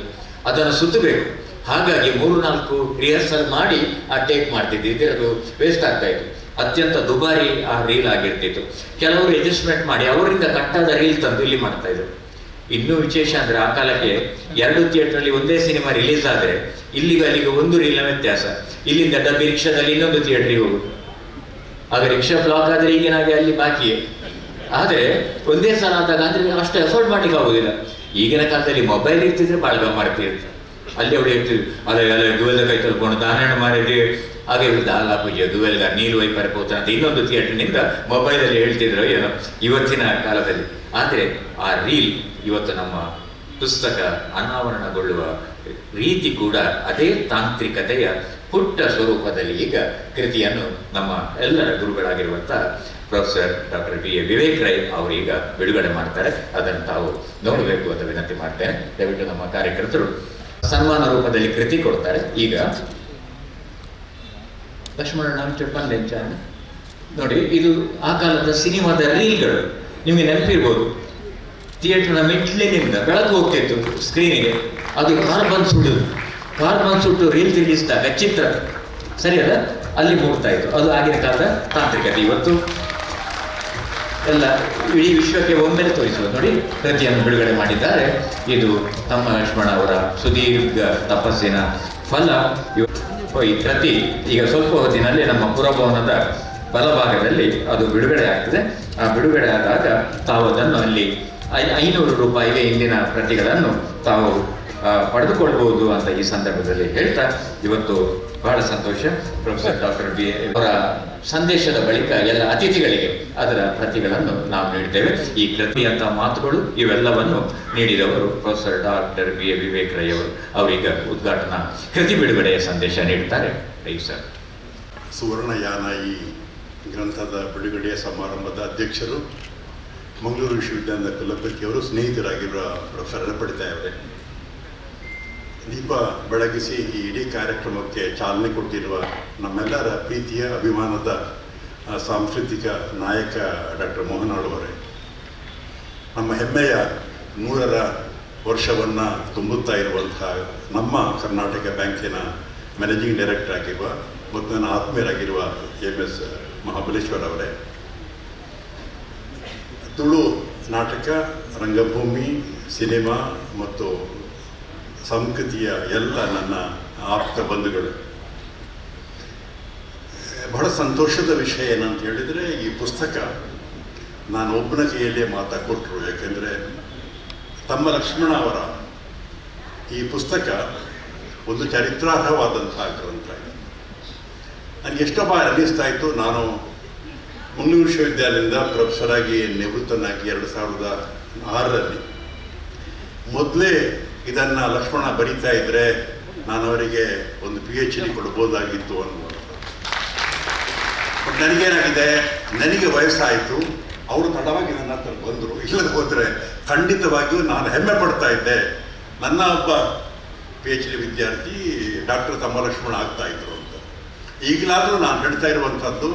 ಅದನ್ನು ಸುತ್ತಬೇಕು. ಹಾಗಾಗಿ 3-4 ರಿಹರ್ಸಲ್ ಮಾಡಿ ಆ ಟೇಕ್ ಮಾಡ್ತಿದ್ವಿ. ಇದರದು ವೇಸ್ಟ್ ಆಗ್ತಾ ಇತ್ತು. ಅತ್ಯಂತ ದುಬಾರಿ ಆ ರೀಲ್ ಆಗಿರ್ತಿತ್ತು. ಕೆಲವರು ಅಡ್ಜಸ್ಟ್ಮೆಂಟ್ ಮಾಡಿ ಅವರಿಂದ ಕಟ್ಟಾದ ರೀಲ್ ತಂದು ಇಲ್ಲಿ ಮಾಡ್ತಾ ಇದ್ರು. ಇನ್ನೂ ವಿಶೇಷ ಅಂದರೆ, ಆ ಕಾಲಕ್ಕೆ 2 ಥಿಯೇಟ್ರಲ್ಲಿ ಒಂದೇ ಸಿನಿಮಾ ರಿಲೀಸ್ ಆದರೆ ಇಲ್ಲಿಗೆ ಅಲ್ಲಿಗೆ 1 ರೀಲ್ನ ವ್ಯತ್ಯಾಸ. ಇಲ್ಲಿಂದ ಡಬ್ಬಿ ರಿಕ್ಷಾದಲ್ಲಿ ಇನ್ನೊಂದು ಥಿಯೇಟ್ರಿಗೆ ಹೋಗುದು. ಆಗ ರಿಕ್ಷಾ ಬ್ಲಾಕ್ ಆದರೆ ಈಗಿನಾಗೆ ಅಲ್ಲಿ ಬಾಕಿಯೇ. ಆದರೆ ಒಂದೇ ಸಲ ಆದಾಗ ಅಂದರೆ ಅಷ್ಟು ಎಫರ್ಟ್ ಮಾಡ್ಲಿಕ್ಕೆ ಆಗೋದಿಲ್ಲ. ಈಗಿನ ಕಾಲದಲ್ಲಿ ಮೊಬೈಲ್ ಇರ್ತಿದ್ರೆ ಭಾಳ ಗಮ್ಮರ್ತಿರುತ್ತೆ. ಅಲ್ಲಿ ಅವಳು ಹೇಳ್ತಿದ್ರು, ಅಲ್ಲ ಡುವೆಲ್ ಕೈ ತಲ್ಕೊಂಡು ದಾನಣ್ಣ ಮಾಡಿದ್ವಿ, ಹಾಗೆ ಆಲ ಪೂಜೆ ಡುವೆಲ್ಗ ನೀರು ವೈಪರ್ ಹೋತ ಅಂತ ಇನ್ನೊಂದು ಥಿಯೇಟರ್ನಿಂದ ಮೊಬೈಲಲ್ಲಿ ಹೇಳ್ತಿದ್ರು ಏನೋ ಇವತ್ತಿನ ಕಾಲದಲ್ಲಿ. ಆದರೆ ಆ ರೀಲ್ ಇವತ್ತು ನಮ್ಮ ಪುಸ್ತಕ ಅನಾವರಣಗೊಳ್ಳುವ ರೀತಿ ಕೂಡ ಅದೇ ತಾಂತ್ರಿಕತೆಯ ಪುಟ್ಟ ಸ್ವರೂಪದಲ್ಲಿ ಈಗ ಕೃತಿಯನ್ನು ನಮ್ಮ ಎಲ್ಲರ ಗುರುಗಳಾಗಿರುವಂಥ professor doctor B A Vivek Rai ಅವರು ಈಗ ಬಿಡುಗಡೆ ಮಾಡ್ತಾರೆ. ಅದನ್ನು ತಾವು ನೋಡಬೇಕು ಅಂತ ವಿನಂತಿ ಮಾಡ್ತೇನೆ. ದಯವಿಟ್ಟು ನಮ್ಮ ಕಾರ್ಯಕರ್ತರು ಸನ್ಮಾನ ರೂಪದಲ್ಲಿ ಕೃತಿ ಕೊಡ್ತಾರೆ. ಈಗ ಲಕ್ಷ್ಮಣ ಚಪ್ಪಂಡೆಂಚ ನೋಡಿ, ಇದು ಆ ಕಾಲದ ಸಿನಿಮಾದ ರೀಲ್ಗಳು. ನಿಮಗೆ ನೆನಪಿರ್ಬೋದು, ಥಿಯೇಟರ್ನ ಮೆಟ್ಲಿನಿಂದ ಬೆಳಕು ಹೋಗ್ತಿತ್ತು ಸ್ಕ್ರೀನಿಗೆ, ಅದು ಕಾರ್ಬನ್ ಸುಟ್ಟು ರೀಲ್ ತಿರುಗಿಸಿದಾಗ ಚಿತ್ರ, ಸರಿ ಅಲ್ಲ? ಅಲ್ಲಿ ಮೂಡ್ತಾ ಇತ್ತು. ಅದು ಆಗಿನ ಕಾಲದ ತಾಂತ್ರಿಕತೆ. ಇವತ್ತು ಎಲ್ಲ ಇಡೀ ವಿಶ್ವಕ್ಕೆ ಒಮ್ಮೆಲೆ ತೋರಿಸುವುದು. ನೋಡಿ, ಕೃತಿಯನ್ನು ಬಿಡುಗಡೆ ಮಾಡಿದ್ದಾರೆ. ಇದು ತಮ್ಮ ಲಕ್ಷ್ಮಣ ಅವರ ಸುದೀರ್ಘ ತಪಸ್ಸಿನ ಫಲ. ಈ ಕೃತಿ ಈಗ ಸ್ವಲ್ಪ ಹೊತ್ತಿನಲ್ಲಿ ನಮ್ಮ ಪುರಭವನದ ಬಲಭಾಗದಲ್ಲಿ ಅದು ಬಿಡುಗಡೆ ಆಗ್ತದೆ. ಆ ಬಿಡುಗಡೆ ಆದಾಗ ತಾವು ಅದನ್ನು ಅಲ್ಲಿ 500 ರೂಪಾಯಿಗೆ ಇಂದಿನ ಪ್ರತಿಗಳನ್ನು ತಾವು ಪಡೆದುಕೊಳ್ಬಹುದು ಅಂತ ಈ ಸಂದರ್ಭದಲ್ಲಿ ಹೇಳ್ತಾ, ಇವತ್ತು ಬಹಳ ಸಂತೋಷ. ಪ್ರೊಫೆಸರ್ ಡಾಕ್ಟರ್ ಬಿ ಅವರ ಸಂದೇಶದ ಬಳಿಕ ಎಲ್ಲ ಅತಿಥಿಗಳಿಗೆ ಅದರ ಪ್ರತಿಗಳನ್ನು ನಾವು ನೀಡ್ತೇವೆ. ಈ ಕೃತಿಯಂಥ ಮಾತುಗಳು ಇವೆಲ್ಲವನ್ನು ನೀಡಿದವರು professor doctor B A Vivek Rai ಅವರು. ಅವರೀಗ ಉದ್ಘಾಟನಾ ಕೃತಿ ಬಿಡುಗಡೆಯ ಸಂದೇಶ ನೀಡುತ್ತಾರೆ. ರೈ ಸರ್. ಸುವರ್ಣಯಾನ ಈ ಗ್ರಂಥದ ಬಿಡುಗಡೆಯ ಸಮಾರಂಭದ ಅಧ್ಯಕ್ಷರು, ಮಂಗಳೂರು ವಿಶ್ವವಿದ್ಯಾಲಯದ ಕುಲಪತಿಯವರು, ಸ್ನೇಹಿತರಾಗಿರುವ ಪ್ರೊಫೆಸರ್ ಅಳಪಡಿತಾಯಿ ಅವರೇ, ದೀಪ ಬೆಳಗಿಸಿ ಈ ಇಡೀ ಕಾರ್ಯಕ್ರಮಕ್ಕೆ ಚಾಲನೆ ಕೊಟ್ಟಿರುವ ನಮ್ಮೆಲ್ಲರ ಪ್ರೀತಿಯ ಅಭಿಮಾನದ ಸಾಂಸ್ಕೃತಿಕ ನಾಯಕ ಡಾಕ್ಟರ್ ಮೋಹನ್ ಅವರೇ, ನಮ್ಮ ಹೆಮ್ಮೆಯ 100ರ ವರ್ಷವನ್ನು ತುಂಬುತ್ತಾ ಇರುವಂತಹ ನಮ್ಮ ಕರ್ನಾಟಕ ಬ್ಯಾಂಕಿನ ಮ್ಯಾನೇಜಿಂಗ್ ಡೈರೆಕ್ಟರ್ ಆಗಿರುವ ಮತ್ತು ನನ್ನ ಆತ್ಮೀಯರಾಗಿರುವ MS ಮಹಾಬಲೇಶ್ವರ್ ಅವರೇ, ತುಳು ನಾಟಕ, ರಂಗಭೂಮಿ, ಸಿನಿಮಾ ಮತ್ತು ಸಂಸ್ಕೃತಿಯ ಎಲ್ಲ ನನ್ನ ಆಪ್ತ ಬಂಧುಗಳು, ಬಹಳ ಸಂತೋಷದ ವಿಷಯ ಏನಂತ ಹೇಳಿದರೆ, ಈ ಪುಸ್ತಕ ನಾನು ಒಬ್ಬನ ಕೈಯಲ್ಲೇ ಕೊಟ್ಟರು. ಯಾಕೆಂದರೆ ತಮ್ಮ ಲಕ್ಷ್ಮಣ ಅವರ ಈ ಪುಸ್ತಕ ಒಂದು ಚರಿತ್ರಾರ್ಹವಾದಂತಹ ಗ್ರಂಥ. ನನಗೆ ಎಷ್ಟೋ ಬಾರಿ ಅನ್ನಿಸ್ತಾ ಇತ್ತು, ನಾನು ಮಂಗಳೂರು ವಿಶ್ವವಿದ್ಯಾಲಯದಿಂದ ಪ್ರೊಫೆಸರ್ ಆಗಿ ನಿವೃತ್ತನಾಗಿ 2006ರಲ್ಲಿ ಮೊದಲೇ ಇದನ್ನು ಲಕ್ಷ್ಮಣ ಬರೀತಾ ಇದ್ದರೆ ನಾನು ಅವರಿಗೆ ಒಂದು PhD ಕೊಡ್ಬೋದಾಗಿತ್ತು ಅನ್ನುವಂಥ. ಬಟ್ ನನಗೇನಾಗಿದೆ, ನನಗೆ ವಯಸ್ಸಾಯಿತು, ಅವರು ತಡವಾಗಿ ನನ್ನ ಹತ್ರ ಬಂದರು. ಇಲ್ಲದೆ ಹೋದರೆ ಖಂಡಿತವಾಗಿಯೂ ನಾನು ಹೆಮ್ಮೆ ಪಡ್ತಾ ಇದ್ದೆ, ನನ್ನ ಒಬ್ಬ PhD ವಿದ್ಯಾರ್ಥಿ ಡಾಕ್ಟರ್ ತಮ್ಮ ಲಕ್ಷ್ಮಣ ಆಗ್ತಾ ಇದ್ರು ಅಂತ. ಈಗಲಾದರೂ ನಾನು ಹೇಳ್ತಾ ಇರುವಂಥದ್ದು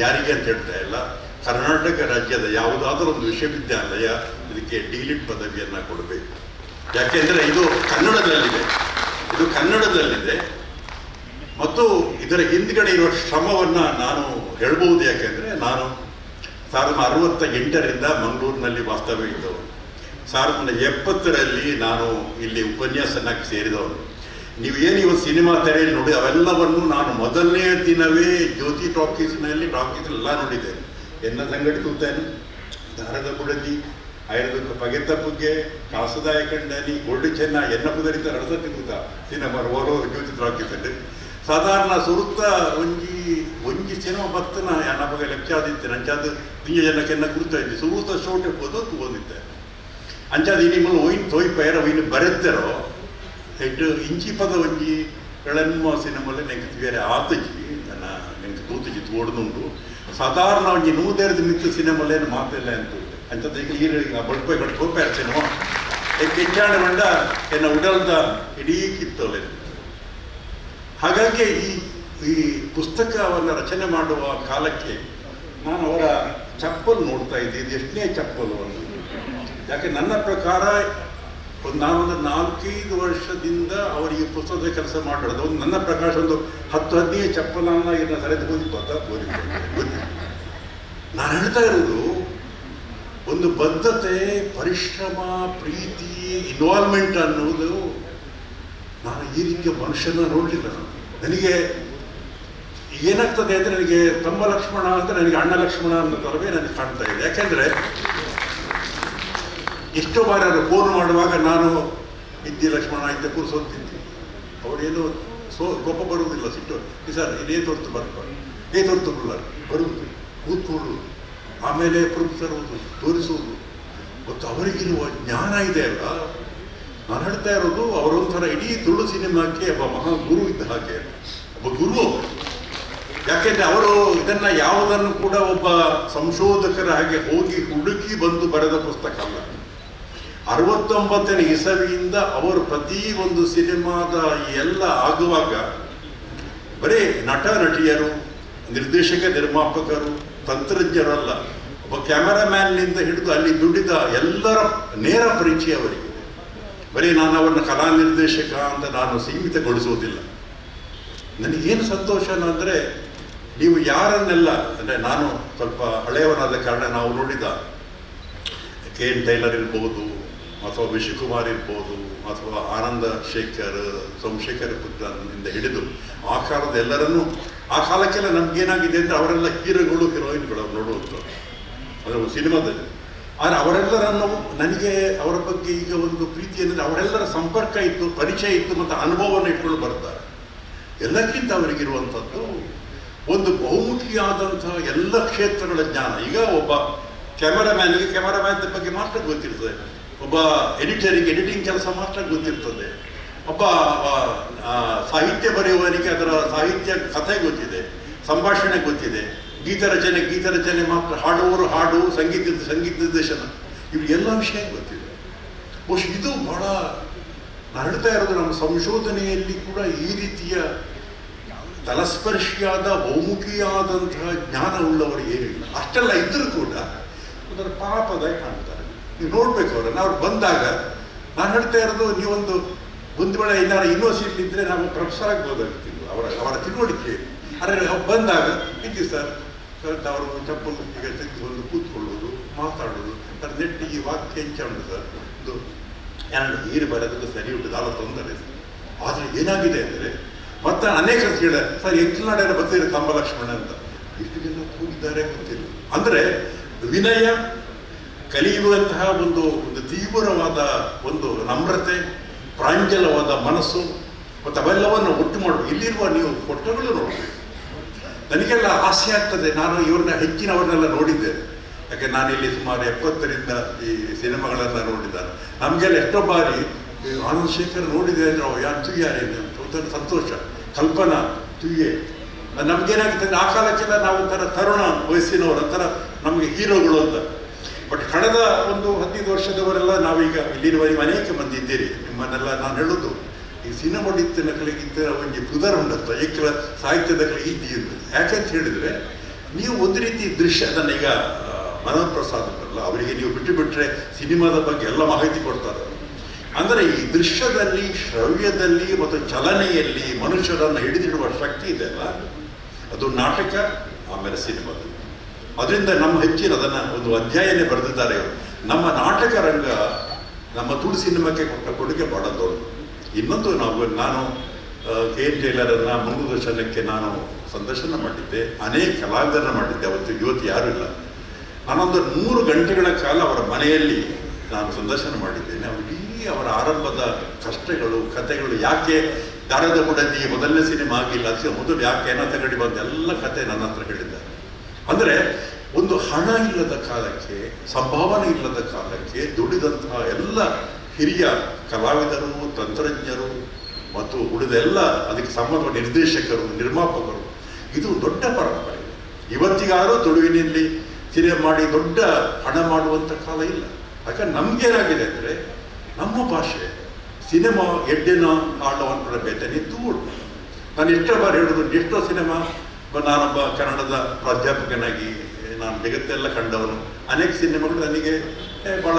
ಯಾರಿಗೆ ಅಂತ ಹೇಳ್ತಾ ಇಲ್ಲ, ಕರ್ನಾಟಕ ರಾಜ್ಯದ ಯಾವುದಾದ್ರೂ ಒಂದು ವಿಶ್ವವಿದ್ಯಾಲಯ ಇದಕ್ಕೆ D.Litt ಪದವಿಯನ್ನು ಕೊಡಬೇಕು. ಯಾಕೆಂದರೆ ಇದು ಕನ್ನಡದಲ್ಲಿದೆ ಮತ್ತು ಇದರ ಹಿಂದ್ಗಡೆ ಇರುವ ಶ್ರಮವನ್ನು ನಾನು ಹೇಳ್ಬೋದು. ಯಾಕೆಂದರೆ ನಾನು 1968ರಿಂದ ಮಂಗಳೂರಿನಲ್ಲಿ ವಾಸ್ತವ್ಯ ಇದ್ದವನು. 1970ರಲ್ಲಿ ನಾನು ಇಲ್ಲಿ ಉಪನ್ಯಾಸನಾಗಿ ಸೇರಿದವನು. ನೀವೇನು ಇವತ್ತು ಸಿನಿಮಾ ತೆರೆಯಲ್ಲಿ ನೋಡಿ ಅವೆಲ್ಲವನ್ನು ನಾನು ಮೊದಲನೇ ದಿನವೇ ಜ್ಯೋತಿ ಟಾಕೀಸ್ನಲ್ಲಿ ಎಲ್ಲ ನೋಡಿದ್ದೇನೆ. ಎನ್ನ ಸಂಗಡಿ ತೂತೇನೆ, ದಾರದ ಬುಡದಿ, ಆಯುರ್ವೇದ ಪಗೆತಪ್ಪುಗೆ, ಕಾಸದಾಯ ಕಂಡನಿ, ಗೋಲ್ಡು ಚೆನ್ನ, ಎನ್ನ ಪುದರಿತ ರಡಸಟ್ಟಿ ತೂತ ಸಿನಿಮಾ ಓರೋ ಜ್ಯೋತಿ ಟಾಕೀಸಲ್ಲಿ ಸಾಧಾರಣ ಸುರುತ್ತ ಒಂಜಿ ಸಿನಿಮಾ ಭಕ್ತನ ಎನ್ನಪಗ ಲೆಕ್ಕಾದಿತ್ತೆ. ಅಂಚಾದ ತಿಂಜ ಜನಕ್ಕೆನ್ನ ಗುರುತಾ ಇದ್ದೆ ಸುರುತ್ತ ಶೋಟೆ ಹೋದತ್ತು ಓದಿದ್ದೆ. ಅಂಚಾದ ನಿಮ್ಮನ್ನು ಒಯ್ನು ತೋಯ್ಪೈರ ಒಯ್ನು ಬರೆತ್ತರೋ ಎಟ್ಟು ಇಂಚಿ ಪದ ಒಂಜಿ ಎಳನ್ಮ ಸಿನಿಮಲ್ಲಿ ನೆಂಗೆ ಬೇರೆ ಆತಜಿ ನನ್ನ ನೆಂಗೆ ತೂತಜಿ ತೋಡ್ದುಂಡು ಸಾಧಾರಣ ಒಂಜಿ 100 ಮಿತ್ತು ಸಿನಿಮಲ್ಲೇನು ಮಾತೆಲ್ಲ ಅಂತ ಅಂಚದ ಈಗ ಬಡ್ಪೈ ಕಟ್ಕೋಪಾರ ಸಿನಿಮಾ ಕೆಂಚಾಣ ಮಂಡ ಎನ್ನ ಉಡಲ್ದ ಇಡೀ ಕಿತ್ತೋಲೆ. ಹಾಗಾಗಿ ಈ ಪುಸ್ತಕವನ್ನು ರಚನೆ ಮಾಡುವ ಕಾಲಕ್ಕೆ ನಾನು ಅವರ ಚಪ್ಪಲು ನೋಡ್ತಾ ಇದ್ದೆ, ಇದು ಎಷ್ಟನೇ ಚಪ್ಪಲು ಅಂತ. ಯಾಕೆ ನನ್ನ ಪ್ರಕಾರ ನಾನೊಂದು 4-5 ವರ್ಷದಿಂದ ಅವರು ಈ ಪುಸ್ತಕದ ಕೆಲಸ ಮಾಡಿರೋದು ನನ್ನ ಪ್ರಕಾರ ಒಂದು 10-15 ಚಪ್ಪಲನ್ನ ಇದನ್ನ ಸರಿದು ಗೊತ್ತಿಲ್ಲ. ನಾನು ಹೇಳ್ತಾ ಇರೋದು ಒಂದು ಬದ್ಧತೆ, ಪರಿಶ್ರಮ, ಪ್ರೀತಿ, ಇನ್ವಾಲ್ವ್ಮೆಂಟ್ ಅನ್ನುವುದು ನಾನು ಈ ರೀತಿಯ ಮನುಷ್ಯನ ನೋಡಲಿಲ್ಲ. ನನಗೆ ಏನಾಗ್ತದೆ ಅಂದರೆ, ನನಗೆ ತಮ್ಮ ಲಕ್ಷ್ಮಣ ಅಂತ ನನಗೆ ಅಣ್ಣ ಲಕ್ಷ್ಮಣ ಅನ್ನೋ ಥರವೇ ನನಗೆ ಕಾಣ್ತಾ ಇದೆ. ಯಾಕೆಂದರೆ ಎಷ್ಟೋ ಬಾರಿ ಅವರು ಫೋನ್ ಮಾಡುವಾಗ ನಾನು ಇದ್ದಿ ಲಕ್ಷ್ಮಣ ಇದ್ದೆ ಕೂರಿಸೋತಿದ್ದೆ. ಅವರೇನು ಕೋಪ ಬರುವುದಿಲ್ಲ, ಸಿಟ್ಟು ಸರ್ ಇದೇ ತೊರ್ತು ತೊರ್ತು ಬರುವುದು, ಕೂತ್ಕೊಳ್ಳುವುದು, ಆಮೇಲೆ ತರುವುದು, ತೋರಿಸುವುದು. ಮತ್ತು ಅವರಿಗಿರುವ ಜ್ಞಾನ ಇದೆ ಅಲ್ಲ. ನಾನು ಹೇಳ್ತಾ ಇರೋದು ಅವರೊಂಥರ ಇಡೀ ತುಳು ಸಿನಿಮಾಕ್ಕೆ ಒಬ್ಬ ಮಹಾಗುರು ಇದ್ದ ಹಾಗೆ, ಒಬ್ಬ ಗುರು. ಯಾಕೆಂದರೆ ಅವರು ಇದನ್ನು ಯಾವುದನ್ನು ಕೂಡ ಒಬ್ಬ ಸಂಶೋಧಕರ ಹಾಗೆ ಹೋಗಿ ಹುಡುಕಿ ಬಂದು ಬರೆದ ಪುಸ್ತಕ ಅಲ್ಲ. 69ನೇ ಇಸವಿಯಿಂದ ಅವರು ಪ್ರತಿ ಒಂದು ಸಿನಿಮಾದ ಎಲ್ಲ ಆಗುವಾಗ ಬರೀ ನಟ ನಟಿಯರು, ನಿರ್ದೇಶಕ ನಿರ್ಮಾಪಕರು, ತಂತ್ರಜ್ಞರಲ್ಲ, ಒಬ್ಬ ಕ್ಯಾಮರಾಮ್ಯಾನ್ನಿಂದ ಹಿಡಿದು ಅಲ್ಲಿ ದುಡಿದ ಎಲ್ಲರ ನೇರ ಪರಿಚಯ ಅವರಿಗೆ. ಬರೀ ನಾನು ಅವರನ್ನ ಕಲಾ ನಿರ್ದೇಶಕ ಅಂತ ನಾನು ಸೀಮಿತಗೊಳಿಸುವುದಿಲ್ಲ. ನನಗೇನು ಸಂತೋಷ ಅಂದರೆ ನೀವು ಯಾರನ್ನೆಲ್ಲ, ಅಂದರೆ ನಾನು ಸ್ವಲ್ಪ ಹಳೆಯವನಾದ ಕಾರಣ ನಾವು ನೋಡಿದ KN ಟೈಲರ್ ಇರ್ಬೋದು, ಅಥವಾ ವಿಶ್ವಕುಮಾರ್ ಇರ್ಬೋದು, ಅಥವಾ ಆನಂದ ಶೇಖರ್, ಸೋಮಶೇಖರ್ ಪುತ್ರನಿಂದ ಹಿಡಿದು ಆ ಕಾಲದ ಎಲ್ಲರನ್ನೂ, ಆ ಕಾಲಕ್ಕೆಲ್ಲ ನಮ್ಗೇನಾಗಿದೆ ಅಂದರೆ ಅವರೆಲ್ಲ ಹೀರೋಗಳು ಹೀರೋಯಿನ್ಗಳು ನೋಡುವಂಥದ್ದು ಅದರ ಸಿನಿಮಾದಲ್ಲಿ. ಆದರೆ ಅವರೆಲ್ಲರನ್ನು ನನಗೆ ಅವರ ಬಗ್ಗೆ ಈಗ ಒಂದು ಪ್ರೀತಿ ಅಂದರೆ ಅವರೆಲ್ಲರ ಸಂಪರ್ಕ ಇತ್ತು, ಪರಿಚಯ ಇತ್ತು, ಮತ್ತು ಅನುಭವವನ್ನು ಇಟ್ಕೊಂಡು ಬರ್ತಾರೆ. ಎಲ್ಲಕ್ಕಿಂತ ಅವರಿಗಿರುವಂಥದ್ದು ಒಂದು ಬಹುಮುಖಿಯಾದಂತಹ ಎಲ್ಲ ಕ್ಷೇತ್ರಗಳ ಜ್ಞಾನ. ಈಗ ಒಬ್ಬ ಕ್ಯಾಮರಾಮ್ಯಾನಿಗೆ ಕ್ಯಾಮರಾಮ್ಯಾನ್ ಬಗ್ಗೆ ಮಾತ್ರ ಗೊತ್ತಿರ್ತದೆ, ಒಬ್ಬ ಎಡಿಟರಿಗೆ ಎಡಿಟಿಂಗ್ ಕೆಲಸ ಮಾತ್ರ ಗೊತ್ತಿರ್ತದೆ, ಒಬ್ಬ ಸಾಹಿತ್ಯ ಬರೆಯುವವನಿಗೆ ಅದರ ಸಾಹಿತ್ಯ ಕಥೆ ಗೊತ್ತಿದೆ, ಸಂಭಾಷಣೆ ಗೊತ್ತಿದೆ, ಗೀತರಚನೆ ಮಾತ್ರ, ಹಾಡುವವರು ಹಾಡು, ಸಂಗೀತ ನಿರ್ದೇಶನ, ಇವು ಎಲ್ಲ ವಿಷಯ ಗೊತ್ತಿದೆ. ಬಹುಶಃ ಇದು ಬಹಳ ನಾನು ಹೇಳ್ತಾ ಇರೋದು, ನಮ್ಮ ಸಂಶೋಧನೆಯಲ್ಲಿ ಕೂಡ ಈ ರೀತಿಯ ತಲಸ್ಪರ್ಶಿಯಾದ ಬಹುಮುಖಿಯಾದಂತಹ ಜ್ಞಾನ ಉಳ್ಳವರು ಏನಿಲ್ಲ. ಅಷ್ಟೆಲ್ಲ ಇದ್ದರೂ ಕೂಡ ಅದರ ಪಾಪದಾಗಿ ಕಾಣ್ತಾರೆ. ನೀವು ನೋಡ್ಬೇಕು ಅವರನ್ನು. ಅವ್ರು ಬಂದಾಗ ನಾನು ಹೇಳ್ತಾ ಇರೋದು, ನೀವೊಂದು ಒಂದು ವೇಳೆ ಏನಾರು ಯೂನಿವರ್ಸಿಟಿ ಇದ್ದರೆ ನಾವು ಪ್ರೊಫೆಸರ್ ಆಗ್ಬೋದಾಗ್ತಿದ್ವು ಅವರ ತಿಳುವಳಿಕೆ. ಆದರೆ ಬಂದಾಗ ಇದ್ದೀವಿ ಸರ್ ಅವರು ಚಪ್ಪಲು ಈಗ ತೆಗೆದುಕೊಂಡು ಕೂತ್ಕೊಳ್ಳೋದು, ಮಾತಾಡೋದು, ಸರ್ ನೆಟ್ಟಿಗೆ ವಾಕ್ಯ ಹೆಂಚ ಉಂಟು ಸರ್, ಇದು ಎರಡು ನೀರು ಬರೋದಕ್ಕೆ ಸರಿ ಉಂಟು, ದಾಲ ತೊಂದರೆ. ಆದರೆ ಏನಾಗಿದೆ ಅಂದರೆ ಮತ್ತೆ ಅನೇಕ ಕೇಳ ಸರ್ ಎಂಕಲ್ನಾಡೆಲ್ಲ ಬರ್ತೀರಿ ತಮ್ಮ ಲಕ್ಷ್ಮಣ ಅಂತ, ಎಷ್ಟು ಜನ ಹೋಗಿದ್ದಾರೆ ಗೊತ್ತಿಲ್ಲ. ಅಂದರೆ ವಿನಯ, ಕಲಿಯುವಂತಹ ಒಂದು ತೀವ್ರವಾದ ಒಂದು ನಮ್ರತೆ, ಪ್ರಾಂಜಲವಾದ ಮನಸ್ಸು, ಮತ್ತು ಅವೆಲ್ಲವನ್ನು ಒಟ್ಟು ಮಾಡಬೇಕು. ಇಲ್ಲಿರುವ ನೀವು ಫೋಟೋಗಳು ನೋಡಬೇಕು. ನನಗೆಲ್ಲ ಆಸೆ ಆಗ್ತದೆ. ನಾನು ಇವ್ರನ್ನ ಹೆಚ್ಚಿನವ್ರನ್ನೆಲ್ಲ ನೋಡಿದ್ದೇನೆ. ಯಾಕೆ ನಾನು ಇಲ್ಲಿ ಸುಮಾರು 70ರಿಂದ ಈ ಸಿನಿಮಾಗಳನ್ನು ನೋಡಿದ್ದಾನೆ. ನಮಗೆಲ್ಲ ಎಷ್ಟೋ ಬಾರಿ ಆನಂದ್ ಶೇಖರ್ ನೋಡಿದೆ ಅಂದರೆ ಯಾರು ತುಯ್ಯಾರೆ ಅಂತ ಸಂತೋಷ. ಕಲ್ಪನಾ ತುಯ್ಯೆ. ನಮಗೇನಾಗುತ್ತೆ ಅಂದರೆ ಆ ಕಾಲಕ್ಕೆಲ್ಲ ನಾವು ಒಂಥರ ತರುಣ ವಯಸ್ಸಿನವರು ಒಂಥರ ನಮಗೆ ಹೀರೋಗಳು ಅಂತ. ಬಟ್ ಕಳೆದ ಒಂದು 15 ವರ್ಷದವರೆಲ್ಲ ನಾವೀಗ ಇಲ್ಲಿರುವವರೆಗೆ ಅನೇಕ ಮಂದಿ ಇದ್ದೀರಿ. ನಿಮ್ಮನ್ನೆಲ್ಲ ನಾನು ಹೇಳೋದು, ಈ ಸಿನಿಮಾ ನಕಲಿಗಿಂತ ಒಂದು ಪುದರ್ ಉಂಟತ್ತ ಏಕಲ ಸಾಹಿತ್ಯದಕ್ಕೆ ಇದ್ದೀವಿ. ಯಾಕೆಂತ ಹೇಳಿದರೆ ನೀವು ಒಂದು ರೀತಿ ದೃಶ್ಯ, ನನ್ನ ಈಗ ಮನೋಹರ್ ಪ್ರಸಾದ್ ಅಲ್ಲ, ಅವರಿಗೆ ನೀವು ಬಿಟ್ಟರೆ ಸಿನಿಮಾದ ಬಗ್ಗೆ ಎಲ್ಲ ಮಾಹಿತಿ ಕೊಡ್ತಾರೆ. ಅಂದರೆ ಈ ದೃಶ್ಯದಲ್ಲಿ, ಶ್ರವ್ಯದಲ್ಲಿ ಮತ್ತು ಚಲನೆಯಲ್ಲಿ ಮನುಷ್ಯರನ್ನು ಹಿಡಿದಿಡುವ ಶಕ್ತಿ ಇದೆಯಲ್ಲ, ಅದು ನಾಟಕ, ಆಮೇಲೆ ಸಿನಿಮಾದಲ್ಲಿ. ಅದರಿಂದ ನಮ್ಮ ಹೆಚ್ಚಿನ ಅದನ್ನು ಒಂದು ಅಧ್ಯಾಯನೇ ಬರೆದಿದ್ದಾರೆ ಇವರು. ನಮ್ಮ ನಾಟಕ ರಂಗ ನಮ್ಮ ತುಳು ಸಿನಿಮಾಕ್ಕೆ ಕೊಟ್ಟ ಕೊಡುಗೆ ಬಹಳ ದೊಡ್ಡದು. ಇನ್ನೊಂದು ನಾನು KN ಟೈಲರನ್ನು ಮುಂದೂರ್ದರ್ಶನಕ್ಕೆ ನಾನು ಸಂದರ್ಶನ ಮಾಡಿದ್ದೆ, ಅನೇಕ ಕಲಾವಿದರನ್ನ ಮಾಡಿದ್ದೆ. ಇವತ್ತು ಯಾರೂ ಇಲ್ಲ. ನಾನೊಂದು 3 ಗಂಟೆಗಳ ಕಾಲ ಅವರ ಮನೆಯಲ್ಲಿ ನಾನು ಸಂದರ್ಶನ ಮಾಡಿದ್ದೇನೆ. ಅವರ ಆರಂಭದ ಕಷ್ಟಗಳು, ಕಥೆಗಳು, ಯಾಕೆ ದಾರದ ಬುಡದಿ ಮೊದಲನೇ ಸಿನಿಮಾ ಆಗಿಲ್ಲ, ಅದಕ್ಕೆ ಮೊದಲು ಯಾಕೆ ಏನ ತಗಡಿ ಬಂದ ಎಲ್ಲ ಕತೆ ನನ್ನ ಹತ್ರ ಹೇಳಿದ್ದಾರೆ. ಅಂದರೆ ಒಂದು ಹಣ ಇಲ್ಲದ ಕಾಲಕ್ಕೆ, ಸಂಭಾವನೆ ಇಲ್ಲದ ಕಾಲಕ್ಕೆ ದುಡಿದಂತಹ ಎಲ್ಲ ಹಿರಿಯ ಕಲಾವಿದರು, ತಂತ್ರಜ್ಞರು ಮತ್ತು ಉಳಿದೆಲ್ಲ ಅದಕ್ಕೆ ಸಂಬಂಧ ನಿರ್ದೇಶಕರು, ನಿರ್ಮಾಪಕರು, ಇದು ದೊಡ್ಡ ಪರಂಪರೆ. ಇವತ್ತಿಗಾರು ತುಳುವಿನಲ್ಲಿ ಸಿನಿಮಾ ಮಾಡಿ ದೊಡ್ಡ ಹಣ ಮಾಡುವಂಥ ಕಾಲ ಇಲ್ಲ. ಯಾಕಂದ್ರೆ ನಮಗೇನಾಗಿದೆ ಅಂದರೆ ನಮ್ಮ ಭಾಷೆ ಸಿನಿಮಾ ಎಡ್ಡಿನ ಆಳವನ್ನು ಬೇತನೆ ತೂಡು. ನಾನು ಎಷ್ಟೋ ಬಾರಿ ಹೇಳೋದು, ಎಷ್ಟೋ ಸಿನಿಮಾ, ನಾನೊಬ್ಬ ಕನ್ನಡದ ಪ್ರಾಧ್ಯಾಪಕನಾಗಿ ನಾನು ಜಗತ್ತೆಲ್ಲ ಕಂಡವನು. ಅನೇಕ ಸಿನಿಮಾಗಳು ನನಗೆ ಭಾಳ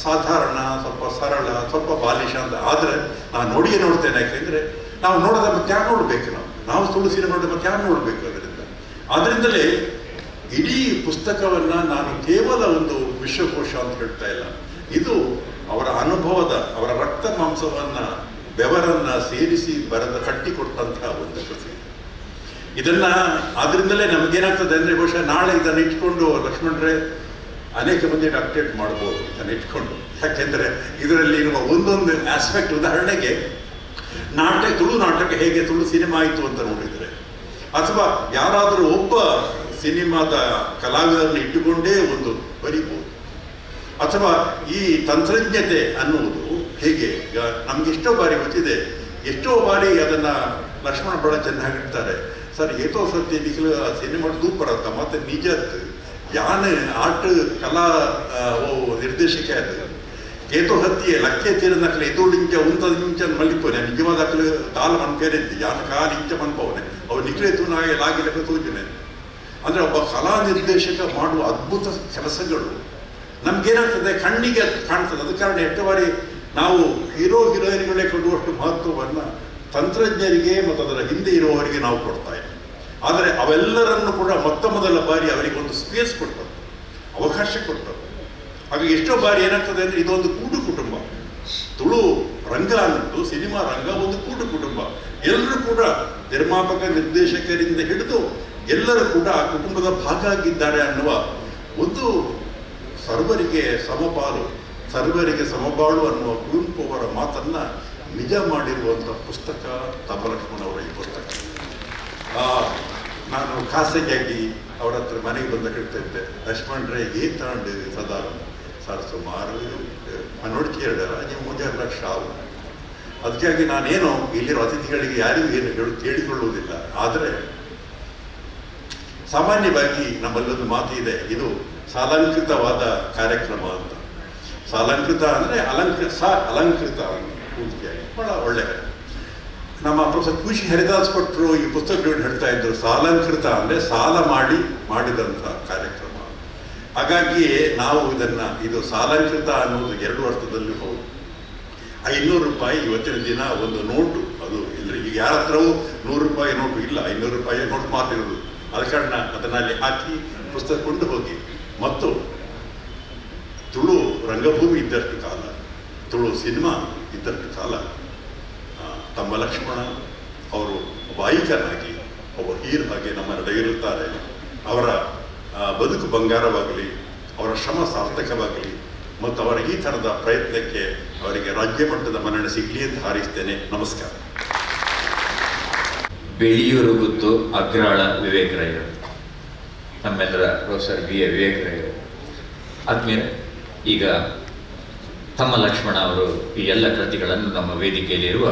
ಸಾಧಾರಣ, ಸ್ವಲ್ಪ ಸರಳ, ಸ್ವಲ್ಪ ಬಾಲಿಶ ಅಂತ. ಆದರೆ ನಾನು ನೋಡಿಯೇ ನೋಡ್ತೇನೆ. ಯಾಕೆಂದರೆ ನಾವು ನೋಡೋದ ಮತ್ತೆ ಯಾರು ನೋಡಬೇಕು, ನಾವು ತುಳು ಸಿನಿಮಾ ನೋಡಿದ ಮತ್ತೆ ಯಾರು ನೋಡಬೇಕು. ಅದರಿಂದಲೇ ಇಡೀ ಪುಸ್ತಕವನ್ನು ನಾನು ಕೇವಲ ಒಂದು ವಿಶ್ವಕೋಶ ಅಂತ ಹೇಳ್ತಾ ಇಲ್ಲ. ಇದು ಅವರ ಅನುಭವದ, ಅವರ ರಕ್ತ ಮಾಂಸವನ್ನು, ಬೆವರನ್ನು ಸೇರಿಸಿ ಬರೆದ ಕಟ್ಟಿಕೊಟ್ಟಂತಹ ಒಂದು ಕೃತಿ. ಇದನ್ನು ಆದ್ದರಿಂದಲೇ ನಮಗೇನಾಗ್ತದೆ ಅಂದರೆ, ಬಹುಶಃ ನಾಳೆ ಇದನ್ನು ಇಟ್ಕೊಂಡು ಲಕ್ಷ್ಮಣರೇ ಅನೇಕ ಮಂದಿ ಡಾಕ್ಟರೇಟ್ ಮಾಡ್ಬೋದು ಇದನ್ನು ಇಟ್ಕೊಂಡು. ಯಾಕೆಂದರೆ ಇದರಲ್ಲಿ ಇರುವ ಒಂದೊಂದು ಆಸ್ಪೆಕ್ಟ್, ಉದಾಹರಣೆಗೆ ತುಳು ನಾಟಕ ಹೇಗೆ ತುಳು ಸಿನಿಮಾ ಆಯಿತು ಅಂತ ನೋಡಿದರೆ, ಅಥವಾ ಯಾರಾದರೂ ಒಬ್ಬ ಸಿನಿಮಾದ ಕಲಾವಿದರನ್ನು ಇಟ್ಟುಕೊಂಡೇ ಒಂದು ಬರಿಬೋದು. ಅಥವಾ ಈ ತಂತ್ರಜ್ಞತೆ ಅನ್ನುವುದು ಹೇಗೆ, ಈಗ ನಮ್ಗೆ ಎಷ್ಟೋ ಬಾರಿ ಗೊತ್ತಿದೆ, ಎಷ್ಟೋ ಬಾರಿ ಅದನ್ನು ಲಕ್ಷ್ಮಣ ಬಹಳ ಚೆನ್ನಾಗಿ ಹೇಳ್ತಾರೆ. ಸರ್ ಏತೋ ಸತ್ಯ ನಿಖಿಲ ಸಿನಿಮಾ ತೂಪರತ್ತ ಮತ್ತೆ ನಿಜತ್ ಯಾನ್ ಆರ್ಟ್ ಕಲಾ ನಿರ್ದೇಶಕ ಅದು ಏತೋ ಹತ್ತಿಯೇ ಲಕ್ಕೆ ತೀರನಕ್ಲೆ ಎದುಳಿಂಚ ಉಂತದಿಂಚ ಮಲ್ಲಿಪೋನೆ ನಿಜವಾದ ಅಕ್ಲು ದಾಲ ಮನ್ಕೇರಿದ್ದಿ ಯಾನ ಕಾಲಿಂಚ ಮನ್ಪವನೆ ಅವು ನಿಖಿಲೇತು ನಾಯಿ ಲಾಗಿಲಕ್ಕೆ ತೋಚಿನೆ. ಅಂದರೆ ಒಬ್ಬ ಕಲಾ ನಿರ್ದೇಶಕ ಮಾಡುವ ಅದ್ಭುತ ಕೆಲಸಗಳು ನಮ್ಗೇನಾಗ್ತದೆ, ಕಣ್ಣಿಗೆ ಕಾಣ್ತದೆ. ಅದ ಕಾರಣ ಎಷ್ಟು ಬಾರಿ ನಾವು ಹೀರೋಯಿನ್ಗಳೇ ಕೊಡುವಷ್ಟು ಮಹತ್ವವನ್ನು ತಂತ್ರಜ್ಞರಿಗೆ ಮತ್ತು ಅದರ ಹಿಂದೆ ಇರುವವರಿಗೆ ನಾವು ಕೊಡ್ತಾ ಇದ್ದೀವಿ. ಆದರೆ ಅವೆಲ್ಲರನ್ನು ಕೂಡ ಮೊದಲ ಬಾರಿ ಅವರಿಗೆ ಒಂದು ಸ್ಪೇಸ್ ಕೊಟ್ಟರು, ಅವಕಾಶ ಕೊಟ್ಟರು. ಹಾಗೆ ಎಷ್ಟೋ ಬಾರಿ ಏನಾಗ್ತದೆ ಅಂದರೆ ಇದೊಂದು ಕೂಡು ಕುಟುಂಬ. ತುಳು ರಂಗ ಅನ್ನೋದು ಸಿನಿಮಾ ರಂಗ ಒಂದು ಕೂಡು ಕುಟುಂಬ. ಎಲ್ಲರೂ ಕೂಡ ನಿರ್ಮಾಪಕ ನಿರ್ದೇಶಕರಿಂದ ಹಿಡಿದು ಎಲ್ಲರೂ ಕೂಡ ಆ ಕುಟುಂಬದ ಭಾಗ ಆಗಿದ್ದಾರೆ ಅನ್ನುವ ಒಂದು ಸರ್ವರಿಗೆ ಸಮಪಾಲು, ಸರ್ವರಿಗೆ ಸಮಬಾಳು ಅನ್ನುವ ಕುವೆಂಪು ಅವರ ಮಾತನ್ನ ನಿಜ ಮಾಡಿರುವಂಥ ಪುಸ್ತಕ ತಮ್ಮಲಕ್ಷ್ಮಣ ಅವರ ಈ ಪುಸ್ತಕ. ನಾನು ಖಾಸಗಿಯಾಗಿ ಅವರ ಹತ್ರ ಮನೆಗೆ ಬಂದ ಹೇಳ್ತಾ ಇದ್ದೆ, ಲಕ್ಷ್ಮಣ್ರೆ ಏನ್ ತಗೊಂಡಿರಿ ಸದಾ ಸರ್ ಸುಮಾರು ನೋಡ್ಕೇಳ ನೀವು 3 ಲಕ್ಷ ಆವು. ಅದಕ್ಕಾಗಿ ನಾನೇನು ಇಲ್ಲಿರೋ ಅತಿಥಿಗಳಿಗೆ ಯಾರಿಗೂ ಏನು ಹೇಳಿಕೊಳ್ಳುವುದಿಲ್ಲ. ಆದರೆ ಸಾಮಾನ್ಯವಾಗಿ ನಮ್ಮಲ್ಲೊಂದು ಮಾತು ಇದೆ, ಇದು ಸಾಲಂಕೃತವಾದ ಕಾರ್ಯಕ್ರಮ ಅಂತ. ಸಾಲಂಕೃತ ಅಂದರೆ ಅಲಂಕೃತ ಪೂರ್ತಿಯಾಗಿ ಬಹಳ ಒಳ್ಳೆಯ. ನಮ್ಮ ಪ್ರೊಫೆಸರ್ ಖುಷಿ ಹರಿದಾಸ್ ಭಟ್ರು ಈ ಪುಸ್ತಕಗಳನ್ನು ಹೇಳ್ತಾ ಇದ್ರು, ಸಾಲಂಕೃತ ಅಂದರೆ ಸಾಲ ಮಾಡಿದಂಥ ಕಾರ್ಯಕ್ರಮ. ಹಾಗಾಗಿಯೇ ನಾವು ಇದು ಸಾಲಂಕೃತ ಅನ್ನೋದು 2 ಅರ್ಥದಲ್ಲೂ ಹೌದು. 500 ರೂಪಾಯಿ ಇವತ್ತಿನ ದಿನ ಒಂದು ನೋಟು, ಅದು ಇಲ್ಲರಿ ಈಗ ಯಾರ ಹತ್ರವೂ 100 ರೂಪಾಯಿ ನೋಟು ಇಲ್ಲ, 500 ರೂಪಾಯಿ ನೋಟು ಮಾತಿರೋದು. ಅದ ಕಾರಣ ಅದನ್ನಲ್ಲಿ ಹಾಕಿ ಪುಸ್ತಕ ಕೊಂಡು ಹೋಗಿ. ಮತ್ತು ತುಳು ರಂಗಭೂಮಿ ಇದ್ದಷ್ಟು ಕಾಲ, ತುಳು ಸಿನಿಮಾ ಇದ್ದಷ್ಟು ಕಾಲ ತಮ್ಮ ಲಕ್ಷ್ಮಣ ಅವರು ಒಬ್ಬ ಐಕನಾಗಿ, ಒಬ್ಬ ಹೀರೋ ಹಾಗೆ ನಮ್ಮ ನಡೆಯಿರುತ್ತಾರೆ. ಅವರ ಬದುಕು ಬಂಗಾರವಾಗಲಿ, ಅವರ ಶ್ರಮ ಸಾರ್ಥಕವಾಗಲಿ ಮತ್ತು ಅವರ ಈ ಥರದ ಪ್ರಯತ್ನಕ್ಕೆ ಅವರಿಗೆ ರಾಜ್ಯ ಮಟ್ಟದ ಮನ್ನಣೆ ಸಿಗಲಿ ಅಂತ ಹಾರೈಸ್ತೇನೆ. ನಮಸ್ಕಾರ. ಬೆಳೆಯೂರು ಗುತ್ತು ಅಗ್ರಾಳ ವಿವೇಕರಾಯರು, ನಮ್ಮೆಲ್ಲರ ಪ್ರೊಫೆಸರ್ BA ವಿವೇಕರಾಯರು. ಆದ್ಮೇಲೆ ಈಗ ತಮ್ಮ ಲಕ್ಷ್ಮಣ ಅವರು ಈ ಎಲ್ಲ ಕೃತಿಗಳನ್ನು ನಮ್ಮ ವೇದಿಕೆಯಲ್ಲಿರುವ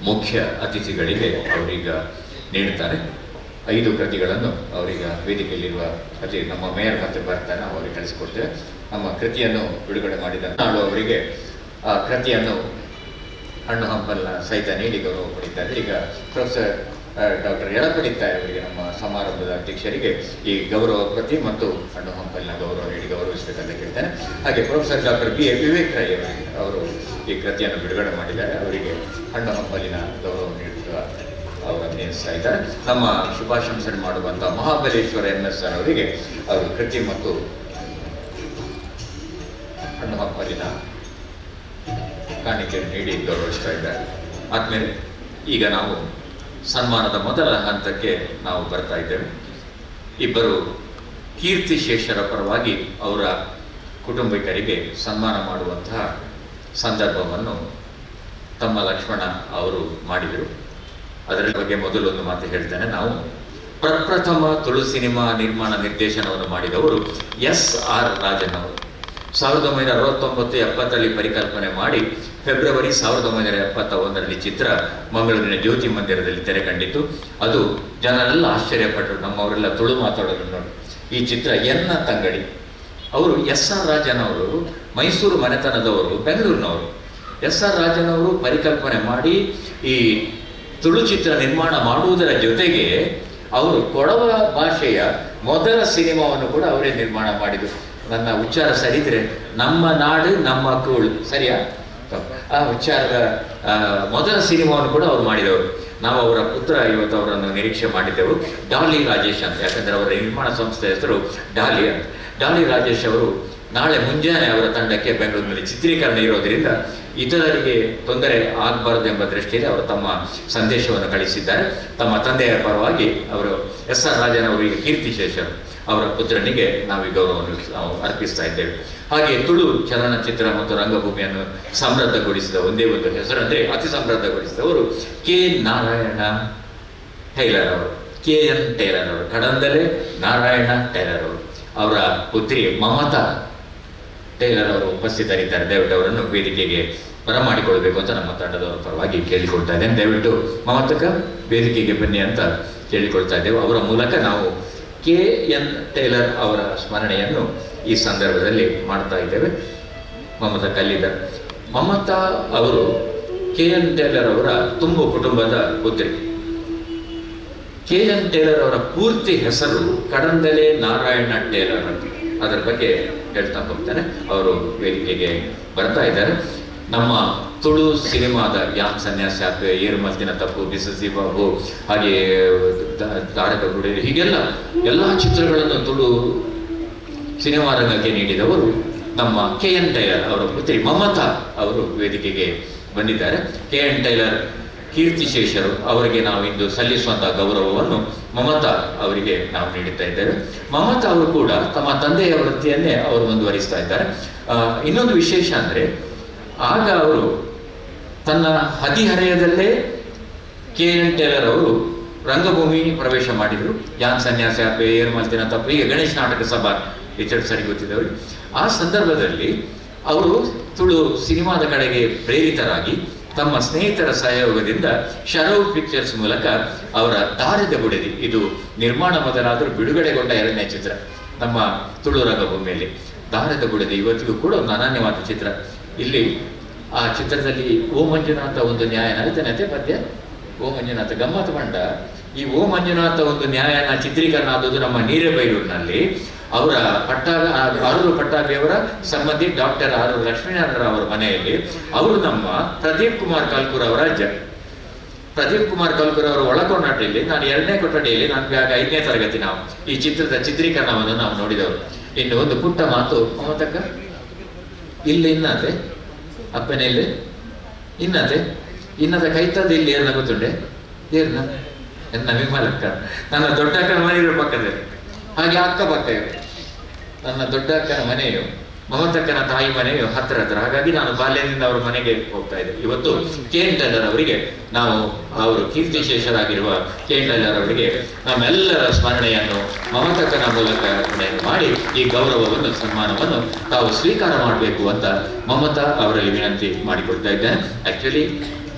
ಮುಖ್ಯ ಅತಿಥಿಗಳಿಗೆ ಅವರೀಗ ನೀಡುತ್ತಾರೆ. 5 ಕೃತಿಗಳನ್ನು ಅವರೀಗ ವೇದಿಕೆಯಲ್ಲಿರುವ ನಮ್ಮ ಮೇಯರ್ ಮತ್ತೆ ಬರ್ತಾನೆ, ಅವರಿಗೆ ಕಳಿಸಿಕೊಡ್ತೇವೆ. ನಮ್ಮ ಕೃತಿಯನ್ನು ಬಿಡುಗಡೆ ಮಾಡಿದ ನಾಳು ಅವರಿಗೆ ಆ ಕೃತಿಯನ್ನು ಹಣ್ಣು ಹಂಪಲ್ನ ಸಹಿತ ನೀಡಿ ಗೌರವ ಪಡಿತಾರೆ. ಈಗ ಪ್ರೊಫೆಸರ್ ಡಾಕ್ಟರ್ ಯಳಪಡಿತಾಯಿ ಅವರಿಗೆ, ನಮ್ಮ ಸಮಾರಂಭದ ಅಧ್ಯಕ್ಷರಿಗೆ, ಈ ಗೌರವ ಕೃತಿ ಮತ್ತು ಹಣ್ಣು ಹಂಪಲಿನ ಗೌರವ ನೀಡಿ ಗೌರವಿಸಬೇಕಂತ ಕೇಳ್ತಾನೆ. ಹಾಗೆ ಪ್ರೊಫೆಸರ್ ಡಾಕ್ಟರ್ BA ವಿವೇಕರಾಯ್ ಅವರು ಈ ಕೃತಿಯನ್ನು ಬಿಡುಗಡೆ ಮಾಡಿದ್ದಾರೆ. ಅವರಿಗೆ ಹಣ್ಣು ಹಂಪಲಿನ ಗೌರವ ನೀಡುವ ಅವರನ್ನು ನೇಮಿಸ್ತಾ ಇದ್ದಾರೆ. ನಮ್ಮ ಶುಭಾಶಂಸನೆ ಮಾಡುವಂಥ ಮಹಾಬಲೇಶ್ವರ MS ಅವರಿಗೆ ಅವರು ಕೃತಿ ಮತ್ತು ಹಣ್ಣು ಹಂಪಲಿನ ಕಾಣಿಕೆಯನ್ನು ನೀಡಿ ಗೌರವಿಸ್ತಾ ಇದ್ದಾರೆ. ಆದ್ಮೇಲೆ ಈಗ ನಾವು ಸನ್ಮಾನದ ಮೊದಲ ಹಂತಕ್ಕೆ ನಾವು ಬರ್ತಾ ಇದ್ದೇವೆ. ಇಬ್ಬರು ಕೀರ್ತಿಶೇಷರ ಪರವಾಗಿ ಅವರ ಕುಟುಂಬಿಕರಿಗೆ ಸನ್ಮಾನ ಮಾಡುವಂತಹ ಸಂದರ್ಭವನ್ನು ತಮ್ಮ ಲಕ್ಷ್ಮಣ ಅವರು ಮಾಡಿದರು. ಅದರ ಬಗ್ಗೆ ಮೊದಲೊಂದು ಮಾತು ಹೇಳ್ತೇನೆ. ನಾವು ಪ್ರಪ್ರಥಮ ತುಳು ಸಿನಿಮಾ ನಿರ್ಮಾಣ ನಿರ್ದೇಶನವನ್ನು ಮಾಡಿದವರು SR ರಾಜನ್ ಅವರು. 1969-70 ಪರಿಕಲ್ಪನೆ ಮಾಡಿ ಫೆಬ್ರವರಿ 1971 ಚಿತ್ರ ಮಂಗಳೂರಿನ ಜ್ಯೋತಿ ಮಂದಿರದಲ್ಲಿ ತೆರೆ ಕಂಡಿತು. ಅದು ಜನರೆಲ್ಲ ಆಶ್ಚರ್ಯಪಟ್ಟರು, ನಮ್ಮವರೆಲ್ಲ ತುಳು ಮಾತಾಡೋದು ನೋಡಿ. ಈ ಚಿತ್ರ ಎನ್ನ ತಂಗಡಿ. ಅವರು SR ರಾಜನ್ ಅವರು ಮೈಸೂರು ಮನೆತನದವರು, ಬೆಂಗಳೂರಿನವರು. SR ರಾಜನ್ ಅವರು ಪರಿಕಲ್ಪನೆ ಮಾಡಿ ಈ ತುಳು ಚಿತ್ರ ನಿರ್ಮಾಣ ಮಾಡುವುದರ ಜೊತೆಗೆ ಅವರು ಕೊಡವ ಭಾಷೆಯ ಮೊದಲ ಸಿನಿಮಾವನ್ನು ಕೂಡ ಅವರೇ ನಿರ್ಮಾಣ ಮಾಡಿದರು. ನನ್ನ ಉಚ್ಚಾರ ಸರಿದ್ರೆ ನಮ್ಮ ನಾಡು ನಮ್ಮ ಕೂಳು, ಸರಿಯಾ? ಆ ಉಚ್ಚಾರದ ಮೊದಲ ಸಿನಿಮಾವನ್ನು ಕೂಡ ಅವರು ಮಾಡಿದವರು. ನಾವು ಅವರ ಪುತ್ರ ಇವತ್ತು ಅವರನ್ನು ನಿರೀಕ್ಷೆ ಮಾಡಿದ್ದೆವು, ಡಾಲಿ ರಾಜೇಶ್ ಅಂತ. ಯಾಕಂದರೆ ಅವರ ನಿರ್ಮಾಣ ಸಂಸ್ಥೆ ಹೆಸರು ಡಾಲಿ ಅಂತ. ಡಾಲಿ ರಾಜೇಶ್ ಅವರು ನಾಳೆ ಮುಂಜಾನೆ ಅವರ ತಂಡಕ್ಕೆ ಬೆಂಗಳೂರಿನಲ್ಲಿ ಚಿತ್ರೀಕರಣ ಇರೋದರಿಂದ ಇತರರಿಗೆ ತೊಂದರೆ ಆಗಬಾರದು ಎಂಬ ದೃಷ್ಟಿಯಲ್ಲಿ ಅವರು ತಮ್ಮ ಸಂದೇಶವನ್ನು ಕಳಿಸಿದ್ದಾರೆ. ತಮ್ಮ ತಂದೆಯ ಪರವಾಗಿ ಅವರು SR ರಾಜನ್ ಅವರಿಗೆ ಕೀರ್ತಿಶೇಷರು, ಅವರ ಪುತ್ರನಿಗೆ ನಾವು ಈ ಗೌರವವನ್ನು ಅರ್ಪಿಸ್ತಾ ಇದ್ದೇವೆ. ಹಾಗೆ ತುಳು ಚಲನಚಿತ್ರ ಮತ್ತು ರಂಗಭೂಮಿಯನ್ನು ಸಮೃದ್ಧಗೊಳಿಸಿದ ಒಂದೇ ಒಂದು ಹೆಸರಂದರೆ ಅತಿ ಸಮೃದ್ಧಗೊಳಿಸಿದವರು K. ನಾರಾಯಣ ಟೈಲರ್ ಅವರು, KN ಟೈಲರ್ ಅವರು, ಕಡಂದಲೆ ನಾರಾಯಣ ಟೈಲರ್ ಅವರು. ಅವರ ಪುತ್ರಿ ಮಮತಾ ಟೈಲರ್ ಅವರು ಉಪಸ್ಥಿತರಿದ್ದಾರೆ. ದಯವಿಟ್ಟು ಅವರನ್ನು ವೇದಿಕೆಗೆ ಬರಮಾಡಿಕೊಳ್ಬೇಕು ಅಂತ ನಮ್ಮ ತಂಡದವರ ಪರವಾಗಿ ಕೇಳಿಕೊಳ್ತಾ ಇದ್ದೇನೆ. ದಯವಿಟ್ಟು ಮಮತಕ ವೇದಿಕೆಗೆ ಬನ್ನಿ ಅಂತ ಕೇಳಿಕೊಳ್ತಾ ಇದ್ದೇವೆ. ಅವರ ಮೂಲಕ ನಾವು KN ಟೈಲರ್ ಅವರ ಸ್ಮರಣೆಯನ್ನು ಈ ಸಂದರ್ಭದಲ್ಲಿ ಮಾಡ್ತಾ ಇದ್ದೇವೆ. ಮಮತಾ ಕಲ್ಲಿದರ್. ಮಮತಾ ಅವರು KN ಟೈಲರ್ ಅವರ ತುಂಬು ಕುಟುಂಬದ ಪುತ್ರಿ. KN ಟೈಲರ್ ಅವರ ಪೂರ್ತಿ ಹೆಸರು ಕಡಂದಲೆ ನಾರಾಯಣ ಟೈಲರ್ ಅಂತ. ಅದರ ಬಗ್ಗೆ ಹೇಳ್ತಾ ಹೋಗ್ತಾನೆ. ಅವರು ವೇದಿಕೆಗೆ ಬರ್ತಾ ಇದ್ದಾರೆ. ನಮ್ಮ ತುಳು ಸಿನಿಮಾದ ಯಾಮ್ ಸನ್ಯಾಸಿ ಆತ್ವೆ, ಏರುಮಲ್ತಿನ ತಪ್ಪು, ಬಿಸಸಿ ಬಾಬು, ಹಾಗೆ ತಾರಕ ಗುಡಿ, ಹೀಗೆಲ್ಲ ಎಲ್ಲ ಚಿತ್ರಗಳನ್ನು ತುಳು ಸಿನಿಮಾ ರಂಗಕ್ಕೆ ನೀಡಿದವರು ನಮ್ಮ KN ಟೈಲರ್ ಅವರ ಪುತ್ರಿ ಮಮತಾ ಅವರು ವೇದಿಕೆಗೆ ಬಂದಿದ್ದಾರೆ. KN ಟೈಲರ್ ಕೀರ್ತಿಶೇಷರು ಅವರಿಗೆ ನಾವು ಇಂದು ಸಲ್ಲಿಸುವಂತಹ ಗೌರವವನ್ನು ಮಮತಾ ಅವರಿಗೆ ನಾವು ನೀಡುತ್ತಾ ಇದ್ದೇವೆ. ಮಮತಾ ಅವರು ಕೂಡ ತಮ್ಮ ತಂದೆಯ ವೃತ್ತಿಯನ್ನೇ ಅವರು ಮುಂದುವರಿಸ್ತಾ ಇದ್ದಾರೆ. ಇನ್ನೊಂದು ವಿಶೇಷ ಅಂದರೆ, ಆಗ ಅವರು ತನ್ನ ಹದಿಹರೆಯದಲ್ಲೇ KN ಟೈಲರ್ ಅವರು ರಂಗಭೂಮಿ ಪ್ರವೇಶ ಮಾಡಿದರು. ಯಾನ್ ಸನ್ಯಾಸಿ ಆತ್ವೆ, ಏರ್ಮಲ್ತಿನ ತಪ್ಪು, ಈಗ ಗಣೇಶ್ ನಾಟಕ ಸಭಾ ರಿಚರ್ಡ್ ಸರಿ ಗೊತ್ತಿದ್ದವರು. ಆ ಸಂದರ್ಭದಲ್ಲಿ ಅವರು ತುಳು ಸಿನಿಮಾದ ಕಡೆಗೆ ಪ್ರೇರಿತರಾಗಿ ತಮ್ಮ ಸ್ನೇಹಿತರ ಸಹಯೋಗದಿಂದ ಶರವ್ ಪಿಕ್ಚರ್ಸ್ ಮೂಲಕ ಅವರ ದಾರದ ಬುಡದಿ, ಇದು ನಿರ್ಮಾಣ ಮೊದಲಾದರೂ ಬಿಡುಗಡೆಗೊಂಡ 2ನೇ ಚಿತ್ರ ನಮ್ಮ ತುಳು ರಂಗಭೂಮಿಯಲ್ಲಿ. ದಾರದ ಬುಡದಿ ಇವತ್ತಿಗೂ ಕೂಡ ಒಂದು ಅನನ್ಯವಾದ ಚಿತ್ರ. ಇಲ್ಲಿ ಆ ಚಿತ್ರದಲ್ಲಿ ಓ ಮಂಜುನಾಥ ಒಂದು ನ್ಯಾಯನ ಆಯ್ತಾನತೆ ಪದ್ಯ, ಓ ಮಂಜುನಾಥ ಗಮ್ಮತ್ತು ಮಂಡ. ಈ ಓ ಮಂಜುನಾಥ ಒಂದು ನ್ಯಾಯನ ಚಿತ್ರೀಕರಣ ಆದದ್ದು ನಮ್ಮ ಹಿರೇಬೈಲೂರಿನಲ್ಲಿ. ಅವರ ಆರೂರು ಪಟ್ಟಾಭಿಯವರ ಸಂಬಂಧಿ ಡಾಕ್ಟರ್ ಆರೂರು ಲಕ್ಷ್ಮೀನಾರಾಯಣ ಅವರ ಮನೆಯಲ್ಲಿ. ಅವರು ನಮ್ಮ ಪ್ರದೀಪ್ ಕುಮಾರ್ ಕಾಲ್ಕೂರ್ ಅವರ ಅಜ್ಜ. ಪ್ರದೀಪ್ ಕುಮಾರ್ ಕಾಲ್ಕೂರ್ ಅವರ ಒಳಕೊಠಡಿಯಲ್ಲಿ, ನಾನು 2ನೇ ಕೊಠಡಿಯಲ್ಲಿ, ನನಗೆ ಆಗ 5ನೇ ತರಗತಿ, ನಾವು ಈ ಚಿತ್ರದ ಚಿತ್ರೀಕರಣವನ್ನು ನಾವು ನೋಡಿದವರು. ಇನ್ನು ಒಂದು ಪುಟ್ಟ ಮಾತು ಮಮತಕ್ಕ, ಇಲ್ಲಿ ಇನ್ನತೆ ಅಪ್ಪನೇ ಇಲ್ಲಿ ಇನ್ನತೆ ಇನ್ನದ ಕೈತದ ಇಲ್ಲಿ ಏರ್ನ ಗೊತ್ತುಂಡೆ, ಏರ್ನ ಎನ್ನ ವಿಮಲಕ್ಕ, ನನ್ನ ದೊಡ್ಡ ಅಕ್ಕನ ಮನೆಯ ಪಕ್ಕದಲ್ಲಿ, ಹಾಗೆ ಅಕ್ಕಪಕ್ಕ ಇದೆ. ನನ್ನ ದೊಡ್ಡ ಅಕ್ಕನ ಮನೆಯು ಮಮತಕ್ಕನ ತಾಯಿ ಮನೆಯು ಹತ್ತಿರ. ಹಾಗಾಗಿ ನಾನು ಬಾಲ್ಯದಿಂದ ಅವರ ಮನೆಗೆ ಹೋಗ್ತಾ ಇದ್ದೆ. ಇವತ್ತು KN ಟೈಲರ್ ಅವರಿಗೆ ನಾವು, ಅವರು ಕೀರ್ತಿಶೇಷರಾಗಿರುವ KN ಟೈಲರ್ ಅವರಿಗೆ ನಮ್ಮೆಲ್ಲರ ಸ್ಮರಣೆಯನ್ನು ಮಮತಕ್ಕನ ಮೂಲಕ ಮಾಡಿ ಈ ಗೌರವವನ್ನು, ಸನ್ಮಾನವನ್ನು ತಾವು ಸ್ವೀಕಾರ ಮಾಡಬೇಕು ಅಂತ ಮಮತಾ ಅವರಲ್ಲಿ ವಿನಂತಿ ಮಾಡಿಕೊಡ್ತಾ ಇದ್ದೇನೆ. ಆಕ್ಚುಲಿ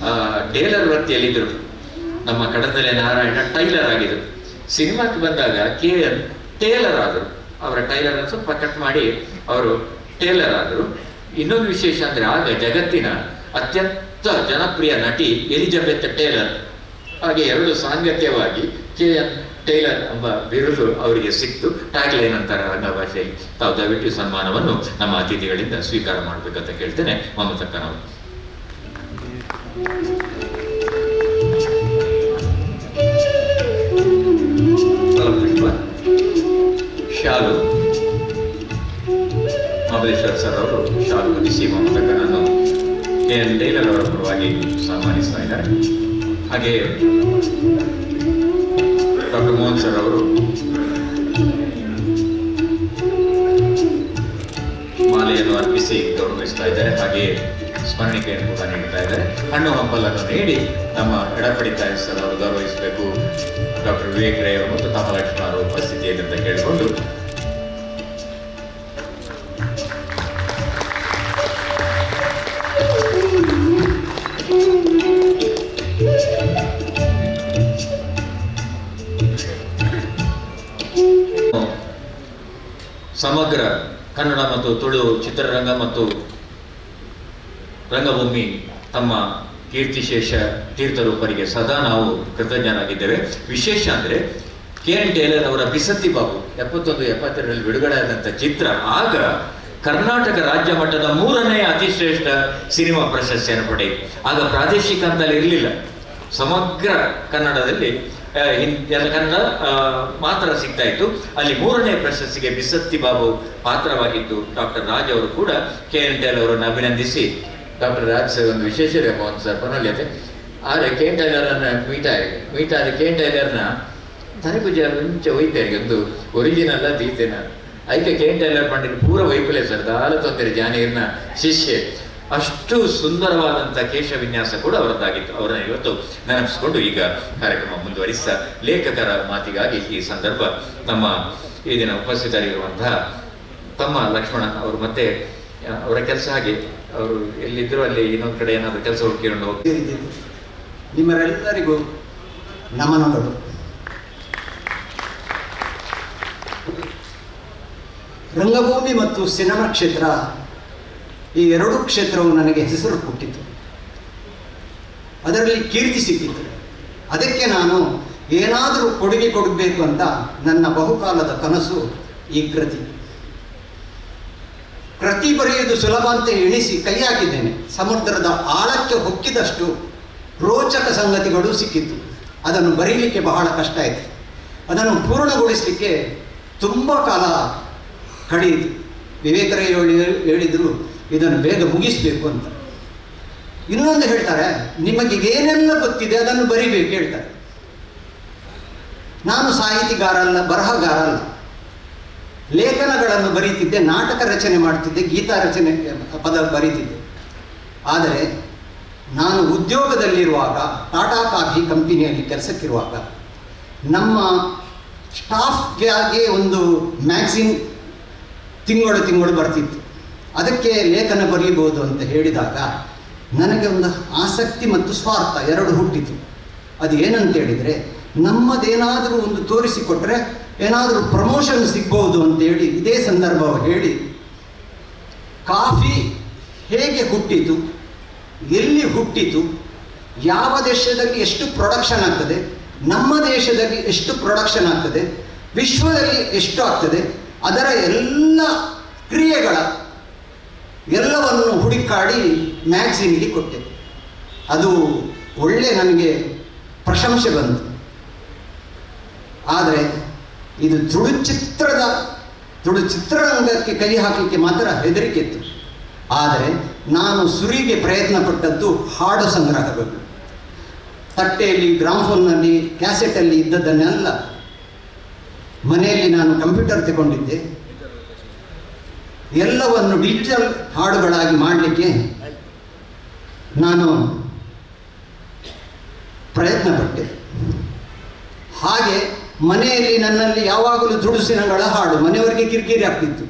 ಟೇಲರ್ ವೃತ್ತಿಯಲ್ಲಿದ್ದರು. ನಮ್ಮ ಕಡದಲೆ ನಾರಾಯಣ ಟೈಲರ್ ಆಗಿದ್ರು. ಸಿನಿಮಾಕ್ಕೆ ಬಂದಾಗ KN ಟೇಲರ್ ಆದರು. ಅವರ ಟೈಲರ್ ಸ್ವಲ್ಪ ಕಟ್ ಮಾಡಿ ಅವರು ಟೇಲರ್ ಆದರು. ಇನ್ನೊಂದು ವಿಶೇಷ ಅಂದರೆ, ಆಗ ಜಗತ್ತಿನ ಅತ್ಯಂತ ಜನಪ್ರಿಯ ನಟಿ ಎಲಿಜಬೆತ್ ಟೇಲರ್, ಹಾಗೆ 2 ಸಾಂಗತ್ಯವಾಗಿ KN ಟೇಲರ್ ಎಂಬ ಬಿರುದು ಅವರಿಗೆ ಸಿಕ್ತು. ಟ್ಯಾಗ್ಲೈನ್ ಅಂತಾರೆ ರಂಗ ಭಾಷೆಯಲ್ಲಿ. ತಾವು ದಯವಿಟ್ಟು ಸನ್ಮಾನವನ್ನು ನಮ್ಮ ಅತಿಥಿಗಳಿಂದ ಸ್ವೀಕಾರ ಮಾಡಬೇಕಂತ ಕೇಳ್ತೇನೆ. ಮಮತಕ್ಕನವರು. ಶಾಲು ಮಹದೇಶ್ವರ್ ಸರ್ ಅವರು ಶಾಲು ಹೊದಿಸಿ ಮಮತಕ್ಕನನ್ನು KN ಟೈಲರ್ ಅವರ ಪರವಾಗಿ ಸನ್ಮಾನಿಸ್ತಾ ಇದ್ದಾರೆ. ಹಾಗೆ ಡಾಕ್ಟರ್ ಮೋಹನ್ ಸರ್ ಅವರು ಮಾಲೆಯನ್ನು ಅರ್ಪಿಸಿ ಗೌರವಿಸ್ತಾ ಇದ್ದಾರೆ. ಹಾಗೆ ಸ್ಮರಣಿಕೆಯನ್ನು ಕೂಡ ನೀಡ್ತಾ ಇದ್ದಾರೆ. ಹಣ್ಣು ಹಂಪಲನ್ನು ನೀಡಿ ನಮ್ಮ ಎಡಪಡಿತಾಯ ಸರ್ ಅವರು ಗೌರವಿಸಬೇಕು. ಡಾಕ್ಟರ್ ವಿವೇಕ್ ರೈ ಅವರು ಮತ್ತು ತಮ್ಮ ಲಕ್ಷ್ಮಣ ಅವರು ಉಪಸ್ಥಿತಿಯಲ್ಲಿ ಅಂತ ಕೇಳಿಕೊಂಡು, ಸಮಗ್ರ ಕನ್ನಡ ಮತ್ತು ತುಳು ಚಿತ್ರರಂಗ ಮತ್ತು ರಂಗಭೂಮಿ ತಮ್ಮ ಕೀರ್ತಿಶೇಷ ತೀರ್ಥರೂಪರಿಗೆ ಸದಾ ನಾವು ಕೃತಜ್ಞರಾಗಿದ್ದೇವೆ. ವಿಶೇಷ ಅಂದರೆ, KN ಟೈಲರ್ ಅವರ ಬಿಸತ್ತಿ ಬಾಬು 71-72ರಲ್ಲಿ ಬಿಡುಗಡೆ ಆದಂಥ ಚಿತ್ರ ಆಗ ಕರ್ನಾಟಕ ರಾಜ್ಯ ಮಟ್ಟದ 3ನೇ ಅತಿಶ್ರೇಷ್ಠ ಸಿನಿಮಾ ಪ್ರಶಸ್ತಿಯನ್ನು ಪಡೆಯಿತು. ಆಗ ಪ್ರಾದೇಶಿಕ ಅಂತಲೇ ಇರಲಿಲ್ಲ, ಸಮಗ್ರ ಕನ್ನಡದಲ್ಲಿ ಕನ್ನಡ ಮಾತ್ರ ಸಿಗ್ತಾ ಇತ್ತು. ಅಲ್ಲಿ 3ನೇ ಪ್ರಶಸ್ತಿಗೆ ಬಿಸತ್ತಿ ಬಾಬು ಪಾತ್ರವಾಗಿತ್ತು. ಡಾಕ್ಟರ್ ರಾಜ್ ಅವರು ಕೂಡ KN ಟೈಲರ್ ಅವರನ್ನು ಅಭಿನಂದಿಸಿ, ಡಾಕ್ಟರ್ ರಾಜ್ ಸರ್ ಒಂದು ವಿಶೇಷ ಮೋಹನ್ ಸರ್ ಪನೋಲ್ಯತೆ ಆದರೆ KN ಟೈಲರನ್ನು ಮೀಟಾದ KN ಟೈಲರ್ನ ತನಪೂಜೆ ಮುಂಚೆ ಒಯ್ತಾರೆ ಒಂದು ಒರಿಜಿನಲ್ ದೀತೆನ ಐಕೆ KN ಟೈಲರ್ ಪಂಡಿತ್ ಪೂರ ವೈಫಲ್ಯ ಸರ್ ದಾಲ ತೊಂದರೆ ಜಾನೀರ್ನ ಶಿಷ್ಯೆ. ಅಷ್ಟು ಸುಂದರವಾದಂಥ ಕೇಶ ವಿನ್ಯಾಸ ಕೂಡ ಅವರದ್ದಾಗಿತ್ತು. ಅವರನ್ನು ಇವತ್ತು ನೆನಪಿಸಿಕೊಂಡು ಈಗ ಕಾರ್ಯಕ್ರಮ ಮುಂದುವರಿಸ್ತಾ, ಲೇಖಕರ ಮಾತಿಗಾಗಿ ಈ ಸಂದರ್ಭ ನಮ್ಮ ಈ ದಿನ ಉಪಸ್ಥಿತರಿರುವಂತಹ ತಮ್ಮ ಲಕ್ಷ್ಮಣ ಅವರು, ಮತ್ತೆ ಅವರ ಕೆಲಸ ಹಾಗೆ ಅವರು ಎಲ್ಲಿದ್ದರೂ ಅಲ್ಲಿ ಇನ್ನೊಂದು ಕಡೆ ಏನಾದರೂ ಕೆಲಸ ಹುಡುಕಿಕೊಂಡು ಹೋಗಿ ನಿಮ್ಮರೆಲ್ಲರಿಗೂ ನಮನಗಳು. ರಂಗಭೂಮಿ ಮತ್ತು ಸಿನಿಮಾ ಕ್ಷೇತ್ರ, ಈ 2 ಕ್ಷೇತ್ರವು ನನಗೆ ಹೆಸರು ಕೊಟ್ಟಿತು, ಅದರಲ್ಲಿ ಕೀರ್ತಿ ಸಿಕ್ಕಿತು. ಅದಕ್ಕೆ ನಾನು ಏನಾದರೂ ಕೊಡುಗೆ ಕೊಡಬೇಕು ಅಂತ ನನ್ನ ಬಹುಕಾಲದ ಕನಸು ಈ ಕೃತಿ. ಕೃತಿ ಬರೆಯುವುದು ಸುಲಭ ಅಂತ ಎಣಿಸಿ ಕೈ ಹಾಕಿದ್ದೇನೆ. ಸಮುದ್ರದ ಆಳಕ್ಕೆ ಹೊಕ್ಕಿದಷ್ಟು ರೋಚಕ ಸಂಗತಿಗಳು ಸಿಕ್ಕಿತ್ತು. ಅದನ್ನು ಬರೀಲಿಕ್ಕೆ ಬಹಳ ಕಷ್ಟ ಆಯಿತು. ಅದನ್ನು ಪೂರ್ಣಗೊಳಿಸಲಿಕ್ಕೆ ತುಂಬ ಕಾಲ ಕಳೆಯಿತು. ವಿವೇಕರಯ್ಯ ಹೇಳಿದರು ಇದನ್ನು ಬೇಗ ಮುಗಿಸಬೇಕು ಅಂತ. ಇನ್ನೊಂದು ಹೇಳ್ತಾರೆ, ನಿಮಗೆ ಏನೆಲ್ಲ ಗೊತ್ತಿದೆ ಅದನ್ನು ಬರಿಬೇಕು ಹೇಳ್ತಾರೆ. ನಾನು ಸಾಹಿತಿಗಾರ ಅಲ್ಲ, ಬರಹಗಾರ ಅಲ್ಲ. ಲೇಖನಗಳನ್ನು ಬರೀತಿದ್ದೆ, ನಾಟಕ ರಚನೆ ಮಾಡ್ತಿದ್ದೆ, ಗೀತಾ ರಚನೆ ಪದ ಬರೀತಿದ್ದೆ. ಆದರೆ ನಾನು ಉದ್ಯೋಗದಲ್ಲಿರುವಾಗ, ಟಾಟಾ ಕಾಫಿ ಕಂಪನಿಯಲ್ಲಿ ಕೆಲಸಕ್ಕಿರುವಾಗ, ನಮ್ಮ ಸ್ಟಾಫ್ಗೆ ಒಂದು ಮ್ಯಾಗ್ಝಿನ್ ತಿಂಗಳು ಬರ್ತಿತ್ತು. ಅದಕ್ಕೆ ಲೇಖನ ಬರೀಬೋದು ಅಂತ ಹೇಳಿದಾಗ ನನಗೆ ಒಂದು ಆಸಕ್ತಿ ಮತ್ತು ಸ್ವಾರ್ಥ ಎರಡು ಹುಟ್ಟಿತು. ಅದು ಏನಂತೇಳಿದರೆ, ನಮ್ಮದೇನಾದರೂ ಒಂದು ತೋರಿಸಿಕೊಟ್ರೆ ಏನಾದರೂ ಪ್ರಮೋಷನ್ ಸಿಗ್ಬೋದು ಅಂತೇಳಿ ಇದೇ ಸಂದರ್ಭ ಹೇಳಿ, ಕಾಫಿ ಹೇಗೆ ಹುಟ್ಟಿತು, ಎಲ್ಲಿ ಹುಟ್ಟಿತು, ಯಾವ ದೇಶದಲ್ಲಿ ಎಷ್ಟು ಪ್ರೊಡಕ್ಷನ್ ಆಗ್ತದೆ, ನಮ್ಮ ದೇಶದಲ್ಲಿ ಎಷ್ಟು ಪ್ರೊಡಕ್ಷನ್ ಆಗ್ತದೆ, ವಿಶ್ವದಲ್ಲಿ ಎಷ್ಟು ಆಗ್ತದೆ, ಅದರ ಎಲ್ಲ ಕ್ರಿಯೆಗಳ ಎಲ್ಲವನ್ನು ಹುಡುಕಾಡಿ ಮ್ಯಾಗ್ಝಿನ್ಗೆ ಕೊಟ್ಟೆ. ಅದು ಒಳ್ಳೆ ನನಗೆ ಪ್ರಶಂಸೆ ಬಂತು. ಆದರೆ ಇದು ತುಳು ಚಿತ್ರರಂಗಕ್ಕೆ ಕೈ ಹಾಕಲಿಕ್ಕೆ ಮಾತ್ರ ಹೆದರಿಕೆ ಇತ್ತು. ಆದರೆ ನಾನು ಸುರಿಗೆ ಪ್ರಯತ್ನ ಪಟ್ಟದ್ದು ಹಾಡು ಸಂಗ್ರಹಗಳು. ತಟ್ಟೆಯಲ್ಲಿ, ಗ್ರಾಮ್ಫೋನ್ನಲ್ಲಿ, ಕ್ಯಾಸೆಟಲ್ಲಿ ಇದ್ದದ್ದನ್ನೆಲ್ಲ ಮನೆಯಲ್ಲಿ ನಾನು ಕಂಪ್ಯೂಟರ್ ತಗೊಂಡಿದ್ದೆ. ಎಲ್ಲವನ್ನು ಡಿಜಿಟಲ್ ಹಾಡುಗಳಾಗಿ ಮಾಡಲಿಕ್ಕೆ ನಾನು ಪ್ರಯತ್ನ ಪಟ್ಟೆ. ಹಾಗೆ ಮನೆಯಲ್ಲಿ ನನ್ನಲ್ಲಿ ಯಾವಾಗಲೂ ತುಳುಸಿನಗಳ ಹಾಡು ಮನೆಯವರಿಗೆ ಕಿರಿಕಿರಿ ಆಗ್ತಿತ್ತು.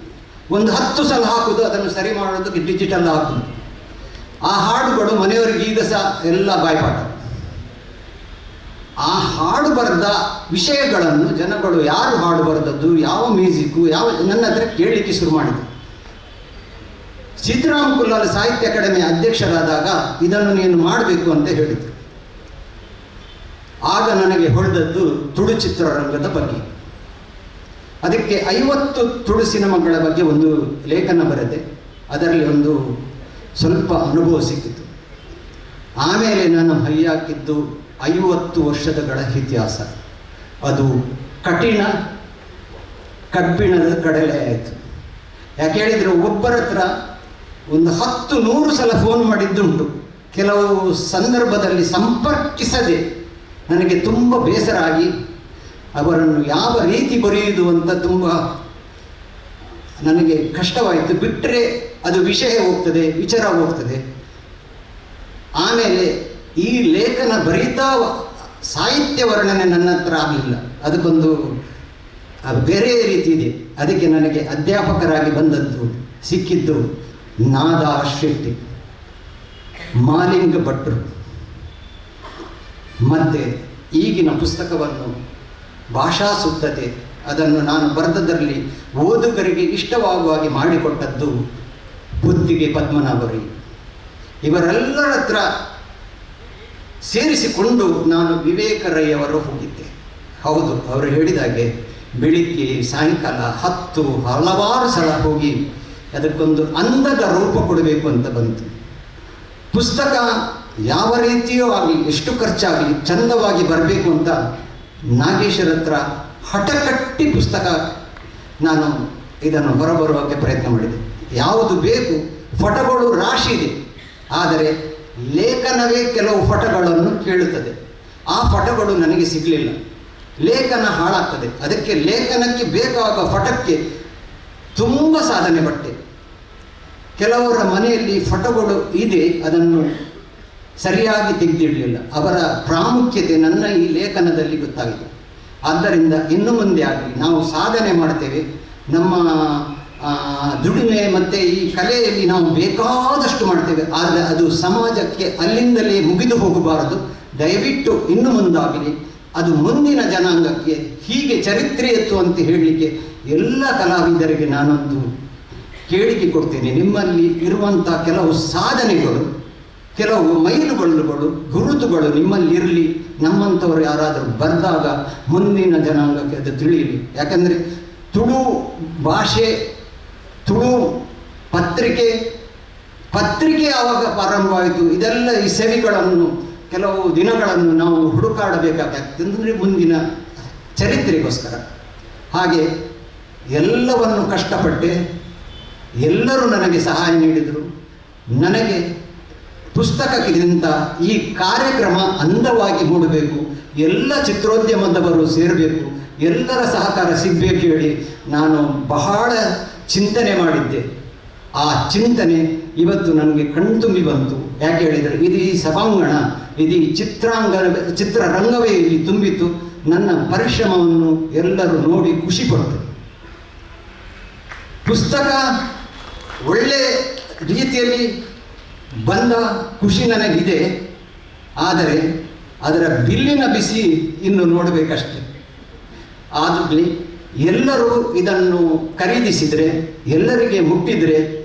ಒಂದು 10 ಸಲ ಹಾಕುವುದು, ಅದನ್ನು ಸರಿ ಮಾಡೋದು, ಡಿಜಿಟಲ್ ಹಾಕುದು. ಆ ಹಾಡುಗಳು ಮನೆಯವರಿಗೆ ಈಗ ಸಹ ಎಲ್ಲ ಬಾಯ್ಪಾಠ. ಆ ಹಾಡು ಬರೆದ ವಿಷಯಗಳನ್ನು ಜನಗಳು ಯಾರು ಹಾಡು ಬರೆದದ್ದು, ಯಾವ ಮ್ಯೂಸಿಕ್ಕು, ನನ್ನ ಹತ್ರ ಕೇಳಲಿಕ್ಕೆ ಶುರು ಮಾಡಿದರು. ಸಿದ್ದರಾಮ್ ಕುಲ್ಲಾಲ್ ಸಾಹಿತ್ಯ ಅಕಾಡೆಮಿ ಅಧ್ಯಕ್ಷರಾದಾಗ ಇದನ್ನು ನೀನು ಮಾಡಬೇಕು ಅಂತ ಹೇಳಿದರು. ಆಗ ನನಗೆ ಹೊಳೆದದ್ದು ತುಳು ಚಿತ್ರರಂಗದ ಬಗ್ಗೆ. ಅದಕ್ಕೆ 50 ತುಳು ಸಿನಿಮಾಗಳ ಬಗ್ಗೆ ಒಂದು ಲೇಖನ ಬರೆದೆ. ಅದರಲ್ಲಿ ಒಂದು ಸ್ವಲ್ಪ ಅನುಭವ ಸಿಕ್ಕಿತು. ಆಮೇಲೆ ನಾನು ಹಾಕಿದ್ದು 50 ವರ್ಷಗಳ ಇತಿಹಾಸ. ಅದು ಕಠಿಣ ಕಬ್ಬಿಣದ ಕಡಲೆ ಆಯಿತು. ಯಾಕೆ ಹೇಳಿದರೆ, ಒಬ್ಬರ ಹತ್ರ ಒಂದು 10-100 ಸಲ ಫೋನ್ ಮಾಡಿದ್ದುಂಟು. ಕೆಲವು ಸಂದರ್ಭದಲ್ಲಿ ಸಂಪರ್ಕಿಸದೆ ನನಗೆ ತುಂಬ ಬೇಸರ ಆಗಿ ಅವರನ್ನು ಯಾವ ರೀತಿ ಬರೆಯುವುದು ಅಂತ ತುಂಬ ನನಗೆ ಕಷ್ಟವಾಯಿತು. ಬಿಟ್ಟರೆ ಅದು ವಿಷಯ ಹೋಗ್ತದೆ, ವಿಚಾರ ಹೋಗ್ತದೆ. ಆಮೇಲೆ ಈ ಲೇಖನ ಬರೀತಾ ಸಾಹಿತ್ಯ ವರ್ಣನೆ ನನ್ನ ಹತ್ರ ಆಗಲಿಲ್ಲ. ಅದಕ್ಕೊಂದು ಬೇರೆ ರೀತಿ ಇದೆ. ಅದಕ್ಕೆ ನನಗೆ ಅಧ್ಯಾಪಕರಾಗಿ ಬಂದದ್ದು ಸಿಕ್ಕಿದ್ದು ನಾದ ಶೆಟ್ಟಿ, ಮಾಲಿಂಗ ಭಟ್ರು. ಮತ್ತು ಈಗಿನ ಪುಸ್ತಕವನ್ನು ಭಾಷಾ ಶುದ್ಧತೆ, ಅದನ್ನು ನಾನು ಬರೆದದರಲ್ಲಿ ಓದುಗರಿಗೆ ಇಷ್ಟವಾಗುವ ಹಾಗೆ ಮಾಡಿಕೊಟ್ಟದ್ದು ಬುದ್ಧಿಗೆ ಪದ್ಮನಾಭರಿ. ಇವರೆಲ್ಲರ ಹತ್ರ ಸೇರಿಸಿಕೊಂಡು ನಾನು ವಿವೇಕರಯ್ಯವರು ಹೋಗಿದ್ದೆ. ಹೌದು, ಅವರು ಹೇಳಿದಾಗೆ ಬೆಳಿಗ್ಗೆ ಸಾಯಂಕಾಲ ಹಲವಾರು ಸಲ ಹೋಗಿ ಅದಕ್ಕೊಂದು ಅಂದದ ರೂಪ ಕೊಡಬೇಕು ಅಂತ ಬಂತು. ಪುಸ್ತಕ ಯಾವ ರೀತಿಯೂ ಆಗಲಿ, ಎಷ್ಟು ಖರ್ಚಾಗಲಿ, ಚಂದವಾಗಿ ಬರಬೇಕು ಅಂತ ನಾಗೇಶರ ಹತ್ರ ಹಠಕಟ್ಟಿ ಪುಸ್ತಕ ನಾನು ಇದನ್ನು ಹೊರಬರುವಕ್ಕೆ ಪ್ರಯತ್ನ ಮಾಡಿದೆ. ಯಾವುದು ಬೇಕು, ಫೋಟೋಗಳು ರಾಶಿ ಇದೆ, ಆದರೆ ಲೇಖನವೇ ಕೆಲವು ಫೋಟೋಗಳನ್ನು ಕೇಳುತ್ತದೆ. ಆ ಫೋಟೋಗಳು ನನಗೆ ಸಿಗಲಿಲ್ಲ. ಲೇಖನ ಹಾಳಾಗ್ತದೆ. ಅದಕ್ಕೆ ಲೇಖನಕ್ಕೆ ಬೇಕಾಗುವ ಫೋಟೋಕ್ಕೆ ತುಂಬ ಸಾಧನೆ ಪಟ್ಟೆ. ಕೆಲವರ ಮನೆಯಲ್ಲಿ ಫೋಟೋಗಳು ಇದೆ, ಅದನ್ನು ಸರಿಯಾಗಿ ತೆಗೆದಿಡಲಿಲ್ಲ. ಅವರ ಪ್ರಾಮುಖ್ಯತೆ ನನ್ನ ಈ ಲೇಖನದಲ್ಲಿ ಗೊತ್ತಾಗಿದೆ. ಆದ್ದರಿಂದ ಇನ್ನು ಮುಂದೆ ಆಗಲಿ ನಾವು ಸಾಧನೆ ಮಾಡ್ತೇವೆ. ನಮ್ಮ ದುಡಿಮೆ ಮತ್ತು ಈ ಕಲೆಯಲ್ಲಿ ನಾವು ಬೇಕಾದಷ್ಟು ಮಾಡ್ತೇವೆ. ಆದರೆ ಅದು ಸಮಾಜಕ್ಕೆ ಅಲ್ಲಿಂದಲೇ ಮುಗಿದು ಹೋಗಬಾರದು. ದಯವಿಟ್ಟು ಇನ್ನು ಮುಂದಾಗಲಿ ಅದು ಮುಂದಿನ ಜನಾಂಗಕ್ಕೆ ಹೀಗೆ ಚರಿತ್ರೆ ಎತ್ತು ಅಂತ ಹೇಳಲಿಕ್ಕೆ ಎಲ್ಲ ಕಲಾವಿದರಿಗೆ ನಾನೊಂದು ಕೇಳಿಕೆ ಕೊಡ್ತೇನೆ. ನಿಮ್ಮಲ್ಲಿ ಇರುವಂಥ ಕೆಲವು ಸಾಧನೆಗಳು, ಕೆಲವು ಮೈಲುಗಲ್ಲುಗಳು, ಗುರುತುಗಳು ನಿಮ್ಮಲ್ಲಿರಲಿ. ನಮ್ಮಂಥವ್ರು ಯಾರಾದರೂ ಬರೆದಾಗ ಮುಂದಿನ ಜನಾಂಗಕ್ಕೆ ಅದು ತಿಳಿಯಲಿ. ಯಾಕಂದರೆ ತುಳು ಭಾಷೆ, ತುಳು ಪದ ಪತ್ರಿಕೆ ಆವಾಗ ಪ್ರಾರಂಭವಾಯಿತು. ಇದೆಲ್ಲ ಈ ಸೇವೆಗಳನ್ನು ಕೆಲವು ದಿನಗಳನ್ನು ನಾವು ಹುಡುಕಾಡಬೇಕಾಗ್ತದೆ ಮುಂದಿನ ಚರಿತ್ರೆಗೋಸ್ಕರ. ಹಾಗೆ ಎಲ್ಲವನ್ನು ಕಷ್ಟಪಟ್ಟೆ, ಎಲ್ಲರೂ ನನಗೆ ಸಹಾಯ ನೀಡಿದರು. ನನಗೆ ಪುಸ್ತಕಕ್ಕಿಂತ ಈ ಕಾರ್ಯಕ್ರಮ ಅಂದವಾಗಿ ಮೂಡಬೇಕು, ಎಲ್ಲ ಚಿತ್ರೋದ್ಯಮದವರು ಸೇರಬೇಕು, ಎಲ್ಲರ ಸಹಕಾರ ಸಿಗಬೇಕು ಹೇಳಿ ನಾನು ಬಹಳ ಚಿಂತನೆ ಮಾಡಿದ್ದೆ. ಆ ಚಿಂತನೆ ಇವತ್ತು ನನಗೆ ಕಣ್ತುಂಬಿ ಬಂತು. ಯಾಕೆ ಹೇಳಿದರೆ ಇದು ಈ ಸಭಾಂಗಣ, ಇದು ಈ ಚಿತ್ರರಂಗವೇ ಇಲ್ಲಿ ತುಂಬಿತು. ನನ್ನ ಪರಿಶ್ರಮವನ್ನು ಎಲ್ಲರೂ ನೋಡಿ ಖುಷಿಪಟ್ಟರು. ಪುಸ್ತಕ ಒಳ್ಳೆ ರೀತಿಯಲ್ಲಿ ಬಂದ ಖುಷಿ ನನಗಿದೆ. ಆದರೆ ಅದರ ಬಿಲ್ಲಿನ ಬಿಸಿ ಇನ್ನು ನೋಡಬೇಕಷ್ಟೆ. ಆದರೆ ಎಲ್ಲರೂ ಇದನ್ನು ಖರೀದಿಸಿದರೆ, ಎಲ್ಲರಿಗೆ ಮುಟ್ಟಿದರೆ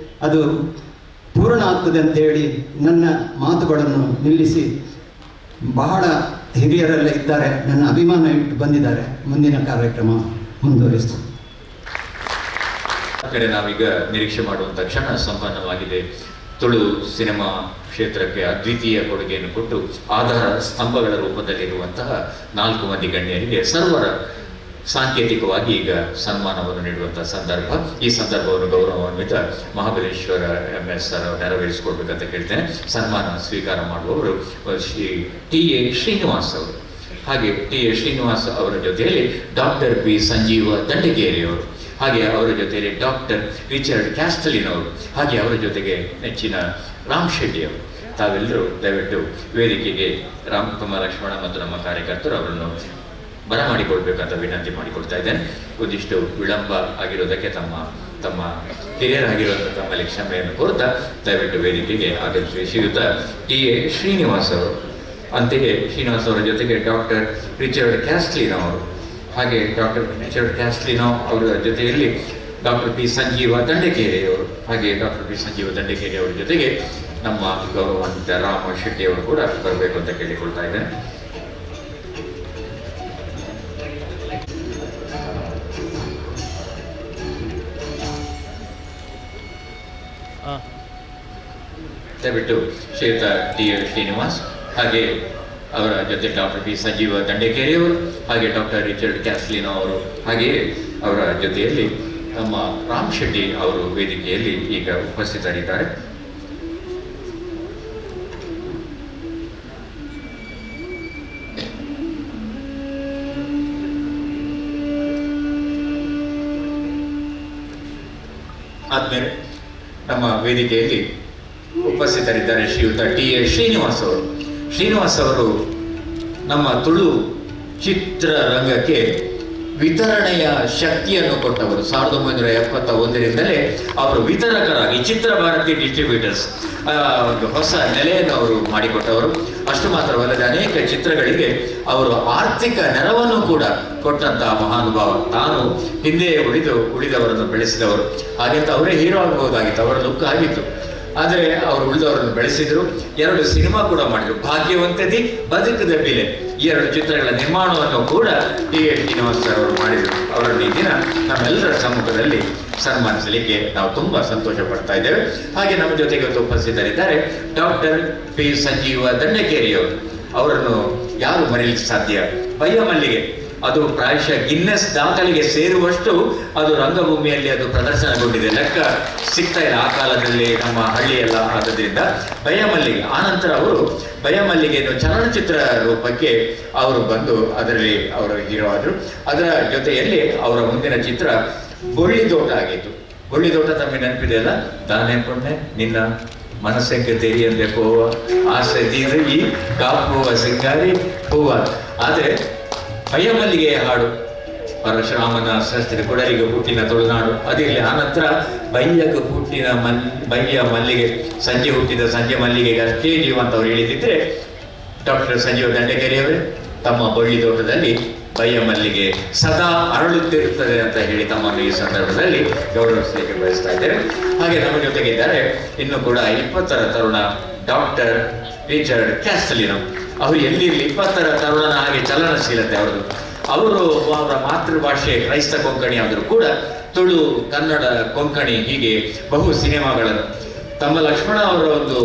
ಅದು ಪೂರ್ಣ ಆಗ್ತದೆ ಅಂತೇಳಿ ನನ್ನ ಮಾತುಗಳನ್ನು ನಿಲ್ಲಿಸಿ, ಬಹಳ ಹಿರಿಯರೆಲ್ಲ ಇದ್ದಾರೆ, ನನ್ನ ಅಭಿಮಾನ ಇಟ್ಟು ಬಂದಿದ್ದಾರೆ. ಮುಂದಿನ ಕಾರ್ಯಕ್ರಮ ಮುಂದುವರಿಸ್ತದೆ. ಕಡೆ ನಾವೀಗ ನಿರೀಕ್ಷೆ ಮಾಡುವಂಥ ಕ್ಷಣ ಸಂಪನ್ನವಾಗಿದೆ. ತುಳು ಸಿನಿಮಾ ಕ್ಷೇತ್ರಕ್ಕೆ ಅದ್ವಿತೀಯ ಕೊಡುಗೆಯನ್ನು ಕೊಟ್ಟು ಆಧಾರ ಸ್ತಂಭಗಳ ರೂಪದಲ್ಲಿರುವಂತಹ 4 ಮಂದಿ ಗಣ್ಯರಿಗೆ ಸರ್ವರ ಸಾಂಕೇತಿಕವಾಗಿ ಈಗ ಸನ್ಮಾನವನ್ನು ನೀಡುವಂತಹ ಸಂದರ್ಭ. ಈ ಸಂದರ್ಭವನ್ನು ಗೌರವಾನ್ವಿತ ಮಹಾಬಲೇಶ್ವರ MS ಸರ್ ನೆರವೇರಿಸಿಕೊಡ್ಬೇಕಂತ ಕೇಳ್ತೇನೆ. ಸನ್ಮಾನ ಸ್ವೀಕಾರ ಮಾಡುವವರು ಶ್ರೀ ಟಿ.ಎ. ಶ್ರೀನಿವಾಸ್ ಅವರು. ಹಾಗೆ ಟಿ.ಎ. ಶ್ರೀನಿವಾಸ್ ಅವರ ಜೊತೆಯಲ್ಲಿ ಡಾಕ್ಟರ್ ಬಿ. ಸಂಜೀವ ದಂಡಗೇರಿಯವರು, ಹಾಗೆ ಅವರ ಜೊತೆಯಲ್ಲಿ ಡಾಕ್ಟರ್ ರಿಚರ್ಡ್ ಕ್ಯಾಸ್ಟಲಿನ್ ಅವರು, ಹಾಗೆ ಅವರ ಜೊತೆಗೆ ನೆಚ್ಚಿನ ರಾಮ್ ಶೆಟ್ಟಿ ಅವರು. ತಾವೆಲ್ಲರೂ ದಯವಿಟ್ಟು ವೇದಿಕೆಗೆ ರಾಮಕುಮಾರ ಲಕ್ಷ್ಮಣ ಮತ್ತು ನಮ್ಮ ಕಾರ್ಯಕರ್ತರು ಅವರನ್ನು ಬರಮಾಡಿಕೊಳ್ಬೇಕಂತ ವಿನಂತಿ ಮಾಡಿಕೊಡ್ತಾ ಇದ್ದೇನೆ. ಒಂದಿಷ್ಟು ವಿಳಂಬ ಆಗಿರೋದಕ್ಕೆ ತಮ್ಮ ಹಿರಿಯರಾಗಿರುವಂಥ ತಮ್ಮಲ್ಲಿ ಕ್ಷಮೆಯನ್ನು ಕೋರ್ತಾ ದಯವಿಟ್ಟು ವೇದಿಕೆಗೆ ಆಗಮಿಸಿ ಶ್ರೀಯುತ ಟಿ.ಎ. ಶ್ರೀನಿವಾಸ್ ಅವರು. ಅಂತೆಯೇ ಶ್ರೀನಿವಾಸ್ ಅವರ ಜೊತೆಗೆ ಡಾಕ್ಟರ್ ರಿಚರ್ಡ್ ಕ್ಯಾಸ್ಟ್ಲಿನೋ ಅವರು, ಹಾಗೆ ಡಾಕ್ಟರ್ ರಿಚರ್ಡ್ ಕ್ಯಾಸ್ಟ್ಲಿನೋ ಅವರ ಜೊತೆಯಲ್ಲಿ ಡಾಕ್ಟರ್ ಪಿ. ಸಂಜೀವ ದಂಡಕೇರಿಯವರು, ಹಾಗೆ ಡಾಕ್ಟರ್ ಪಿ. ಸಂಜೀವ ದಂಡಕೇರಿ ಅವರ ಜೊತೆಗೆ ನಮ್ಮ ಗೌರವಾನ್ವಿತ ರಾಮ ಶೆಟ್ಟಿ ಅವರು ಕೂಡ ಬರಬೇಕು ಅಂತ ಕೇಳಿಕೊಳ್ತಾ ಇದ್ದೇನೆ. ದಯವಿಟ್ಟು ಶ್ರೀಯುತ ಟಿ.ಎ. ಶ್ರೀನಿವಾಸ್, ಹಾಗೆ ಅವರ ಜೊತೆ ಡಾಕ್ಟರ್ ಪಿ. ಸಂಜೀವ ದಂಡಕೇರಿಯವರು, ಹಾಗೆ ಡಾಕ್ಟರ್ ರಿಚರ್ಡ್ ಕ್ಯಾಸ್ಲಿನೋ ಅವರು, ಹಾಗೆಯೇ ಅವರ ಜೊತೆಯಲ್ಲಿ ನಮ್ಮ ರಾಮ್ ಶೆಟ್ಟಿ ಅವರು ವೇದಿಕೆಯಲ್ಲಿ ಈಗ ಉಪಸ್ಥಿತರಿದ್ದಾರೆ. ಆದ್ಮೇಲೆ ನಮ್ಮ ವೇದಿಕೆಯಲ್ಲಿ ಉಪಸ್ಥಿತರಿದ್ದಾರೆ ಶ್ರೀಯುತ ಟಿ.ಎ. ಶ್ರೀನಿವಾಸ್ ಅವರು. ಶ್ರೀನಿವಾಸ್ ಅವರು ನಮ್ಮ ತುಳು ಚಿತ್ರರಂಗಕ್ಕೆ ವಿತರಣೆಯ ಶಕ್ತಿಯನ್ನು ಕೊಟ್ಟವರು. 1971ರಿಂದಲೇ ಅವರು ವಿತರಕರಾಗಿ ಚಿತ್ರಭಾರತಿ ಡಿಸ್ಟ್ರಿಬ್ಯೂಟರ್ಸ್ ಒಂದು ಹೊಸ ನೆಲೆಯನ್ನು ಅವರು ಮಾಡಿಕೊಟ್ಟವರು. ಅಷ್ಟು ಮಾತ್ರವಲ್ಲದೆ ಅನೇಕ ಚಿತ್ರಗಳಿಗೆ ಅವರು ಆರ್ಥಿಕ ನೆರವನ್ನು ಕೂಡ ಕೊಟ್ಟಂತಹ ಮಹಾನುಭಾವ. ತಾನು ಹಿಂದೆ ಉಳಿದವರನ್ನು ಬೆಳೆಸಿದವರು. ಹಾಗೆಂತ ಅವರೇ ಹೀರೋ ಆಗಬಹುದಾಗಿತ್ತು, ಅವರ ಲುಕ್ ಆಗಿತ್ತು. ಆದರೆ ಅವರು ಉಳಿದವರನ್ನು ಬೆಳೆಸಿದರು. 2 ಸಿನಿಮಾ ಕೂಡ ಮಾಡಿದರು. ಭಾಗ್ಯವಂತದಿ, ಬದುಕದ ಬೆಲೆ, ಈ 2 ಚಿತ್ರಗಳ ನಿರ್ಮಾಣವನ್ನು ಕೂಡ ಟಿ.ಎ. ಶ್ರೀನಿವಾಸ್ ಅವರು ಮಾಡಿದರು. ಅವರನ್ನು ಈ ದಿನ ನಮ್ಮೆಲ್ಲರ ಸಮ್ಮುಖದಲ್ಲಿ ಸನ್ಮಾನಿಸಲಿಕ್ಕೆ ನಾವು ತುಂಬ ಸಂತೋಷ ಪಡ್ತಾ ಇದ್ದೇವೆ. ಹಾಗೆ ನಮ್ಮ ಜೊತೆಗೆ ಉಪಸ್ಥಿತರಿದ್ದಾರೆ ಡಾಕ್ಟರ್ ಪಿ. ಸಂಜೀವ ದಂಡಕೇರಿಯವರು. ಅವರನ್ನು ಯಾರು ಮರೆಯಲಿಕ್ಕೆ ಸಾಧ್ಯ? ಬಯ್ಯ ಮಲ್ಲಿಗೆ ಅದು ಪ್ರಾಯಶಃ ಗಿನ್ನೆಸ್ ದಾಖಲೆಗೆ ಸೇರುವಷ್ಟು ಅದು ರಂಗಭೂಮಿಯಲ್ಲಿ ಅದು ಪ್ರದರ್ಶನಗೊಂಡಿದೆ. ಲೆಕ್ಕ ಸಿಗ್ತಾ ಇಲ್ಲ ಆ ಕಾಲದಲ್ಲಿ ನಮ್ಮ ಹಳ್ಳಿಯೆಲ್ಲ ಆದದ್ರಿಂದ. ಬಯ್ಯಮಲ್ಲಿಗೆ ಆನಂತರ ಅವರು ಬಯ್ಯಮಲ್ಲಿಗೆಯನ್ನು ಚಲನಚಿತ್ರ ರೂಪಕ್ಕೆ ಅವರು ಬಂದು ಅದರಲ್ಲಿ ಅವರು ಹೀರೋ ಆದರು. ಅದರ ಜೊತೆಯಲ್ಲಿ ಅವರ ಮುಂದಿನ ಚಿತ್ರ ಬೊಳ್ಳಿದೋಟ ಆಗಿತ್ತು. ಬೊಳ್ಳಿದೋಟ ತಮಗೆ ನೆನಪಿದೆ ಅಲ್ಲ? ತಾನೇ ಪುಣ್ಯ ನಿನ್ನ ಮನಸ್ಸಕ್ಕೆ ತೆರಿಯಂದೆ ಪೋವ ಆಸೆ ತೀರಿ ಕಾಪುವ ಸಿಂಗಾರಿ ಹೂವ. ಆದರೆ ಬಯ್ಯಮಲ್ಲಿಗೆಯ ಹಾಡು ಪರಶುರಾಮನ ಶಾಸ್ತ್ರಿ ಕೊಡರಿಗೆ ಹುಟ್ಟಿನ ತುಳುನಾಡು ಅದಿರಲಿ. ಆನಂತರ ಬಯ್ಯಗೆ ಹುಟ್ಟಿನ ಬಯ್ಯ ಮಲ್ಲಿಗೆ, ಸಂಜೆ ಹುಟ್ಟಿದ ಸಂಜೆ ಮಲ್ಲಿಗೆಗೆ ಅಷ್ಟೇ ಜೀವ ಅಂತ ಅವ್ರು ಹೇಳಿದಿದ್ರೆ, ಡಾಕ್ಟರ್ ಸಂಜೀವ ದಂಡಕೇರಿಯವರೇ ತಮ್ಮ ಬಳ್ಳಿದೋಟದಲ್ಲಿ ಬಯ್ಯ ಮಲ್ಲಿಗೆ ಸದಾ ಅರಳುತ್ತಿರುತ್ತದೆ ಅಂತ ಹೇಳಿ ತಮ್ಮನ್ನು ಈ ಸಂದರ್ಭದಲ್ಲಿ ಗೌರವಿಸಲಿಕ್ಕೆ ಬಯಸ್ತಾ ಇದ್ದೇವೆ. ಹಾಗೆ ನಮ್ಮ ಜೊತೆಗಿದ್ದಾರೆ ಇನ್ನು ಕೂಡ 20ರ ತರುಣ ಡಾಕ್ಟರ್ ರಿಚರ್ಡ್ ಕ್ಯಾಸ್ಟಲಿನೋ. ಅವರು ಎಲ್ಲಿರಲಿ 20ರ ತರುಣನ ಹಾಗೆ ಚಲನಶೀಲತೆ ಅವರದು. ಅವರು ಅವರ ಮಾತೃಭಾಷೆ ಕ್ರೈಸ್ತ ಕೊಂಕಣಿ ಆದರೂ ಕೂಡ ತುಳು, ಕನ್ನಡ, ಕೊಂಕಣಿ ಹೀಗೆ ಬಹು ಸಿನಿಮಾಗಳನ್ನು ತಮ್ಮ ಲಕ್ಷ್ಮಣ ಅವರ ಒಂದು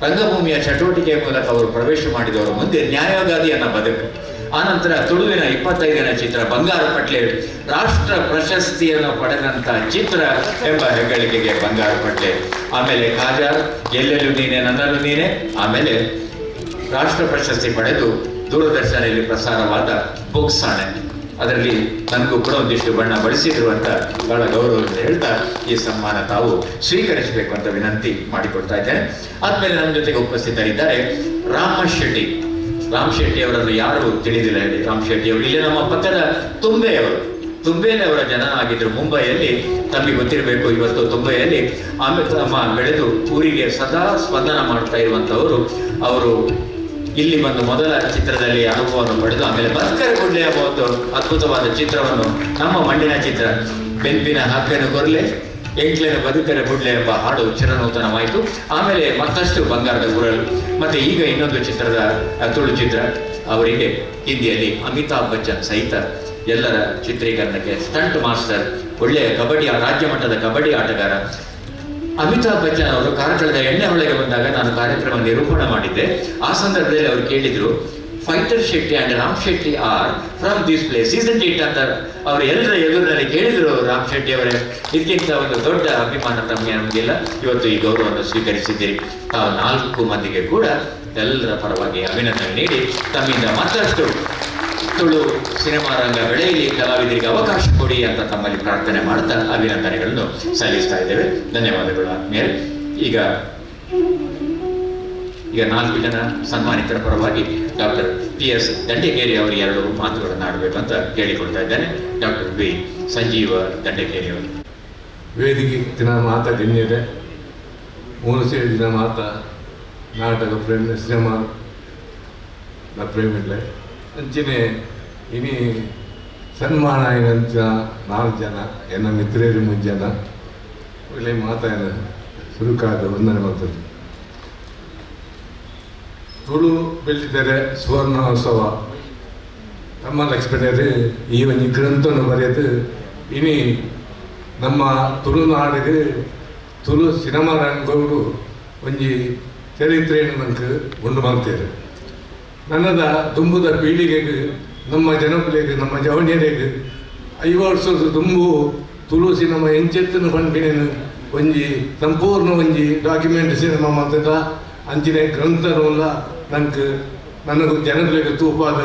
ರಂಗಭೂಮಿಯ ಚಟುವಟಿಕೆಯ ಮೂಲಕ ಅವರು ಪ್ರವೇಶ ಮಾಡಿದವರು ಮುಂದೆ ನ್ಯಾಯವಾದಿಯನ್ನ ಬದುಕು. ಆನಂತರ ತುಳುವಿನ 25ನೇ ಚಿತ್ರ ಬಂಗಾರ ಪಟ್ಲೆ ರಾಷ್ಟ್ರ ಪ್ರಶಸ್ತಿಯನ್ನು ಪಡೆದಂತ ಚಿತ್ರ ಎಂಬ ಹೆಗ್ಗಳಿಕೆಗೆ ಬಂಗಾರ ಪಟ್ಲೆ. ಆಮೇಲೆ ಕಾಜಾರ್, ಎಲ್ಲೆಲ್ಲೂ ನೀನೆ ನನ್ನಲ್ಲೂ ನೀನೆ, ಆಮೇಲೆ ರಾಷ್ಟ್ರ ಪ್ರಶಸ್ತಿ ಪಡೆದು ದೂರದರ್ಶನದಲ್ಲಿ ಪ್ರಸಾರವಾದ ಬೊಕ್ಸಾಣೆ, ಅದರಲ್ಲಿ ನನಗೂ ಕೂಡ ಒಂದಿಷ್ಟು ಬಣ್ಣ ಬಳಸಿದ್ರು ಅಂತ ಬಹಳ ಗೌರವದಿಂದ ಹೇಳ್ತಾ ಈ ಸನ್ಮಾನ ತಾವು ಸ್ವೀಕರಿಸಬೇಕು ಅಂತ ವಿನಂತಿ ಮಾಡಿಕೊಡ್ತಾ ಇದ್ದೇನೆ. ಆದ್ಮೇಲೆ ನಮ್ಮ ಜೊತೆಗೆ ಉಪಸ್ಥಿತರಿದ್ದಾರೆ ರಾಮ್ ಶೆಟ್ಟಿ ಅವರನ್ನು ಯಾರು ತಿಳಿದಿಲ್ಲ ಹೇಳಿ. ರಾಮ್ ಶೆಟ್ಟಿ ಅವರು ಇಲ್ಲಿ ನಮ್ಮ ಪಕ್ಕದ ತುಂಬೆಯಲ್ಲಿ ಅವರ ಜನ ಆಗಿದ್ರು. ಮುಂಬೈಯಲ್ಲಿ ತಮಗೆ ಗೊತ್ತಿರಬೇಕು, ಇವತ್ತು ತುಂಬೆಯಲ್ಲಿ ಆಮೇಲೆ ತಮ್ಮ ಬೆಳೆದು ಊರಿಗೆ ಸದಾ ಸ್ಪಂದನ ಮಾಡ್ತಾ ಇರುವಂತವರು. ಅವರು ಇಲ್ಲಿ ಬಂದು ಮೊದಲ ಚಿತ್ರದಲ್ಲಿ ಅನುಭವವನ್ನು ಪಡೆದು ಆಮೇಲೆ ಬರ್ಕರ ಗುಡ್ಲೆ ಎಂಬ ಒಂದು ಅದ್ಭುತವಾದ ಚಿತ್ರವನ್ನು, ನಮ್ಮ ಮಣ್ಣಿನ ಚಿತ್ರ ಬೆಂಪಿನ ಹಕ್ಕನ ಕೊರ್ಲೆ ಎಂಕ್ಲೆನ ಬದುಕರ ಗುಡ್ಲೆ ಎಂಬ ಹಾಡು ಚಿರನೂತನವಾಯಿತು. ಆಮೇಲೆ ಮತ್ತಷ್ಟು ಬಂಗಾರದ ಗುರಲು, ಮತ್ತೆ ಈಗ ಇನ್ನೊಂದು ಚಿತ್ರದ ತುಳು ಚಿತ್ರ. ಅವರಿಗೆ ಹಿಂದಿಯಲ್ಲಿ ಅಮಿತಾಬ್ ಬಚ್ಚನ್ ಸಹಿತ ಎಲ್ಲರ ಚಿತ್ರೀಕರಣಕ್ಕೆ ಸ್ಟಂಟ್ ಮಾಸ್ಟರ್, ಒಳ್ಳೆಯ ರಾಜ್ಯ ಮಟ್ಟದ ಕಬಡ್ಡಿ ಆಟಗಾರ. ಅಮಿತಾಬ್ ಬಚ್ಚನ್ ಅವರು ಕಾರ್ಕಳದ ಎಣ್ಣೆ ಹೊಳೆಗೆ ಬಂದಾಗ ನಾನು ಕಾರ್ಯಕ್ರಮ ನಿರೂಪಣೆ ಮಾಡಿದ್ದೆ. ಆ ಸಂದರ್ಭದಲ್ಲಿ ಅವರು ಕೇಳಿದ್ರು, fighter Shetty and Ram Shetty are from this place isn't it ಅಂತ ಅವರು ಎಲ್ಲರ ಎದುರಿನಲ್ಲಿ ಕೇಳಿದ್ರು. ರಾಮ್ ಶೆಟ್ಟಿ ಅವರೇ, ಇದಕ್ಕಿಂತ ಒಂದು ದೊಡ್ಡ ಅಭಿಮಾನ ನಮಗಿಲ್ಲ. ಇವತ್ತು ಈ ಗೌರವವನ್ನು ಸ್ವೀಕರಿಸಿದ್ದೀರಿ. ತಾವು 4 ಮಂದಿಗೆ ಕೂಡ ಎಲ್ಲರ ಪರವಾಗಿ ಅಭಿನಂದನೆ ನೀಡಿ ತಮ್ಮಿಂದ ಮತ್ತಷ್ಟು ತುಳು ಸಿನಿಮಾ ರಂಗ ಬೆಳೆಯಲಿ, ಕಲಾವಿದರಿಗೆ ಅವಕಾಶ ಕೊಡಿ ಅಂತ ತಮ್ಮಲ್ಲಿ ಪ್ರಾರ್ಥನೆ ಮಾಡ್ತಾ ಅಭಿನಂದನೆಗಳನ್ನು ಸಲ್ಲಿಸ್ತಾ ಇದ್ದೇವೆ. ಧನ್ಯವಾದಗಳು ಆದ್ಮೇಲೆ. ಈಗ 4 ಜನ ಸನ್ಮಾನಿತರ ಪರವಾಗಿ ಡಾಕ್ಟರ್ PS ದಂಡೇಕೇರಿ ಅವರು 2 ಮಾತುಗಳನ್ನು ಆಡಬೇಕು ಅಂತ ಕೇಳಿಕೊಳ್ತಾ ಇದ್ದೇನೆ. ಡಾಕ್ಟರ್ B ಸಂಜೀವ ದಂಡೇಕೇರಿ ಅವರು ವೇದಿಕೆ ದಿನ ಮಾತಾಡಿದ್ದೇನೆ. 3 ಸೇರಿ ದಿನ ಮಾತಾ ನಾಟಕ ಪ್ರೇಮ ಸಿನಿಮಾ ಪ್ರೇಮಿಲ್ಲ ಅಂಚನೆ ಇನಿ ಸನ್ಮಾನ ಏನಂತ 4 ಜನ ಎನ್ನ ಮಿತ್ರರು 3 ಜನ ಒಳ್ಳೆ ಮಾತಾಡ ಸುರುಕಾದ ವಂದನೆ ಮಾಡ್ತದೆ. ತುಳು ಬೆಳ್ಳಿದರೆ ಸುವರ್ಣೋತ್ಸವ ನಮ್ಮ ಲಕ್ಷ್ಮಣರು ಈ ಒಂದು ಗ್ರಂಥವನ್ನು ಬರೆಯೋದು ಇನಿ ನಮ್ಮ ತುಳುನಾಡಿಗೆ ತುಳು ಸಿನಿಮಾ ರಂಗಗಳು ಒಂಜಿ ಚರಿತ್ರೆಯನ್ನು ನನಗೆ ಉಂಡು ಮಾಡ್ತೇವೆ. ನನ್ನದ ತುಂಬುದ ಪೀಳಿಗೆಗೆ, ನಮ್ಮ ಜನಗಳಿಗೆ, ನಮ್ಮ ಜವನಿಯರಿಗೆ 5 ವರ್ಷದ ತುಂಬು ತುಳು ಸಿನಿಮಾ ಎಂಚೆತ್ತನ ಪಂಪಿನೇನು ಒಂಜಿ ಸಂಪೂರ್ಣ ಒಂಜಿ ಡಾಕ್ಯುಮೆಂಟ್ ಸಿನಿಮಾ ಮಾತ್ರ ಅಂಚಿನ ಗ್ರಂಥನಲ್ಲ ನನಗೂ ಜನಗಳಿಗೆ ತೂಪಾದ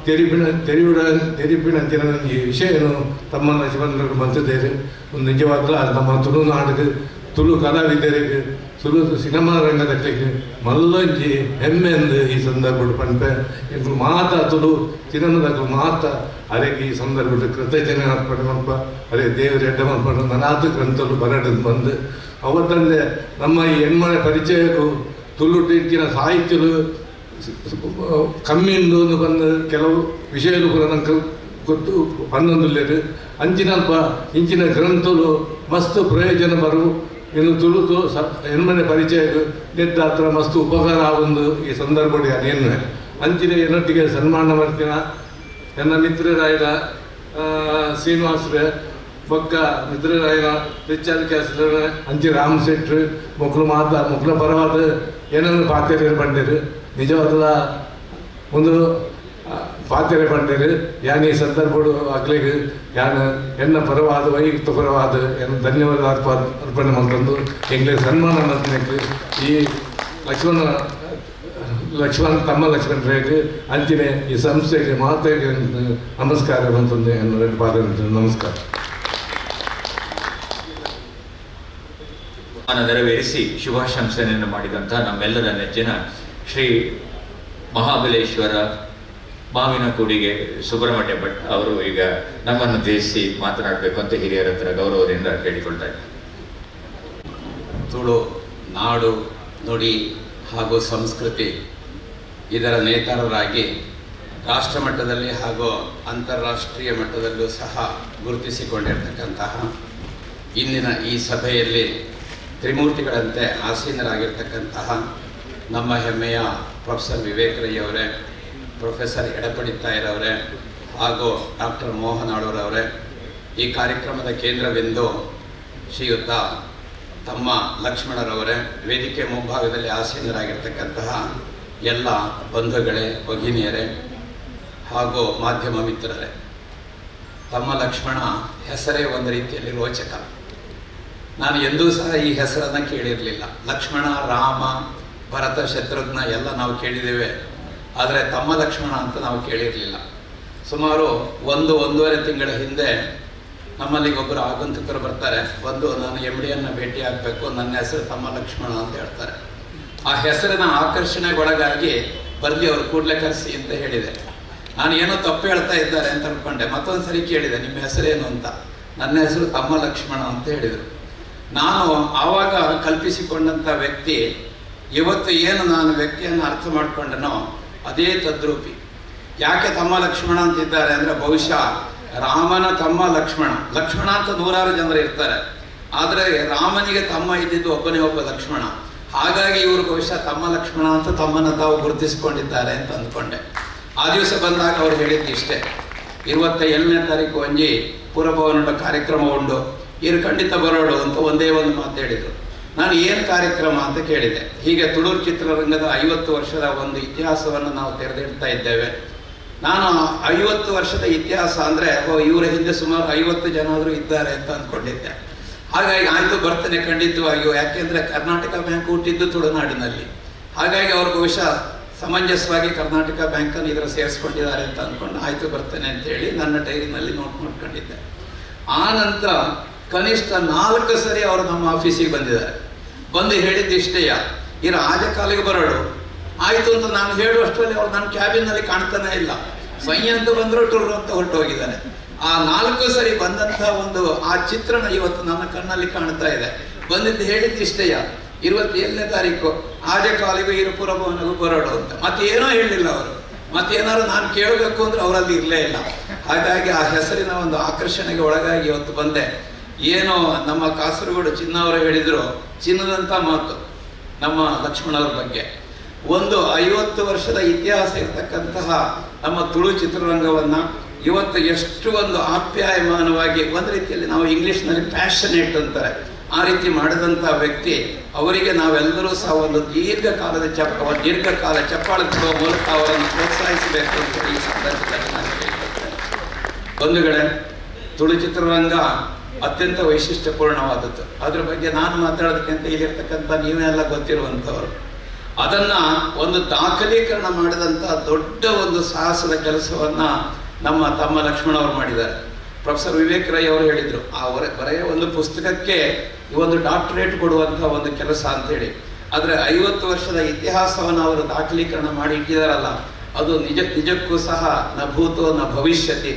ತೆರಿಪಿನ ಅಂಚಿನ ಒಂಜಿ ವಿಷಯನು ತಮ್ಮ ಶಿವನರು ಬಂದಿದ್ದೇವೆ. ಒಂದು ನಿಜವಾಗ್ಲೂ ನಮ್ಮ ತುಳುನಾಡಿಗೆ, ತುಳು ಕಲಾವಿದರಿಗೆ, ತುಳು ಸಿನಿಮಾ ರಂಗದಕ್ಕೆ ಮಲ್ಲೊಂಜಿ ಹೆಮ್ಮೆಂದು ಈ ಸಂದರ್ಭ ಪಂಪೆ ಎಂಗಳು ಮಾತಾ ತುಳು ಸಿನಿಮಾದ ಮಾತಾ ಅರೆಗೆ ಈ ಸಂದರ್ಭದ ಕೃತಜ್ಞತೆ ಅರ್ಪಣೆ ಮಲ್ಪ ಅರೆ ದೇವರ ಎಡ್ಡ ಮಲ್ಪಟ್ಟು ನನಾತು ಗ್ರಂಥಲು ಬರಡದು ಬಂದು ಅವತ್ತಂದೆ ನಮ್ಮ ಈ ಹೆಣ್ಮನೆ ಪರಿಚಯಕ್ಕೂ ತುಳು ಟೀಚಿನ ಸಾಹಿತ್ಯಲು ಕಮ್ಮಿಂದು ಬಂದು ಕೆಲವು ವಿಷಯಗಳು ಕೂಡ ನಂಗೆ ಗೊತ್ತು ಪನ್ನೊಂದುಲ್ಲೇರು ಅಂಚಿನಲ್ಪ ಇಂಚಿನ ಗ್ರಂಥಲು ಮಸ್ತ್ ಪ್ರಯೋಜನ ಬರು ಇನ್ನು ತುಳುದು ಹೆಣ್ಮನೆ ಪರಿಚಯ ನೆದ್ದ ಹತ್ರ ಮಸ್ತ್ ಉಪಕಾರ ಆಗೊಂದು ಈ ಸಂದರ್ಭದಲ್ಲಿ ಅದೇನು ಅಂಚಿನ ಏನೊಟ್ಟಿಗೆ ಸನ್ಮಾನ ಮಾಡ್ತೀನ ನನ್ನ ಮಿತ್ರರಾಯನ ಶ್ರೀನಿವಾಸ್ರೆ ಬೊಕ್ಕ ಮಿತ್ರರಾಯನ ರಿಚಾರ್ಡ್ ಕ್ಯಾಸ್ಲರ್ ಅಂಚಿ ರಾಮ್ ಶೆಟ್ರು ಮಕ್ಕಳು ಮಕ್ಕಳ ಪರವಾದ ಏನನ್ನು ಪಾತ್ರೆ ಬಂದಿರು. ನಿಜವಾದ ಒಂದು ಪಾತ್ರೆ ಬಂದಿರು. ಯಾನ್ ಈ ಸಂದರ್ಭಗಳು ಆಗ್ಲಿಗೆ ಯಾನ್ ಎನ್ನ ಪರವಾದ ವೈಯಕ್ತಿಕ ಪರವಾದ ಏನು ಧನ್ಯವಾದ ಅರ್ಪಣೆ ಮಾಡ್ಕೊಂಡು ಎಂಗ್ಲೇ ಸನ್ಮಾನ ಮಾಡ್ತೀನಿ. ಈ ಲಕ್ಷ್ಮಣ್ ತಮ್ಮ ಲಕ್ಷ್ಮಣರಿಗೆ ಅಂಚಿನ ಈ ಸಂಸ್ಥೆಗೆ ಮಾತೆಗೆ ನಮಸ್ಕಾರ ಅಂತಂದು ಎನ್ನ ಪಾದ ನಮಸ್ಕಾರ. ನೆರವೇರಿಸಿ ಶುಭಾಶಂಸನೆಯನ್ನು ಮಾಡಿದಂತಹ ನಮ್ಮೆಲ್ಲರ ನೆಚ್ಚಿನ ಶ್ರೀ ಮಹಾಬಲೇಶ್ವರ ಮಾವಿನಕೂಡಿಗೆ ಸುಬ್ರಹ್ಮಣ್ಯ ಭಟ್ ಅವರು ಈಗ ನಮ್ಮನ್ನು ಉದ್ದೇಶಿಸಿ ಮಾತನಾಡಬೇಕು ಅಂತ ಹಿರಿಯರ ಹತ್ರ ಗೌರವದಿಂದ ಕೇಳಿಕೊಳ್ತಾ ಇದ್ದಾರೆ. ತುಳು ನಾಡು, ನುಡಿ ಹಾಗೂ ಸಂಸ್ಕೃತಿ ಇದರ ನೇತಾರರಾಗಿ ರಾಷ್ಟ್ರ ಮಟ್ಟದಲ್ಲಿ ಹಾಗೂ ಅಂತಾರಾಷ್ಟ್ರೀಯ ಮಟ್ಟದಲ್ಲೂ ಸಹ ಗುರುತಿಸಿಕೊಂಡಿರ್ತಕ್ಕಂತಹ ಇಂದಿನ ಈ ಸಭೆಯಲ್ಲಿ ತ್ರಿಮೂರ್ತಿಗಳಂತೆ ಆಸೀನರಾಗಿರ್ತಕ್ಕಂತಹ ನಮ್ಮ ಹೆಮ್ಮೆಯ ಪ್ರೊಫೆಸರ್ ವಿವೇಕ್ ರೈ ಅವರೇ, ಪ್ರೊಫೆಸರ್ ಎಡಪಡಿ ತಾಯರವರೇ ಹಾಗೂ ಡಾಕ್ಟರ್ ಮೋಹನ್ ಆಳೂರವರೇ, ಈ ಕಾರ್ಯಕ್ರಮದ ಕೇಂದ್ರವೆಂದು ಶ್ರೀಯುತ ತಮ್ಮ ಲಕ್ಷ್ಮಣರವರೇ, ವೇದಿಕೆ ಮುಂಭಾಗದಲ್ಲಿ ಆಸೀನರಾಗಿರ್ತಕ್ಕಂತಹ ಎಲ್ಲ ಬಂಧುಗಳೇ, ಭಗಿನಿಯರೇ ಹಾಗೂ ಮಾಧ್ಯಮ ಮಿತ್ರರೇ, ತಮ್ಮ ಲಕ್ಷ್ಮಣ ಹೆಸರೇ ಒಂದು ರೀತಿಯಲ್ಲಿ ರೋಚಕ. ನಾನು ಎಂದೂ ಸಹ ಈ ಹೆಸರನ್ನು ಕೇಳಿರಲಿಲ್ಲ. ಲಕ್ಷ್ಮಣ, ರಾಮ, ಭರತ, ಶತ್ರುಘ್ನ ಎಲ್ಲ ನಾವು ಕೇಳಿದ್ದೇವೆ, ಆದರೆ ತಮ್ಮ ಲಕ್ಷ್ಮಣ ಅಂತ ನಾವು ಕೇಳಿರಲಿಲ್ಲ. ಸುಮಾರು 1-1.5 ತಿಂಗಳ ಹಿಂದೆ ನಮ್ಮಲ್ಲಿಗೆ ಒಬ್ಬರು ಆಗಂತುಕರು ಬರ್ತಾರೆ. ಬಂದು ನಾನು MD ಭೇಟಿ ಆಗಬೇಕು, ನನ್ನ ಹೆಸರು ತಮ್ಮ ಲಕ್ಷ್ಮಣ ಅಂತ ಹೇಳ್ತಾರೆ. ಆ ಹೆಸರಿನ ಆಕರ್ಷಣೆಗೊಳಗಾಗಿ ಬರಲಿ ಅವರು ಕೂಡಲೇ ಕರೆಸಿ ಅಂತ ಹೇಳಿದೆ. ನಾನು ಏನೋ ತಪ್ಪು ಹೇಳ್ತಾ ಇದ್ದಾರೆ ಅಂತ ಅನ್ಕೊಂಡೆ. ಮತ್ತೊಂದು ಸರಿ ಕೇಳಿದೆ, ನಿಮ್ಮ ಹೆಸರೇನು ಅಂತ. ನನ್ನ ಹೆಸರು ತಮ್ಮ ಲಕ್ಷ್ಮಣ ಅಂತ ಹೇಳಿದರು. ನಾನು ಆವಾಗ ಕಲ್ಪಿಸಿಕೊಂಡಂಥ ವ್ಯಕ್ತಿ ಇವತ್ತು ಏನು ನಾನು ವ್ಯಕ್ತಿಯನ್ನು ಅರ್ಥ ಮಾಡ್ಕೊಂಡನೋ ಅದೇ ತದ್ರೂಪಿ. ಯಾಕೆ ತಮ್ಮ ಲಕ್ಷ್ಮಣ ಅಂತಿದ್ದಾರೆ ಅಂದರೆ, ಬಹುಶಃ ರಾಮನ ತಮ್ಮ ಲಕ್ಷ್ಮಣ. ಲಕ್ಷ್ಮಣ ಅಂತ 100 ಜನರು ಇರ್ತಾರೆ, ಆದರೆ ರಾಮನಿಗೆ ತಮ್ಮ ಇದ್ದಿದ್ದು ಒಬ್ಬನೇ ಒಬ್ಬ ಲಕ್ಷ್ಮಣ. ಹಾಗಾಗಿ ಇವರು ಬಹುಶಃ ತಮ್ಮ ಲಕ್ಷ್ಮಣ ಅಂತ ತಮ್ಮನ್ನು ತಾವು ಗುರುತಿಸಿಕೊಂಡಿದ್ದಾರೆ ಅಂತ ಅಂದ್ಕೊಂಡೆ. ಆ ದಿವಸ ಬಂದಾಗ ಅವ್ರು ಹೇಳಿದ್ದು ಇಷ್ಟೇ, 27ನೇ ತಾರೀಕು ಒಂಜಿ ಪುರಭವನದ ಕಾರ್ಯಕ್ರಮ ಉಂಡು, ಇರು ಖಂಡಿತ ಬರೋಡು ಅಂತ ಒಂದೇ ಒಂದು ಮಾತು ಹೇಳಿದರು. ನಾನು ಏನು ಕಾರ್ಯಕ್ರಮ ಅಂತ ಕೇಳಿದೆ. ಹೀಗೆ ತುಳೂರು ಚಿತ್ರರಂಗದ 50 ವರ್ಷದ ಒಂದು ಇತಿಹಾಸವನ್ನು ನಾವು ತೆರೆದಿಡ್ತಾ ಇದ್ದೇವೆ. ನಾನು 50 ವರ್ಷದ ಇತಿಹಾಸ ಅಂದರೆ ಇವರ ಹಿಂದೆ ಸುಮಾರು 50 ಜನ ಆದರೂ ಇದ್ದಾರೆ ಅಂತ ಅಂದ್ಕೊಂಡಿದ್ದೆ. ಹಾಗಾಗಿ ಆಯಿತು, ಬರ್ತೇನೆ ಖಂಡಿತವಾಗಿಯೂ. ಯಾಕೆಂದರೆ ಕರ್ನಾಟಕ ಬ್ಯಾಂಕ್ ಹುಟ್ಟಿದ್ದು ತುಳುನಾಡಿನಲ್ಲಿ. ಹಾಗಾಗಿ ಅವರು ಬಹುಶಃ ಸಮಂಜಸವಾಗಿ ಕರ್ನಾಟಕ ಬ್ಯಾಂಕನ್ನು ಇದರ ಸೇರಿಸ್ಕೊಂಡಿದ್ದಾರೆ ಅಂತ ಅಂದ್ಕೊಂಡು ಆಯಿತು ಬರ್ತೇನೆ ಅಂತೇಳಿ ನನ್ನ ಡೈರಿನಲ್ಲಿ ನೋಟ್ ಮಾಡ್ಕೊಂಡಿದ್ದೆ. ಆ ನಂತರ ಕನಿಷ್ಠ 4 ಸರಿ ಅವರು ನಮ್ಮ ಆಫೀಸಿಗೆ ಬಂದಿದ್ದಾರೆ. ಬಂದು ಹೇಳಿದ್ದಿಷ್ಟೇಯ, ಈ ರಾಜಕಾಲಿಗೆ ಬರೋಡು ಆಯಿತು ಅಂತ ನಾನು ಹೇಳುವಷ್ಟರಲ್ಲಿ ಅವ್ರು ನನ್ನ ಕ್ಯಾಬಿನಲ್ಲಿ ಕಾಣ್ತಾನೆ ಇಲ್ಲ. ಸ್ವಯ್ಯ ಅಂತ ಬಂದರು, ಟೂರ್ ಅಂತ ಹೊರಟು ಹೋಗಿದ್ದಾರೆ. ಆ 4 ಸರಿ ಬಂದಂಥ ಒಂದು ಆ ಚಿತ್ರಣ ಇವತ್ತು ನನ್ನ ಕಣ್ಣಲ್ಲಿ ಕಾಣ್ತಾ ಇದೆ. ಬಂದಿದ್ದು ಹೇಳಿದ್ದಿಷ್ಟೇಯ, 27ನೇ ತಾರೀಕು ಆಜಕಾಲಿಗೂ ಪುರಭವನಗೂ ಬರೋಡು ಅಂತ. ಮತ್ತೇನೋ ಹೇಳಲಿಲ್ಲ ಅವರು. ಮತ್ತೇನಾದ್ರು ನಾನು ಕೇಳಬೇಕು ಅಂದ್ರೆ ಅವರಲ್ಲಿ ಇರಲೇ ಇಲ್ಲ. ಹಾಗಾಗಿ ಆ ಹೆಸರಿನ ಒಂದು ಆಕರ್ಷಣೆಗೆ ಒಳಗಾಗಿ ಇವತ್ತು ಬಂದೆ. ಏನೋ ನಮ್ಮ ಕಾಸರಗೋಡು ಚಿನ್ನ ಅವರು ಹೇಳಿದ್ರು, ಚಿನ್ನದಂಥ ಮಾತು ನಮ್ಮ ಲಕ್ಷ್ಮಣವ್ರ ಬಗ್ಗೆ. ಒಂದು 50 ವರ್ಷದ ಇತಿಹಾಸ ಇರತಕ್ಕಂತಹ ನಮ್ಮ ತುಳು ಚಿತ್ರರಂಗವನ್ನು ಇವತ್ತು ಎಷ್ಟು ಒಂದು ಆಪ್ಯಾಯಮಾನವಾಗಿ, ಒಂದು ರೀತಿಯಲ್ಲಿ ನಾವು ಇಂಗ್ಲೀಷ್ನಲ್ಲಿ ಪ್ಯಾಷನೇಟ್ ಅಂತಾರೆ, ಆ ರೀತಿ ಮಾಡಿದಂಥ ವ್ಯಕ್ತಿ. ಅವರಿಗೆ ನಾವೆಲ್ಲರೂ ಸಹ ಒಂದು ದೀರ್ಘಕಾಲ ಚಪ್ಪಾಳೆ ಕೊಡುವ ಮೂಲಕ ಅವರನ್ನು ಪ್ರೋತ್ಸಾಹಿಸಬೇಕು ಅಂತ ಈ ಸಂದರ್ಭದಲ್ಲಿ ನಾನು ಹೇಳ್ತೇನೆ. ಬಂಧುಗಳೇ, ತುಳು ಚಿತ್ರರಂಗ ಅತ್ಯಂತ ವೈಶಿಷ್ಟ್ಯಪೂರ್ಣವಾದದ್ದು. ಅದ್ರ ಬಗ್ಗೆ ನಾನು ಮಾತಾಡೋದಕ್ಕಿಂತ ಇಲ್ಲಿರ್ತಕ್ಕಂಥ ನೀವೆಲ್ಲ ಗೊತ್ತಿರುವಂಥವರು. ಅದನ್ನು ಒಂದು ದಾಖಲೀಕರಣ ಮಾಡಿದಂಥ ದೊಡ್ಡ ಒಂದು ಸಾಹಸದ ಕೆಲಸವನ್ನು ನಮ್ಮ ತಮ್ಮ ಲಕ್ಷ್ಮಣ ಅವರು ಮಾಡಿದ್ದಾರೆ. ಪ್ರೊಫೆಸರ್ ವಿವೇಕ್ ರೈ ಅವರು ಹೇಳಿದರು, ಬರೆಯ ಒಂದು ಪುಸ್ತಕಕ್ಕೆ ಈ ಒಂದು ಡಾಕ್ಟರೇಟ್ ಕೊಡುವಂಥ ಒಂದು ಕೆಲಸ ಅಂತೇಳಿ. ಆದರೆ 50 ವರ್ಷದ ಇತಿಹಾಸವನ್ನು ಅವರು ದಾಖಲೀಕರಣ ಮಾಡಿ ಇಟ್ಟಿದಾರಲ್ಲ, ಅದು ನಿಜಕ್ಕೂ ಸಹ ನ ಭೂತೋ ನ ಭವಿಷ್ಯತಿ.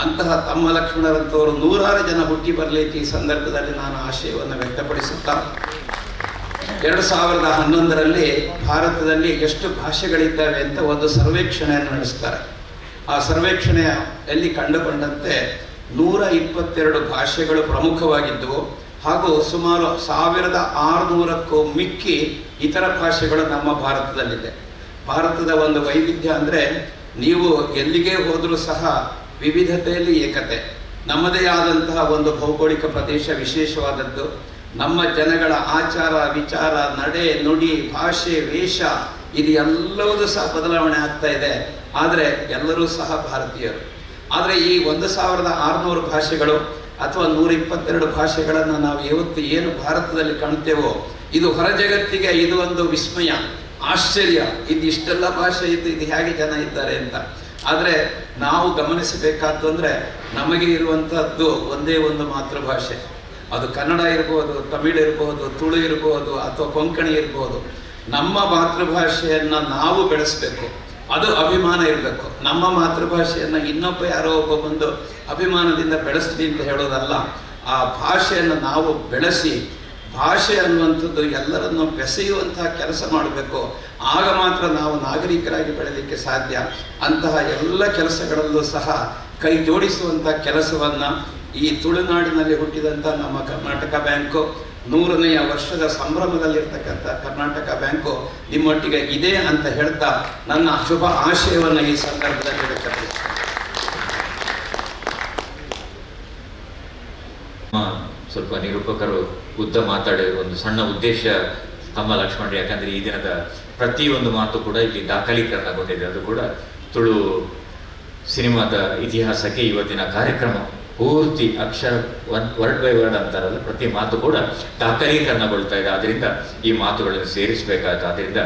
ಅಂತಹ ತಮ್ಮ ಲಕ್ಷ್ಮಣರಂಥವರು 100 ಜನ ಹುಟ್ಟಿ ಬರಲಿಕ್ಕೆ ಈ ಸಂದರ್ಭದಲ್ಲಿ ನಾನು ಆಶಯವನ್ನು ವ್ಯಕ್ತಪಡಿಸುತ್ತಾ, 2011ರಲ್ಲಿ ಭಾರತದಲ್ಲಿ ಎಷ್ಟು ಭಾಷೆಗಳಿದ್ದಾವೆ ಅಂತ ಒಂದು ಸರ್ವೇಕ್ಷಣೆಯನ್ನು ನಡೆಸ್ತಾರೆ. ಆ ಸರ್ವೇಕ್ಷಣೆಯಲ್ಲಿ ಕಂಡುಕೊಂಡಂತೆ 122 ಭಾಷೆಗಳು ಪ್ರಮುಖವಾಗಿದ್ದವು. ಹಾಗೂ ಸುಮಾರು 1600ಕ್ಕೂ ಮಿಕ್ಕಿ ಇತರ ಭಾಷೆಗಳು ನಮ್ಮ ಭಾರತದಲ್ಲಿದೆ. ಭಾರತದ ಒಂದು ವೈವಿಧ್ಯ ಅಂದರೆ, ನೀವು ಎಲ್ಲಿಗೆ ಹೋದರೂ ಸಹ ವಿವಿಧತೆಯಲ್ಲಿ ಏಕತೆ. ನಮ್ಮದೇ ಆದಂತಹ ಒಂದು ಭೌಗೋಳಿಕ ಪ್ರದೇಶ ವಿಶೇಷವಾದದ್ದು. ನಮ್ಮ ಜನಗಳ ಆಚಾರ, ವಿಚಾರ, ನಡೆ, ನುಡಿ, ಭಾಷೆ, ವೇಷ ಇದು ಎಲ್ಲವೂ ಸಹ ಬದಲಾವಣೆ ಆಗ್ತಾ ಇದೆ. ಆದರೆ ಎಲ್ಲರೂ ಸಹ ಭಾರತೀಯರು. ಆದರೆ ಈ 1600 ಭಾಷೆಗಳು ಅಥವಾ 122 ಭಾಷೆಗಳನ್ನು ನಾವು ಇವತ್ತು ಏನು ಭಾರತದಲ್ಲಿ ಕಾಣ್ತೇವೋ, ಇದು ಹೊರ ಜಗತ್ತಿಗೆ ಇದು ಒಂದು ವಿಸ್ಮಯ, ಆಶ್ಚರ್ಯ. ಇದು ಇಷ್ಟೆಲ್ಲ ಭಾಷೆ ಇದ್ದು ಇದು ಹೇಗೆ ಜನ ಇದ್ದಾರೆ ಅಂತ. ಆದರೆ ನಾವು ಗಮನಿಸಬೇಕಾದ್ದು ಅಂದರೆ, ನಮಗೆ ಇರುವಂಥದ್ದು ಒಂದೇ ಒಂದು ಮಾತೃಭಾಷೆ. ಅದು ಕನ್ನಡ ಇರ್ಬೋದು, ತಮಿಳು ಇರ್ಬೋದು, ತುಳು ಇರ್ಬೋದು, ಅಥವಾ ಕೊಂಕಣಿ ಇರ್ಬೋದು. ನಮ್ಮ ಮಾತೃಭಾಷೆಯನ್ನು ನಾವು ಬೆಳೆಸಬೇಕು. ಅದು ಅಭಿಮಾನ ಇರಬೇಕು. ನಮ್ಮ ಮಾತೃಭಾಷೆಯನ್ನು ಇನ್ನೊಬ್ಬ ಯಾರೋ ಒಬ್ಬ ಬಂದು ಅಭಿಮಾನದಿಂದ ಬೆಳೆಸ್ಲಿ ಅಂತ ಹೇಳೋದಲ್ಲ. ಆ ಭಾಷೆಯನ್ನು ನಾವು ಬೆಳೆಸಿ, ಭಾಷೆ ಅನ್ನುವಂಥದ್ದು ಎಲ್ಲರನ್ನು ಬೆಸೆಯುವಂತಹ ಕೆಲಸ ಮಾಡಬೇಕು. ಆಗ ಮಾತ್ರ ನಾವು ನಾಗರಿಕರಾಗಿ ಬೆಳೆಯಲಿಕ್ಕೆ ಸಾಧ್ಯ. ಅಂತಹ ಎಲ್ಲ ಕೆಲಸಗಳಲ್ಲೂ ಸಹ ಕೈ ಜೋಡಿಸುವಂಥ ಕೆಲಸವನ್ನು ಈ ತುಳುನಾಡಿನಲ್ಲಿ ಹುಟ್ಟಿದಂಥ ನಮ್ಮ ಕರ್ನಾಟಕ ಬ್ಯಾಂಕು, 100ನೇ ವರ್ಷದ ಸಂಭ್ರಮದಲ್ಲಿರ್ತಕ್ಕಂಥ ಕರ್ನಾಟಕ ಬ್ಯಾಂಕು ನಿಮ್ಮೊಟ್ಟಿಗೆ ಇದೆ ಅಂತ ಹೇಳ್ತಾ ನನ್ನ ಶುಭ ಆಶಯವನ್ನು ಈ ಸಂದರ್ಭದಲ್ಲಿ ವ್ಯಕ್ತಪಡಿಸ್ತೇನೆ. ಸ್ವಲ್ಪ ನಿರೂಪಕರು ಉದ್ದ ಮಾತಾಡಿರುವ ಒಂದು ಸಣ್ಣ ಉದ್ದೇಶ ತಮ್ಮ ಲಕ್ಷ್ಮಣರು, ಯಾಕಂದರೆ ಈ ದಿನದ ಪ್ರತಿಯೊಂದು ಮಾತು ಕೂಡ ಇಲ್ಲಿ ದಾಖಲೀಕರಣಗೊಂಡಿದೆ. ಅದು ಕೂಡ ತುಳು ಸಿನಿಮಾದ ಇತಿಹಾಸಕ್ಕೆ ಇವತ್ತಿನ ಕಾರ್ಯಕ್ರಮ ಪೂರ್ತಿ ಅಕ್ಷರ ವರ್ಡ್ ಬೈ ವರ್ಡ್ ಅಂತಾರಲ್ಲ, ಪ್ರತಿ ಮಾತು ಕೂಡ ದಾಖಲೀಕರಣಗೊಳ್ತಾ ಇದೆ. ಆದ್ದರಿಂದ ಈ ಮಾತುಗಳನ್ನು ಸೇರಿಸಬೇಕಾದ, ಆದ್ದರಿಂದ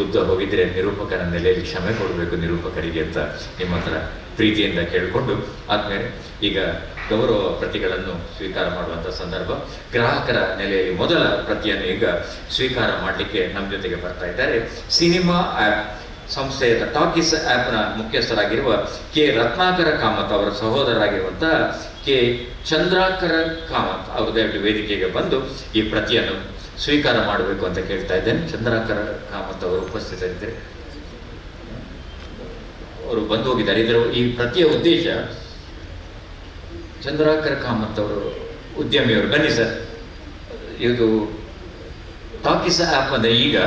ಉದ್ದ ಹೋಗಿದ್ರೆ ನಿರೂಪಕರ ನೆಲೆಯಲ್ಲಿ ಕ್ಷಮೆ ಕೊಡಬೇಕು ನಿರೂಪಕರಿಗೆ ಅಂತ ನಿಮ್ಮ ಹತ್ರ ಪ್ರೀತಿಯಿಂದ ಕೇಳಿಕೊಂಡು, ಆದ್ಮೇಲೆ ಈಗ ಗೌರವ ಪ್ರತಿಗಳನ್ನು ಸ್ವೀಕಾರ ಮಾಡುವಂಥ ಸಂದರ್ಭ. ಗ್ರಾಹಕರ ನೆಲೆಯಲ್ಲಿ ಮೊದಲ ಪ್ರತಿಯನ್ನು ಈಗ ಸ್ವೀಕಾರ ಮಾಡಲಿಕ್ಕೆ ನಮ್ಮ ಜೊತೆಗೆ ಬರ್ತಾ ಇದ್ದಾರೆ ಸಿನಿಮಾ ಆ್ಯಪ್ ಸಂಸ್ಥೆಯ ಟಾಕೀಸ್ ಆ್ಯಪ್ನ ಮುಖ್ಯಸ್ಥರಾಗಿರುವ ಕೆ ರತ್ನಾಕರ ಕಾಮತ್ ಅವರ ಸಹೋದರರಾಗಿರುವಂಥ ಕೆ ಚಂದ್ರಾಕರ ಕಾಮತ್ ಅವರು ದಯವಿಟ್ಟು ವೇದಿಕೆಗೆ ಬಂದು ಈ ಪ್ರತಿಯನ್ನು ಸ್ವೀಕಾರ ಮಾಡಬೇಕು ಅಂತ ಕೇಳ್ತಾ ಇದ್ದೇನೆ. ಚಂದ್ರಾಕರ ಕಾಮತ್ ಅವರು ಉಪಸ್ಥಿತರಿದ್ದರೆ ಅವರು ಬಂದು ಹೋಗಿದ್ದಾರೆ. ಇದರ ಈ ಪ್ರತಿಯ ಉದ್ದೇಶ, ಚಂದ್ರಾಕರ ಕಾಮತ್ ಅವರು ಉದ್ಯಮಿಯವರು, ಬನ್ನಿ ಸರ್. ಇದು ಟಾಕೀಸ್ ಆ್ಯಪ್ ಅಂದರೆ ಈಗ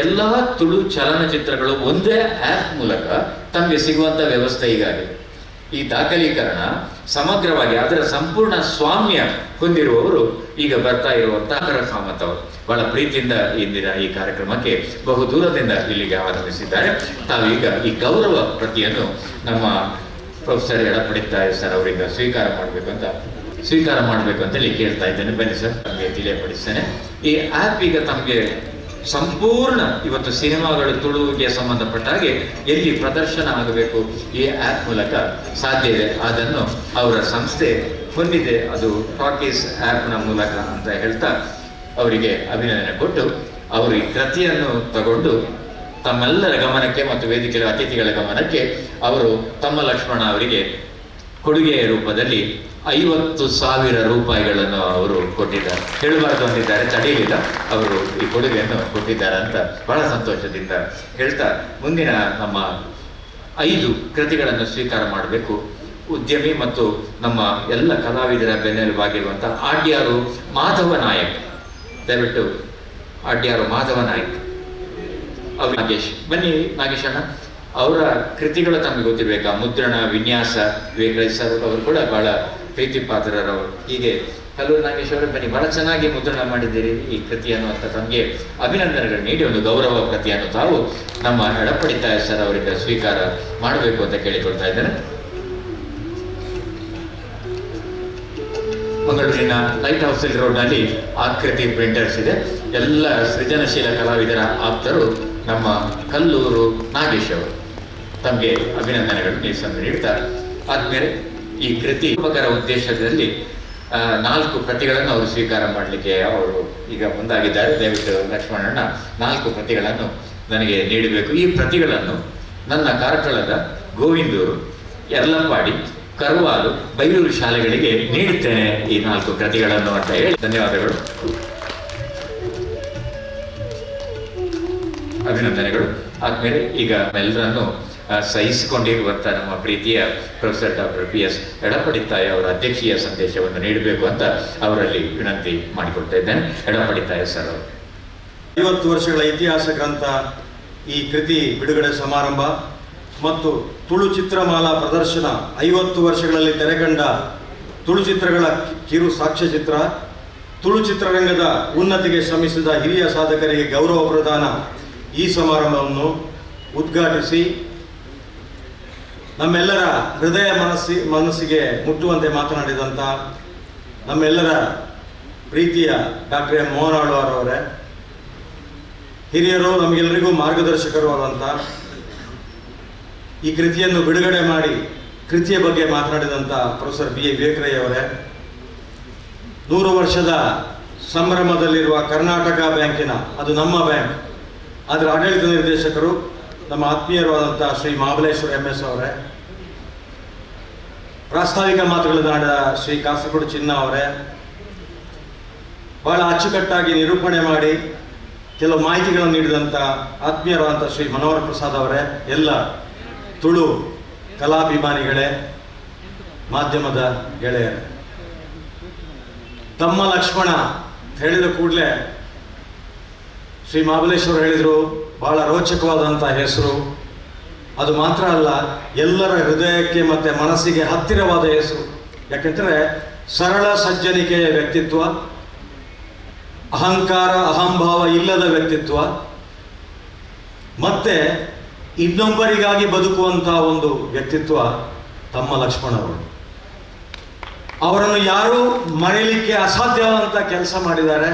ಎಲ್ಲ ತುಳು ಚಲನಚಿತ್ರಗಳು ಒಂದೇ ಆ್ಯಪ್ ಮೂಲಕ ತಮಗೆ ಸಿಗುವಂಥ ವ್ಯವಸ್ಥೆ ಈಗಾಗಿದೆ. ಈ ದಾಖಲೀಕರಣ ಸಮಗ್ರವಾಗಿ ಅದರ ಸಂಪೂರ್ಣ ಸ್ವಾಮ್ಯ ಹೊಂದಿರುವವರು ಈಗ ಬರ್ತಾ ಇರುವಂತಹ ಕಾಮತ್ ಅವರು ಬಹಳ ಪ್ರೀತಿಯಿಂದ ಇಂದಿನ ಈ ಕಾರ್ಯಕ್ರಮಕ್ಕೆ ಬಹು ದೂರದಿಂದ ಇಲ್ಲಿಗೆ ಆಗಮಿಸಿದ್ದಾರೆ. ತಾವೀಗ ಈ ಗೌರವ ಪ್ರತಿಯನ್ನು ನಮ್ಮ ಪ್ರೊಫೆಸರ್ ಎಡಪಡಿತಾಯ ಸರ್ ಅವರಿಂದ ಸ್ವೀಕಾರ ಮಾಡಬೇಕು ಅಂತ ಹೇಳಿ ಕೇಳ್ತಾ ಇದ್ದೇನೆ. ಬನ್ನಿ ಸರ್, ನಮಗೆ ತಿಳಿಯಪಡಿಸ್ತೇನೆ. ಈ ಆ್ಯಪ್ ಈಗ ತಮಗೆ ಸಂಪೂರ್ಣ ಇವತ್ತು ಸಿನಿಮಾಗಳು ತುಳುವಿಗೆ ಸಂಬಂಧಪಟ್ಟ ಹಾಗೆ ಎಲ್ಲಿ ಪ್ರದರ್ಶನ ಆಗಬೇಕು ಈ ಆ್ಯಪ್ ಮೂಲಕ ಸಾಧ್ಯ ಇದೆ. ಅದನ್ನು ಅವರ ಸಂಸ್ಥೆ ಹೊಂದಿದೆ, ಅದು ಟಾಕೀಸ್ ಆ್ಯಪ್ನ ಮೂಲಕ ಅಂತ ಹೇಳ್ತಾ ಅವರಿಗೆ ಅಭಿನಂದನೆ ಕೊಟ್ಟು ಅವರು ಈ ಕೃತಿಯನ್ನು ತಗೊಂಡು ತಮ್ಮೆಲ್ಲರ ಗಮನಕ್ಕೆ ಮತ್ತು ವೇದಿಕೆಯ ಅತಿಥಿಗಳ ಗಮನಕ್ಕೆ ಅವರು ತಮ್ಮ ಲಕ್ಷ್ಮಣ ಅವರಿಗೆ ಕೊಡುಗೆಯ ರೂಪದಲ್ಲಿ 50,000 ರೂಪಾಯಿಗಳನ್ನು ಅವರು ಕೊಟ್ಟಿದ್ದಾರೆ. ಹೇಳಬಾರ್ದು ಅಂದಿದ್ದಾರೆ, ತಡೆಯಲಿಲ್ಲ, ಅವರು ಈ ಕೊಡುಗೆಯನ್ನು ಕೊಟ್ಟಿದ್ದಾರೆ ಅಂತ ಬಹಳ ಸಂತೋಷದಿಂದ ಹೇಳ್ತಾ ಮುಂದಿನ ನಮ್ಮ 5 ಕೃತಿಗಳನ್ನು ಸ್ವೀಕಾರ ಮಾಡಬೇಕು. ಉದ್ಯಮಿ ಮತ್ತು ನಮ್ಮ ಎಲ್ಲ ಕಲಾವಿದರ ಬೆನ್ನೆಲುಬಾಗಿರುವಂಥ ಆಡ್ಯಾರು ಮಾಧವ ನಾಯಕ್, ದಯವಿಟ್ಟು ಆಡ್ಯಾರು ಮಾಧವ ನಾಯಕ್ ಅವರು. ನಾಗೇಶ್, ಬನ್ನಿ ನಾಗೇಶ್ ಅಣ್ಣ. ಅವರ ಕೃತಿಗಳು ತಮಗೆ ಗೊತ್ತಿರಬೇಕಾ, ಮುದ್ರಣ, ವಿನ್ಯಾಸ, ವಿವೇಕರಾಜ್ ಸರ್ ಅವರು ಕೂಡ ಬಹಳ ಪ್ರೀತಿ ಪಾತ್ರರವರು. ಹೀಗೆ ಹಲವು ನಾಗೇಶ್ ಅವರು ಬನ್ನಿ, ಬಹಳ ಚೆನ್ನಾಗಿ ಮುದ್ರಣ ಮಾಡಿದ್ದೀರಿ ಈ ಕೃತಿಯನ್ನು ಅಂತ ತಮಗೆ ಅಭಿನಂದನೆಗಳು ನೀಡಿ ಒಂದು ಗೌರವ ಕೃತಿಯನ್ನು ತಾವು ನಮ್ಮ ಎಡಪಡಿತಾಯ ಸರ್ ಅವರಿಂದ ಸ್ವೀಕಾರ ಮಾಡಬೇಕು ಅಂತ ಕೇಳಿಕೊಳ್ತಾ ಇದ್ದೇನೆ. ಮಂಗಳೂರಿನ ಲೈಟ್ ಹೌಸ್ ರೋಡ್ನಲ್ಲಿ ಆಕೃತಿ ಪ್ರಿಂಟರ್ಸ್ ಇದೆ. ಎಲ್ಲ ಸೃಜನಶೀಲ ಕಲಾವಿದರ ಆಪ್ತರು ನಮ್ಮ ಕಲ್ಲೂರು ನಾಗೇಶ್ ಅವರು ತಮಗೆ ಅಭಿನಂದನೆಗಳು ನೀಡ್ತಾರೆ. ಆದ್ಮೇಲೆ ಈ ಕೃತಿ ಉಪಕರ ಉದ್ದೇಶದಲ್ಲಿ 4 ಪ್ರತಿಗಳನ್ನು ಅವರು ಸ್ವೀಕಾರ ಮಾಡಲಿಕ್ಕೆ ಅವರು ಈಗ ಮುಂದಾಗಿದ್ದಾರೆ. ದಯವಿಟ್ಟು ಲಕ್ಷ್ಮಣಣ್ಣ 4 ಪ್ರತಿಗಳನ್ನು ನನಗೆ ನೀಡಬೇಕು. ಈ ಪ್ರತಿಗಳನ್ನು ನನ್ನ ಕಾರ್ಕಳದ ಗೋವಿಂದೂರು, ಯರ್ಲಂಪಾಡಿ, ಕರುವಾಲು, ಬೈಲೂರು ಶಾಲೆಗಳಿಗೆ ನೀಡುತ್ತೇನೆ ಈ 4 ಕೃತಿಗಳನ್ನು ಅಂತ ಹೇಳಿ ಧನ್ಯವಾದಗಳು, ಅಭಿನಂದನೆಗಳು. ಆದ್ಮೇಲೆ ಈಗ ಎಲ್ಲರನ್ನು ಸಹಿಸಿಕೊಂಡಿರುವಂಥ ನಮ್ಮ ಪ್ರೀತಿಯ ಪ್ರೊಫೆಸರ್ ಡಾಕ್ಟರ್ PS ಎಡಪಡಿತಾಯ ಅವರ ಅಧ್ಯಕ್ಷೀಯ ಸಂದೇಶವನ್ನು ನೀಡಬೇಕು ಅಂತ ಅವರಲ್ಲಿ ವಿನಂತಿ ಮಾಡಿಕೊಳ್ತಾ ಇದ್ದೇನೆ. ಎಡಪಡಿತಾಯ ಸರ್ ಅವರು. 50 ವರ್ಷಗಳ ಇತಿಹಾಸ ಗ್ರಂಥ ಈ ಕೃತಿ ಬಿಡುಗಡೆ ಸಮಾರಂಭ ಮತ್ತು ತುಳು ಚಿತ್ರಮಾಲಾ ಪ್ರದರ್ಶನ, 50 ವರ್ಷಗಳಲ್ಲಿ ತೆರೆಕಂಡ ತುಳು ಚಿತ್ರಗಳ ಕಿರು ಸಾಕ್ಷ್ಯಚಿತ್ರ, ತುಳು ಚಿತ್ರರಂಗದ ಉನ್ನತಿಗೆ ಶ್ರಮಿಸಿದ ಹಿರಿಯ ಸಾಧಕರಿಗೆ ಗೌರವ ಪ್ರದಾನ, ಈ ಸಮಾರಂಭವನ್ನು ಉದ್ಘಾಟಿಸಿ ನಮ್ಮೆಲ್ಲರ ಹೃದಯ ಮನಸ್ಸಿಗೆ ಮುಟ್ಟುವಂತೆ ಮಾತನಾಡಿದಂಥ ನಮ್ಮೆಲ್ಲರ ಪ್ರೀತಿಯ ಡಾಕ್ಟರ್ ಎಂ ಮೋಹನ್ ಅವರೇ, ಹಿರಿಯರು, ನಮಗೆಲ್ಲರಿಗೂ ಮಾರ್ಗದರ್ಶಕರು ಆದಂಥ ಈ ಕೃತಿಯನ್ನು ಬಿಡುಗಡೆ ಮಾಡಿ ಕೃತಿಯ ಬಗ್ಗೆ ಮಾತನಾಡಿದಂಥ ಪ್ರೊಫೆಸರ್ BA ವಿವೇಕರಯ್ಯ ಅವರೇ, 100 ವರ್ಷದ ಸಂಭ್ರಮದಲ್ಲಿರುವ ಕರ್ನಾಟಕ ಬ್ಯಾಂಕಿನ, ಅದು ನಮ್ಮ ಬ್ಯಾಂಕ್, ಅದರ ಆಡಳಿತ ನಿರ್ದೇಶಕರು ನಮ್ಮ ಆತ್ಮೀಯರಾದಂಥ ಶ್ರೀ ಮಹಾಬಲೇಶ್ವರ MS ಅವರೇ, ಪ್ರಾಸ್ತಾವಿಕ ಮಾತುಗಳನ್ನಾಡಿದ ಶ್ರೀ ಕಾಸರಗೋಡು ಚಿನ್ನ ಅವರೇ, ಬಹಳ ಅಚ್ಚುಕಟ್ಟಾಗಿ ನಿರೂಪಣೆ ಮಾಡಿ ಕೆಲವು ಮಾಹಿತಿಗಳನ್ನು ನೀಡಿದಂಥ ಆತ್ಮೀಯರಾದಂಥ ಶ್ರೀ ಮನೋಹರ ಪ್ರಸಾದ್ ಅವರೇ, ಎಲ್ಲ ತುಳು ಕಲಾಭಿಮಾನಿಗಳೇ, ಮಾಧ್ಯಮದ ಗೆಳೆಯರೇ, ತಮ್ಮ ಲಕ್ಷ್ಮಣ ಹೇಳಿದ ಕೂಡಲೇ ಶ್ರೀ ಮಹಾಬಲೇಶ್ವರ ಹೇಳಿದರು, ಬಹಳ ರೋಚಕವಾದಂಥ ಹೆಸರು. ಅದು ಮಾತ್ರ ಅಲ್ಲ, ಎಲ್ಲರ ಹೃದಯಕ್ಕೆ ಮತ್ತು ಮನಸ್ಸಿಗೆ ಹತ್ತಿರವಾದ ಹೆಸರು. ಯಾಕೆಂದರೆ ಸರಳ ಸಜ್ಜನಿಕೆಯ ವ್ಯಕ್ತಿತ್ವ, ಅಹಂಕಾರ ಅಹಂಭಾವ ಇಲ್ಲದ ವ್ಯಕ್ತಿತ್ವ, ಮತ್ತೆ ಇನ್ನೊಬ್ಬರಿಗಾಗಿ ಬದುಕುವಂತಹ ಒಂದು ವ್ಯಕ್ತಿತ್ವ ತಮ್ಮ ಲಕ್ಷ್ಮಣರು. ಅವರನ್ನು ಯಾರೂ ಮರೆಯಲಿಕ್ಕೆ ಅಸಾಧ್ಯವಾದಂಥ ಕೆಲಸ ಮಾಡಿದ್ದಾರೆ,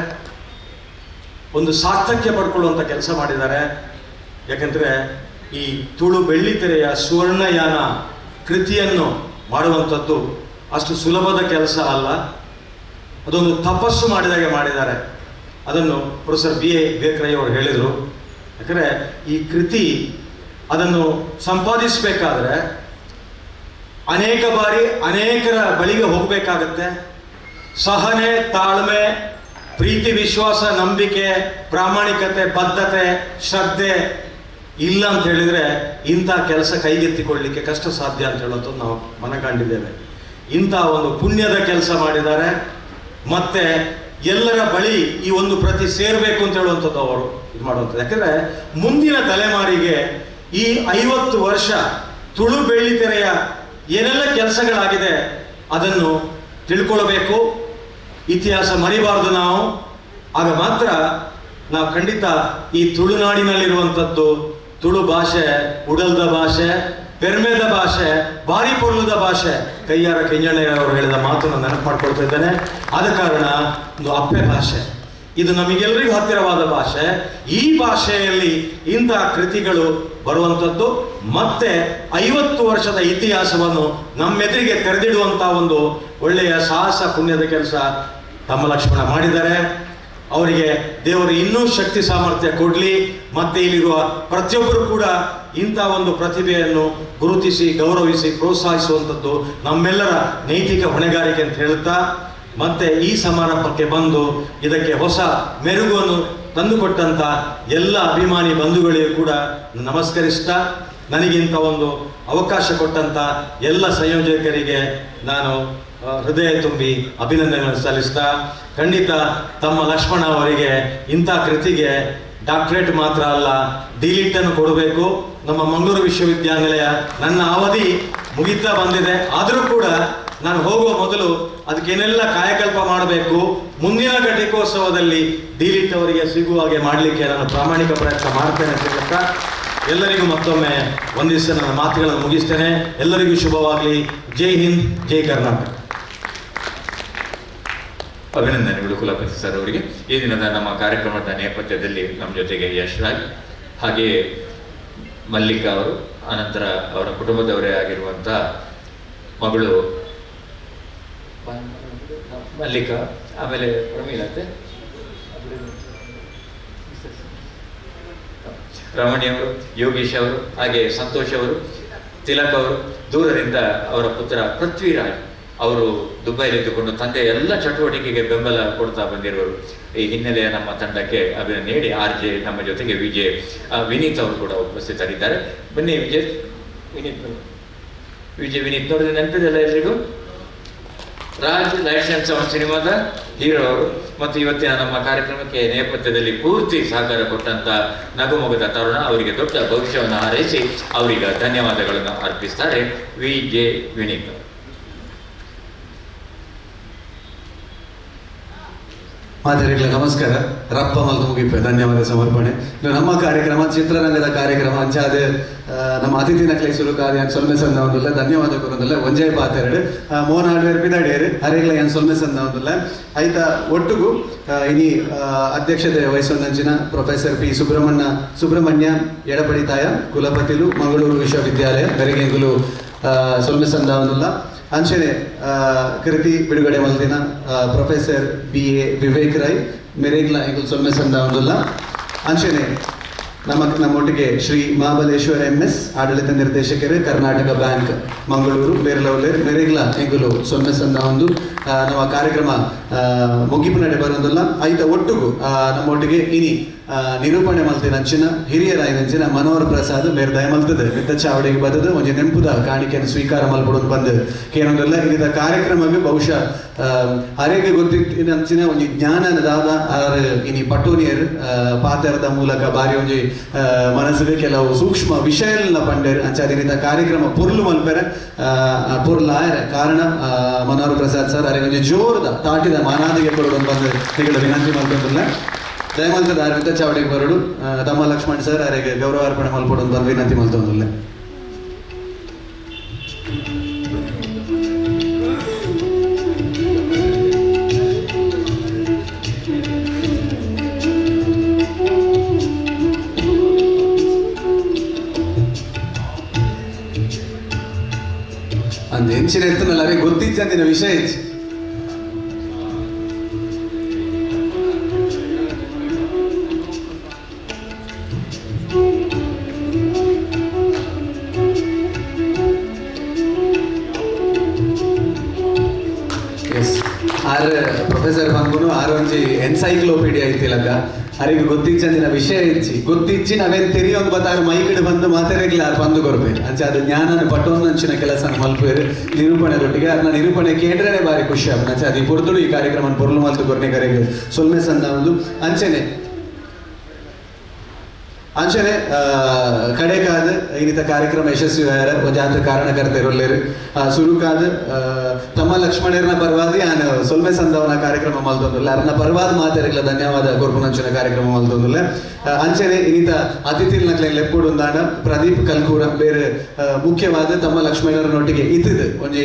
ಒಂದು ಸಾರ್ಥಕ್ಯ ಪಡ್ಕೊಳ್ಳುವಂಥ ಕೆಲಸ ಮಾಡಿದ್ದಾರೆ. ಯಾಕಂದರೆ ಈ ತುಳು ಬೆಳ್ಳಿತೆರೆಯ ಸುವರ್ಣಯಾನ ಕೃತಿಯನ್ನು ಮಾಡುವಂಥದ್ದು ಅಷ್ಟು ಸುಲಭದ ಕೆಲಸ ಅಲ್ಲ. ಅದೊಂದು ತಪಸ್ಸು ಮಾಡಿದಾಗೆ ಮಾಡಿದ್ದಾರೆ. ಅದನ್ನು ಪ್ರೊಫೆಸರ್ ಬಿ ಎ ವಿವೇಕರಯ್ಯ ಅವರು ಹೇಳಿದರು. ಯಾಕಂದರೆ ಈ ಕೃತಿ ಅದನ್ನು ಸಂಪಾದಿಸಬೇಕಾದ್ರೆ ಅನೇಕ ಬಾರಿ ಅನೇಕರ ಬಳಿಗೆ ಹೋಗಬೇಕಾಗತ್ತೆ. ಸಹನೆ, ತಾಳ್ಮೆ, ಪ್ರೀತಿ, ವಿಶ್ವಾಸ, ನಂಬಿಕೆ, ಪ್ರಾಮಾಣಿಕತೆ, ಬದ್ಧತೆ, ಶ್ರದ್ಧೆ ಇಲ್ಲ ಅಂತ ಹೇಳಿದರೆ ಇಂಥ ಕೆಲಸ ಕೈಗೆತ್ತಿಕೊಳ್ಳಲಿಕ್ಕೆ ಕಷ್ಟ ಸಾಧ್ಯ ಅಂತ ಹೇಳೋದು ನಾವು ಮನಗಂಡಿದ್ದೇವೆ. ಇಂಥ ಒಂದು ಪುಣ್ಯದ ಕೆಲಸ ಮಾಡಿದ್ದಾರೆ. ಮತ್ತೆ ಎಲ್ಲರ ಬಳಿ ಈ ಒಂದು ಪ್ರತಿ ಸೇರಬೇಕು ಅಂತ ಹೇಳುವಂಥದ್ದು ಅವರು ಇದು ಮಾಡುವಂಥದ್ದು. ಯಾಕಂದರೆ ಮುಂದಿನ ತಲೆಮಾರಿಗೆ ಈ 50 ವರ್ಷ ತುಳು ಬೆಳ್ಳಿತೆರೆಯ ಏನೆಲ್ಲ ಕೆಲಸಗಳಾಗಿದೆ ಅದನ್ನು ತಿಳ್ಕೊಳ್ಬೇಕು. ಇತಿಹಾಸ ಮರಿಬಾರ್ದು ನಾವು. ಆಗ ಮಾತ್ರ ನಾವು ಖಂಡಿತ ಈ ತುಳುನಾಡಿನಲ್ಲಿರುವಂಥದ್ದು ತುಳು ಭಾಷೆ ಉಡಲ್ದ ಭಾಷೆ, ಪೆರ್ಮೆದ ಭಾಷೆ, ಬಾರಿ ಪೊರ್ಲದ ಭಾಷೆ, ಕೈಯಾರ ಕೆಂಜಣ್ಣಯ್ಯವರು ಹೇಳಿದ ಮಾತನ್ನು ನೆನಪು ಮಾಡ್ಕೊಳ್ತಾ ಇದ್ದೇನೆ. ಆದ ಕಾರಣ ಒಂದು ಅಪ್ಪೆ ಭಾಷೆ, ಇದು ನಮಗೆಲ್ಲರಿಗೂ ಹತ್ತಿರವಾದ ಭಾಷೆ. ಈ ಭಾಷೆಯಲ್ಲಿ ಇಂತಹ ಕೃತಿಗಳು ಬರುವಂಥದ್ದು ಮತ್ತೆ 50 ವರ್ಷದ ಇತಿಹಾಸವನ್ನು ನಮ್ಮೆದುರಿಗೆ ತೆರೆದಿಡುವಂಥ ಒಂದು ಒಳ್ಳೆಯ ಸಾಹಸ ಪುಣ್ಯದ ಕೆಲಸ ತಮ್ಮ ಲಕ್ಷ್ಮಣ ಮಾಡಿದ್ದಾರೆ. ಅವರಿಗೆ ದೇವರು ಇನ್ನೂ ಶಕ್ತಿ ಸಾಮರ್ಥ್ಯ ಕೊಡಲಿ. ಮತ್ತೆ ಇಲ್ಲಿರುವ ಪ್ರತಿಯೊಬ್ಬರು ಕೂಡ ಇಂಥ ಒಂದು ಪ್ರತಿಭೆಯನ್ನು ಗುರುತಿಸಿ ಗೌರವಿಸಿ ಪ್ರೋತ್ಸಾಹಿಸುವಂಥದ್ದು ನಮ್ಮೆಲ್ಲರ ನೈತಿಕ ಹೊಣೆಗಾರಿಕೆ ಅಂತ ಹೇಳ್ತಾ, ಮತ್ತೆ ಈ ಸಮಾರಂಭಕ್ಕೆ ಬಂದು ಇದಕ್ಕೆ ಹೊಸ ಮೆರುಗನ್ನು ತಂದುಕೊಟ್ಟಂಥ ಎಲ್ಲ ಅಭಿಮಾನಿ ಬಂಧುಗಳಿಗೂ ಕೂಡ ನಮಸ್ಕರಿಸ್ತಾ, ನನಗಿಂತ ಒಂದು ಅವಕಾಶ ಕೊಟ್ಟಂಥ ಎಲ್ಲ ಸಂಯೋಜಕರಿಗೆ ನಾನು ಹೃದಯ ತುಂಬಿ ಅಭಿನಂದನೆಗಳನ್ನು ಸಲ್ಲಿಸ್ತಾ, ಖಂಡಿತ ತಮ್ಮ ಲಕ್ಷ್ಮಣ ಅವರಿಗೆ ಇಂಥ ಕೃತಿಗೆ ಡಾಕ್ಟರೇಟ್ ಮಾತ್ರ ಅಲ್ಲ ಡಿಲಿಟ್ ಅನ್ನು ಕೊಡಬೇಕು. ನಮ್ಮ ಮಂಗಳೂರು ವಿಶ್ವವಿದ್ಯಾನಿಲಯ ನನ್ನ ಅವಧಿ ಮುಗಿತಾ ಬಂದಿದೆ. ಆದರೂ ಕೂಡ ನಾನು ಹೋಗುವ ಮೊದಲು ಅದಕ್ಕೇನೆಲ್ಲ ಕಾಯಕಲ್ಪ ಮಾಡಬೇಕು, ಮುಂದಿನ ಘಟಿಕೋತ್ಸವದಲ್ಲಿ ಡಿಲಿಟ್ ಅವರಿಗೆ ಸಿಗುವ ಹಾಗೆ ಮಾಡಲಿಕ್ಕೆ ನಾನು ಪ್ರಾಮಾಣಿಕ ಪ್ರಯತ್ನ ಮಾಡ್ತೇನೆ ಅಂತ ಹೇಳ್ತಾ ಎಲ್ಲರಿಗೂ ಮತ್ತೊಮ್ಮೆ ಒಂದಿವಸ ನನ್ನ ಮಾತುಗಳನ್ನು ಮುಗಿಸ್ತೇನೆ. ಎಲ್ಲರಿಗೂ ಶುಭವಾಗಲಿ. ಜೈ ಹಿಂದ್, ಜೈ ಕರ್ನಾಟಕ. ಅಭಿನಂದನೆಗಳು ಕುಲಪತಿ ಸರ್ ಅವರಿಗೆ. ಈ ದಿನದ ನಮ್ಮ ಕಾರ್ಯಕ್ರಮದ ನೇಪಥ್ಯದಲ್ಲಿ ನಮ್ಮ ಜೊತೆಗೆ ಯಶ್ ರಾಜ್, ಹಾಗೆಯೇ ಮಲ್ಲಿಕಾ ಅವರು, ಅನಂತರ ಅವರ ಕುಟುಂಬದವರೇ ಆಗಿರುವಂಥ ಮಗಳು ಮಲ್ಲಿಕಾ, ಆಮೇಲೆ ಪ್ರಮೀಲತೆ, ರಮಣಿ ಅವರು, ಯೋಗೀಶ್ ಅವರು, ಹಾಗೆ ಸಂತೋಷ್ ಅವರು, ತಿಲಕ್ ಅವರು, ದೂರದಿಂದ ಅವರ ಪುತ್ರ ಪೃಥ್ವಿರಾಜ್ ಅವರು ದುಬೈಲಿದ್ದುಕೊಂಡು ತಂದೆಯ ಎಲ್ಲ ಚಟುವಟಿಕೆಗೆ ಬೆಂಬಲ ಕೊಡ್ತಾ ಬಂದಿರುವರು. ಈ ಹಿನ್ನೆಲೆಯ ನಮ್ಮ ತಂಡಕ್ಕೆ ಅಭಿನಂದನೆ ನೀಡಿ RJ ನಮ್ಮ ಜೊತೆಗೆ ವಿನೀತ್ ಅವರು ಕೂಡ ಉಪಸ್ಥಿತರಿದ್ದಾರೆ. ಬನ್ನಿ ವಿನೀತ್ ನೋಡಿದ್ರೆ ನೆನಪಿದೆಲ್ಲ ಎಲ್ರಿಗೂ? ರಾಜ್ ಲೈಟ್ಸ್ ಅಂಡ್ ಸೌಂಡ್ ಸಿನಿಮಾದ ಹೀರೋ ಅವರು ಮತ್ತು ಇವತ್ತಿನ ನಮ್ಮ ಕಾರ್ಯಕ್ರಮಕ್ಕೆ ನೇಪಥ್ಯದಲ್ಲಿ ಪೂರ್ತಿ ಸಹಕಾರ ಕೊಟ್ಟಂತ ನಗುಮೊಗದ ತರುಣ ಅವರಿಗೆ ದೊಡ್ಡ ಭವಿಷ್ಯವನ್ನು ಹಾರೈಸಿ ಅವರಿಗೆ ಧನ್ಯವಾದಗಳನ್ನು ಅರ್ಪಿಸ್ತಾರೆ ವಿನೀತ್. ಮಾದರಿಗಳ ನಮಸ್ಕಾರ. ರಪ್ಪ ಮಲ್ತು ಮುಗಿಪೆ ಧನ್ಯವಾದ ಸಮರ್ಪಣೆ. ನಮ್ಮ ಕಾರ್ಯಕ್ರಮ ಚಿತ್ರರಂಗದ ಕಾರ್ಯಕ್ರಮ ಅಂಚಾದ ನಮ್ಮ ಅತಿಥಿನ ಕ್ಲೈಸರು ಕಾರ್ಯ ಸೊಲ್ಮೆ ಸಂದವಲ್ಲ ಧನ್ಯವಾದ ಕೊರೋದಿಲ್ಲ. ಒಂಜೈ ಪಾತೆರಡು ಮೋಹನ್ ಹಾರ್ಡ್ವೇರ್ ಪಿದಾಡಿಯರು ಅರೆಗಳ ಏನು ಸೊಲ್ಮೆ ಸಂದವಲ್ಲ ಆಯ್ತ ಒಟ್ಟಿಗೂ ಇನಿ ಅಧ್ಯಕ್ಷತೆ ವಹಿಸೊಂದಂಚಿನ ಪ್ರೊಫೆಸರ್ ಪಿ ಸುಬ್ರಹ್ಮಣ್ಯ ಎಡಪಡಿತಾಯ ಕುಲಪತಿಲು ಮಂಗಳೂರು ವಿಶ್ವವಿದ್ಯಾಲಯ ಬೆರಗೆಂಗುಲು ಸೊಲ್ಮೆ ಸಂದವಲ್ಲ ಅಂಚನೆ ಕೃತಿ ಬಿಡುಗಡೆ ಮಲ್ತಿನ ಪ್ರೊಫೆಸರ್ BA ವಿವೇಕರೈ ಮೆರೇಗ್ಲ ಎಂಗುಲ್ ಸೊಲ್ಮೆ ಸಂದವಲ್ಲ ಅಂಚನೆ ನಮ್ಮೊಟ್ಟಿಗೆ ಶ್ರೀ ಮಹಾಬಲೇಶ್ವರ MS ಆಡಳಿತ ನಿರ್ದೇಶಕರು ಕರ್ನಾಟಕ ಬ್ಯಾಂಕ್ ಮಂಗಳೂರು ಬೇರ್ಲವಲೇರ್ ಮೆರೇಗ್ಲ ಎಂಗುಲು ಸೊಲ್ಮೆ ಸಂದ ಒಂದು ನಮ್ಮ ಕಾರ್ಯಕ್ರಮ ಮುಗಿಪು ನಡೆ ಬರೋದಿಲ್ಲ ಐತ ಒಟ್ಟಿಗೂ ನಮ್ಮೊಟ್ಟಿಗೆ ಇನಿ ನಿರೂಪಣೆ ಮಲ್ತಿನ ಅಂಚಿನ ಹಿರಿಯರಾಯಿನಂಚಿನ ಮನೋಹರ್ ಪ್ರಸಾದ್ ಬೇರೆ ದಯ ಮಲ್ತದೆ ಮಿತ್ತ ಚಾವಡಿಗೆ ಬದದು ಒಂಜಿ ನೆಂಪುದ ಕಾಣಿಕೆಯನ್ನು ಸ್ವೀಕಾರ ಮಲ್ಪಡೋದು ಬಂದು ಕೇನೊಂದಿಲ್ಲ ಇಲ್ಲಿದ ಕಾರ್ಯಕ್ರಮಕ್ಕೆ ಬಹುಶಃ ಅರೆಗೆ ಗೊತ್ತಿನಂಚಿನ ಒಂಜಿ ಜ್ಞಾನದಾದ ಇನಿ ಪಟೋನಿಯರ್ ಪಾತ್ರದ ಮೂಲಕ ಬಾರಿ ಒಂಜಿ ಮನಸ್ಸಿಗೆ ಕೆಲವು ಸೂಕ್ಷ್ಮ ವಿಷಯಗಳನ್ನ ಪಂಡೇರು ಅಂಚಾದಿನಿಂದ ಕಾರ್ಯಕ್ರಮ ಪೊರ್ಲು ಮಲ್ಪೆರೆ ಪೊರ್ಲಾಯರ ಕಾರಣ ಮನೋಹರ್ ಪ್ರಸಾದ್ ಸರ್ ಅರೆ ಒಂಜಿ ಜೋರದ ತಾಟಿದ ಮಾನಾದಿಗೆ ಕೊಡೋದು ಬಂದು ನಿಗಳ ವಿನಂತಿ ಮಲ್ಕೊಂಡಿಲ್ಲ ದಯಮಲ್ತದ ಅರವಿಂದ ಚಾವಡಿಗೆ ಬರೋಡು ತಮ್ಮ ಲಕ್ಷ್ಮಣ್ ಸರ್ ಅರೆಗೆ ಗೌರವಾರ್ಪಣೆ ಮಲ್ಪಡೋದು ಬಂದು ವಿನಂತಿ ಮಲ್ತೊಂದಿಲ್ಲ. ಅಂದ ಹೆಂಚಿನ ಎತ್ತನಲ್ಲ ಅರೆ ಗೊತ್ತಿದ್ದಂದಿನ ವಿಷಯ ಹೆಚ್ಚು ಪ್ರೊಫೆಸರ್ ಬಂದ್ಬಿಟ್ಟು ಆರೊಂಜಿ ಎನ್ಸೈಕ್ಲೋಪೀಡಿಯಾ ಐತಿಲಕ್ಕ ಅರಿಗೆ ಗೊತ್ತಿಚ್ಚಂದಿನ ವಿಷಯ ಹೆಚ್ಚಿ ಗೊತ್ತಿಚ್ಚಿ ನಾವೇನು ತೆರಿಯೊಂದು ಬತ್ತಾರ ಮೈಕಡೆ ಬಂದು ಮಾತಾಡಿಗ್ಲಿ ಯಾರು ಬಂದು ಕೊಡ್ಬೇಕು ಅಂಚೆ ಅದು ಜ್ಞಾನನ ಪಟ್ಟೊಂದು ಅಂಚಿನ ಕೆಲಸ ಮಲ್ಪೇರು ನಿರೂಪಣೆದೊಟ್ಟಿಗೆ ಅದನ್ನ ನಿರೂಪಣೆ ಕೇಂದ್ರನೇ ಬಾರಿ ಖುಷಿ ಆಗ ಅಂಚೆ ಅದು ಪೊರ್ತುಡು ಈ ಕಾರ್ಯಕ್ರಮ ಪೊರ್ಲು ಮಲ್ತು ಕೊರ್ನೆ ಕರೆಗೆ ಸೊಲ್ಮೆ ಸಂದ ಒಂದು ಅಂಚೆನೆ ಅಂಚನೆ ಕಡೆಕಾದ ಇನ್ನಿತ ಕಾರ್ಯಕ್ರಮ ಯಶಸ್ವಿ ಆಯ್ಯಾರ ಒಂಜಾತ ಕಾರಣಕರ್ತ ಇರೋಲ್ಲೇರು ಸುರುಕಾದ ತಮ್ಮ ಲಕ್ಷ್ಮಣರ್ನ ಪರವಾದಿ ನಾನು ಸೊಲ್ಮೆ ಸಂದವನ ಕಾರ್ಯಕ್ರಮ ಮಲ್ತೊಂದಿಲ್ಲ ಅರ್ನ ಪರವಾದ ಮಾತಾಡಿಲ್ಲ ಧನ್ಯವಾದ ಕೊರ್ಪುನಂಚಿನ ಕಾರ್ಯಕ್ರಮ ಮಲ್ತೊಂದಿಲ್ಲ ಅಂಚನೆ ಇನ್ನಿತ ಅತಿಥಿಲ್ ನಕ್ಲೆ ಲೆಪ್ಪುಡು ಒಂದಾಂಡ ಪ್ರದೀಪ್ ಕಲ್ಕೂರ ಬೇರೆ ಮುಖ್ಯವಾದ ತಮ್ಮ ಲಕ್ಷ್ಮಣರನೊಟ್ಟಿಗೆ ಇತ್ತಿದ್ದು ಒಂಜಿ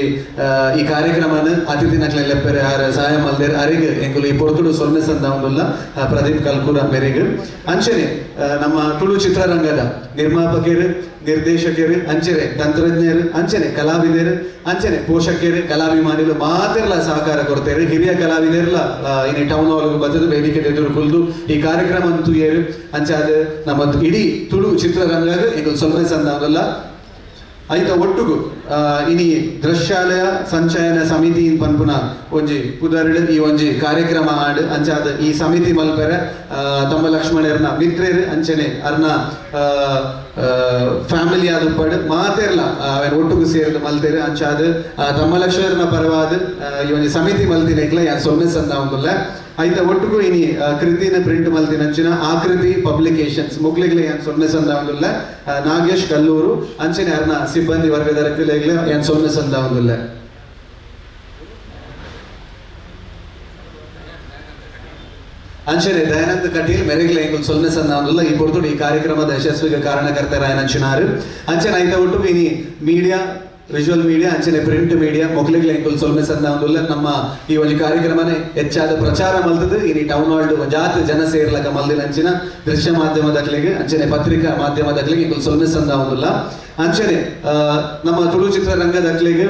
ಈ ಕಾರ್ಯಕ್ರಮನ ಅತಿಥಿ ನಕ್ಲೆ ಲೆಪ್ಪರೆ ಆರ ಸಹಾಯ ಮಲ್ದೇರ್ ಅರಿಗೆ ಎಂಕುಲು ಈ ಪೊರ್ತುಡು ಸೊಲ್ಮೆ ಸಂದವನ್ನುಲ್ಲ ಪ್ರದೀಪ್ ಕಲ್ಕೂರ ಮೇರೆಗೆ ಅಂಚನೆ ನಮ್ಮ ತುಳು ಚಿತ್ರರಂಗದ ನಿರ್ಮಾಪಕರು ನಿರ್ದೇಶಕರು ಅಂಚನೆ ತಂತ್ರಜ್ಞರು ಅಂಚನೆ ಕಲಾವಿದರು ಅಂಚನೆ ಪೋಷಕರು ಕಲಾಭಿಮಾನಿಗಳು ಮಾತೆಲ್ಲ ಸಹಕಾರ ಕೊಡ್ತಾರೆ ಹಿರಿಯ ಕಲಾವಿದರೆಲ್ಲ ಇನ್ನು ಟೌನ್ ಹಾಲ್ ಬರ್ತದೆ ವೇದಿಕೆ ಎದುರು ಕುಲ್ದು ಈ ಕಾರ್ಯಕ್ರಮ ಅಂತೂ ಏರು ಅಂಚೆ ಅದು ನಮ್ಮ ಇಡೀ ತುಳು ಚಿತ್ರರಂಗದ ಈಗ ಸ್ವಲ್ಪ ಸಂದವಲ್ಲ ಐತ ಒಟ್ಟುಗು ಇನಿ ದೃಶ್ಯಾಲಯ ಸಂಚಯನ ಸಮಿತಿ ಪನ್ಪುನ ಒಂಜಿ ಕುದರ್ಡ್ ಈ ಒಂಜಿ ಕಾರ್ಯಕ್ರಮ ಆಡ್ ಅಂಚಾದ ಈ ಸಮಿತಿ ಮಲ್ಪೆರೆ ತಮ್ಮ ಲಕ್ಷ್ಮಣರ್ನ ಮಿತ್ರರು ಅಂಚನೆ ಅರ್ನ ಫ್ಯಾಮಿಲಿ ಆದುಪ್ಪಡ್ ಮಾತೆರ್ಲ ಒಟ್ಟುಗು ಸೇರಿದು ಮಲ್ತೇರು ಅಂಚಾದ ತಮ್ಮ ಲಕ್ಷ್ಮಣರ್ನ ಪರವಾದ ಈ ಒಂಜಿ ಸಮಿತಿ ಮಲ್ತಿನೆಕ್ಲ ಯಾನ್ ಸೊನ್ನೆ ಸಂದ ಒಂದುಲ್ಲ ಐತ ಒಟ್ಟುಗು ಇನಿ ಕೃತಿನ ಪ್ರಿಂಟ್ ಮಲ್ತಿನಂಚಿನ ಆಕೃತಿ ಪಬ್ಲಿಕೇಶನ್ಸ್ ಮುಕ್ಲಿಗ್ಲೆ ಯಾನ್ ಸೊನ್ನೆ ಸಂದ ಒಂದುಲ್ಲ ನಾಗೇಶ್ ಕಲ್ಲೂರು ಅಂಚನೆ ಅರ್ನ ಸಿಬ್ಬಂದಿ ವರ್ಗದ ರಕ್ಕಿಲೆಗ್ಲೆ ಯಾನ್ ಸೊನ್ನೆ ಸಂದ ಒಂದುಲ್ಲ ಅಂಚನೆ ದಯಾನಂದ ಕಟೀಲ್ ಮೆರೆಗ್ಲೆ ಎಂಕುಲು ಸೊಲ್ಮೆ ಸಂದ ಒಂದುಲ್ಲ ಈ ಪೊರ್ತುಡು ಈ ಕಾರ್ಯಕ್ರಮದ ಯಶಸ್ವಿಗೆ ಕಾರಣಕರ್ತರಾಯನ ಅಂಚಿನಾರು ಅಂಚನೆ ಐತ ಒಟ್ಟು ಇನಿ ಮೀಡಿಯಾ ವಿಜುವಲ್ ಮೀಡಿಯಾ ಅಂಚನೆ ಪ್ರಿಂಟ್ ಮೀಡಿಯಾ ಮೊಕ್ಲಿಗ್ಲೆ ಎಂಕುಲು ಸೊಲ್ಮೆ ಸಂದ ಒಂದುಲ್ಲ ನಮ್ಮ ಈ ಒಂದು ಕಾರ್ಯಕ್ರಮನೆ ಹೆಚ್ಚಾದ ಪ್ರಚಾರ ಮಲ್ತದು ಇನಿ ಟೌನ್ ಹಾಲ್ ಜಾತ್ ಜನ ಸೇರ್ಲಕ ಮಲ್ದಿನ ಅಂಚಿನ ದೃಶ್ಯ ಮಾಧ್ಯಮದಕ್ಲಿಗೆ ಅಂಚನೆ ಪತ್ರಿಕಾ ಮಾಧ್ಯಮದಕ್ಲಿಗೆ ಎಂಕುಲು ಸೊಲ್ಮೆ ಸಂದ ಒಂದುಲ್ಲ ಅಂಚನೆ ನಮ್ಮ ತುಳು ಚಿತ್ರರಂಗದಕ್ಲಿಗೆ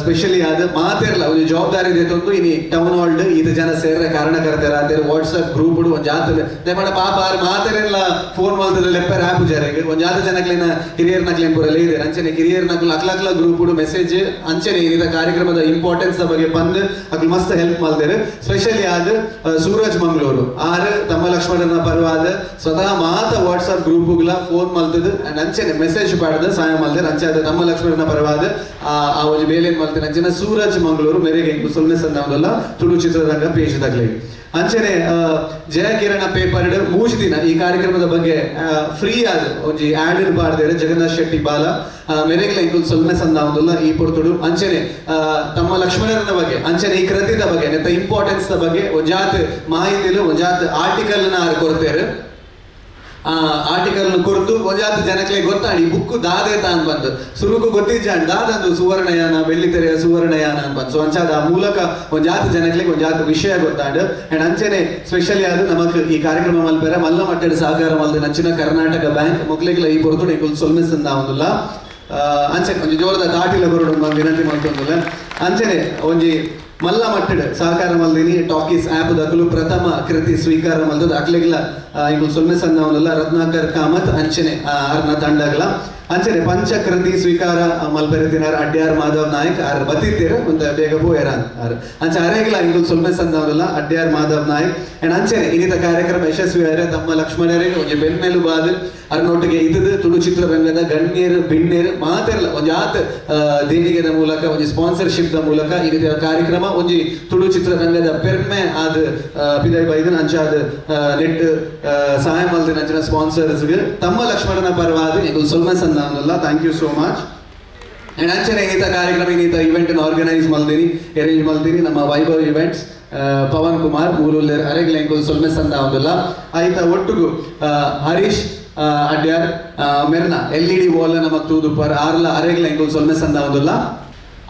ಸ್ಪೆಷಲಿ ಆದ ಮಾತೆರ್ಲ ಒಂದು ಜವಾಬ್ದಾರಿ ದೇತೊಂದು ಇನಿ ಟೌನ್ ಹಾಲ್ ಇದು ಜನ ಸೇರ್ರೆ ಕಾರಣಕರ್ತರ ಅಂತೇಳಿ ವಾಟ್ಸಪ್ ಗ್ರೂಪ್ ಒಂದು ಜಾತ ದಯಮಾಡ ಪಾಪ ಆರು ಮಾತೆರೆಲ್ಲ ಫೋನ್ ಮಲ್ತದ ಲೆಪ್ಪರ್ ಆ್ಯಪ್ ಜರೆಗೆ ಒಂದು ಜಾತ ಜನಕ್ಲಿನ ಹಿರಿಯರ್ ನಕ್ಲಿನ ಪೂರಲ್ಲ ಇದೆ ಅಂಚನೆ ಹಿರಿಯರ್ ನಕ್ಲು ಅಕ್ಲಕ್ಲ ಗ್ರೂಪ್ ಮೆಸೇಜ್ ಅಂಚನೆ ಇದ ಕಾರ್ಯಕ್ರಮದ ಇಂಪಾರ್ಟೆನ್ಸ್ ಬಗ್ಗೆ ಬಂದು ಅಕ್ಲು ಮಸ್ತ್ ಹೆಲ್ಪ್ ಮಲ್ದೇರು ಸ್ಪೆಷಲಿ ಆದ ಸೂರಜ್ ಮಂಗಳೂರು ಆರು ತಮ್ಮ ಲಕ್ಷ್ಮಣನ ಪರವಾದ ಸ್ವತಃ ಮಾತ ವಾಟ್ಸಪ್ ಗ್ರೂಪ್ಗಳ ಫೋನ್ ಮಲ್ತದ ಅಂಡ್ ಅಂಚನೆ ಮೆಸೇಜ್ ಪಾಡ್ದ ಸಹಾಯ ಮಲ್ದೇರು ಅಂಚಾದ ತಮ್ಮ ಲಕ್ಷ್ಮಣನ ಪರವಾದ ಆ ಒಂದು ಬೇಲೇನ್ ಮಲ್ತೇನೆ ಅಂಚನೆ ಸೂರಜ್ ಮಂಗಳೂರು ಮೇರೆಗೆ ಸೊಲ್ಮೆ ಸಂದವಲ್ಲ ತುಳು ಚಿತ್ರರಂಗ ಪೇಜದಾಗ್ಲಿ ಅಂಚನೆ ಜಯ ಕಿರಣ ಪೇಪರ್ ಮೂಜ್ ದಿನ ಈ ಕಾರ್ಯಕ್ರಮದ ಬಗ್ಗೆ ಫ್ರೀ ಆದ ಒಂಜಿ ಆಡ್ ಬಾರ್ದೇರೆ ಜಗನ್ನಾಥ್ ಶೆಟ್ಟಿ ಬಾಲ ಮೆರೆಗ್ಲ ಇಂಕುಲ್ ಸೊಲ್ಮೆ ಸಂದಾವಲ್ಲ ಈ ಪೊರ್ತುಡು ಅಂಚನೆ ತಮ್ಮ ಲಕ್ಷ್ಮಣರನ ಬಗ್ಗೆ ಅಂಚನೆ ಈ ಕೃತಿದ ಬಗ್ಗೆ ನೆತ್ತ ಇಂಪಾರ್ಟೆನ್ಸ್ ಬಗ್ಗೆ ಒಂಜಾತ್ ಮಾಹಿತಿಲು ಒಂಜಾತ್ ಆರ್ಟಿಕಲ್ ನ ಕೊಡ್ತೇರು ಆರ್ಟಿಕಲ್ ಕೊರ್ದು ಒಂಜಾತ್ ಜನಕ್ಕೆ ಗೊತ್ತಾಡಿ ಬುಕ್ ದಾದೇತ ಅಂತ ಬಂದು ಸುರುಕು ಗೊತ್ತಿಜ್ಜಾಂಡ್ ದಾದಂದು ಸುವರ್ಣಯಾನ ಬೆಳ್ಳಿತೆರೆಯ ಸುವರ್ಣಯಾನ ಅಂತ ಬಂದು ಸೊ ಅಂಚಾದ ಆ ಮೂಲಕ ಒಂಜಾತ್ ಜನಕ್ಕೆ ಒಂಜಾತ್ ವಿಷಯ ಗೊತ್ತಾಂಡ್ ಅಂಡ್ ಅಂಚನೆ ಸ್ಪೆಷಲಿ ಆದ ನಮಕ್ ಈ ಕಾರ್ಯಕ್ರಮ ಮಲ್ಪೆರೆ ಮಲ್ಲ ಮಟ್ಟದ ಸಹಕಾರ ಮಲ್ದ ನಂಚಿನ ಕರ್ನಾಟಕ ಬ್ಯಾಂಕ್ ಮೊಕ್ಲಿಗ್ಲ ಈ ಪೊರ್ತುಡು ಇಂಕುಲ್ ಸೊಲ್ಮೆ ಸಂದ ಒಂದುಲ್ಲ ಅಂಚನೆ ಒಂಜಿ ಜೋರದ ತಾಟಿಲ ಬರೋಡು ವಿನಂತಿ ಮಾಡ್ಕೊಂದಿಲ್ಲ ಅಂಚನೆ ಒಂಜಿ ಮಲ್ಲ ಮಟ್ಟಡ್ ಸಹಕಾರ ಮಲ್ದಿನಿ ಟಾಕೀಸ್ ಆ್ಯಪ್ ದಕಲು ಪ್ರಥಮ ಕೃತಿ ಸ್ವೀಕಾರ ಮಲ್ದದ ಅಕ್ಲೆಗ್ಲ ಇಂಕುಲ್ ಸೊಲ್ಮೆ ಸಂದ ಒಂದುಲ್ಲ ರತ್ನಾಕರ್ ಕಾಮತ್ ಅಂಚನೆ ಅರ್ನ ತಂಡಗ್ಲ ಅಂಚನೆ ಪಂಚಕೃತಿ ಸ್ವೀಕಾರ ಮಲ್ಪೆರೆತಿನಾರ ಅಡ್ಯಾರ್ ಮಾಧವ್ ನಾಯಕ್ ಆರ್ ಬತ್ತಿತ್ತೀರ ಒಂದು ಬೇಗ ಪೋಯರ ಅಂಚ ಅರೆಗ್ಲ ಇಂದು ಸೊಲ್ಮೆ ಸಂದವರಲ್ಲ ಅಡ್ಯಾರ್ ಮಾಧವ್ ನಾಯಕ್ ಅಂಡ್ ಅಂಚನೆ ಇನ್ನಿತ ಕಾರ್ಯಕ್ರಮ ಯಶಸ್ವಿ ಆದ್ರೆ ತಮ್ಮ ಲಕ್ಷ್ಮಣರಿಗೆ ಒಂದು ಬೆನ್ನೆಲು ಬಾದು ಅರ್ನೊಟ್ಟಿಗೆ ಇದ್ದದ್ದು ತುಳು ಚಿತ್ರರಂಗದ ಗಣ್ಯರು ಬಿಣ್ಣೇರು ಮಾತಿರಲ್ಲ ಒಂದು ಯಾತ್ ದೇಣಿಗೆದ ಮೂಲಕ ಒಂದು ಸ್ಪಾನ್ಸರ್ಶಿಪ್ ದ ಮೂಲಕ ಈ ರೀತಿಯ ಕಾರ್ಯಕ್ರಮ ಒಂದು ತುಳು ಚಿತ್ರರಂಗದ ಪೆರ್ಮೆ ಆದ ಪಿದಾಯ್ ಬೈದನ್ ಅಂಚಾದ ನೆಟ್ ಸಹಾಯ ಮಲ್ದಿನ ಅಂಚಿನ ಸ್ಪಾನ್ಸರ್ಸ್ಗೆ ತಮ್ಮ ಲಕ್ಷ್ಮಣನ ಪರವಾದ ಇದು ಸೊಲ್ಮೆ ಸಂದಾವನಲ್ಲ thank you so much and ಅಂಚನೆ ಇನ್ನಿತ ಕಾರ್ಯಕ್ರಮ ಇನ್ನಿತ ಇವೆಂಟ್ ಆರ್ಗನೈಸ್ ಮಲ್ದಿನಿ ಅರೇಂಜ್ ಮಲ್ದಿನಿ ನಮ್ಮ ವೈಭವ್ ಇವೆಂಟ್ಸ್ ಪವನ್ ಕುಮಾರ್ ಮೂರೂಲ್ಲೇರ್ ಅರೆಗ್ಲ ಎಂಕುಲು ಸೊಲ್ಮೆ ಸಂದಾವನಲ್ಲ ಆಯ್ತಾ ಒಟ್ಟಿಗೂ ಹರೀಶ್ ಅಡ್ಯಾರ್ ಮೆರ್ನ LED ವಾಲ್ ನಮಕ್ ತೂದು ಪರ್ ಆರ್ಲ ಅರೆಗ್ಲ ಎಂಕುಲು ಸೊಲ್ಮೆ ಸಂದಾವನಲ್ಲ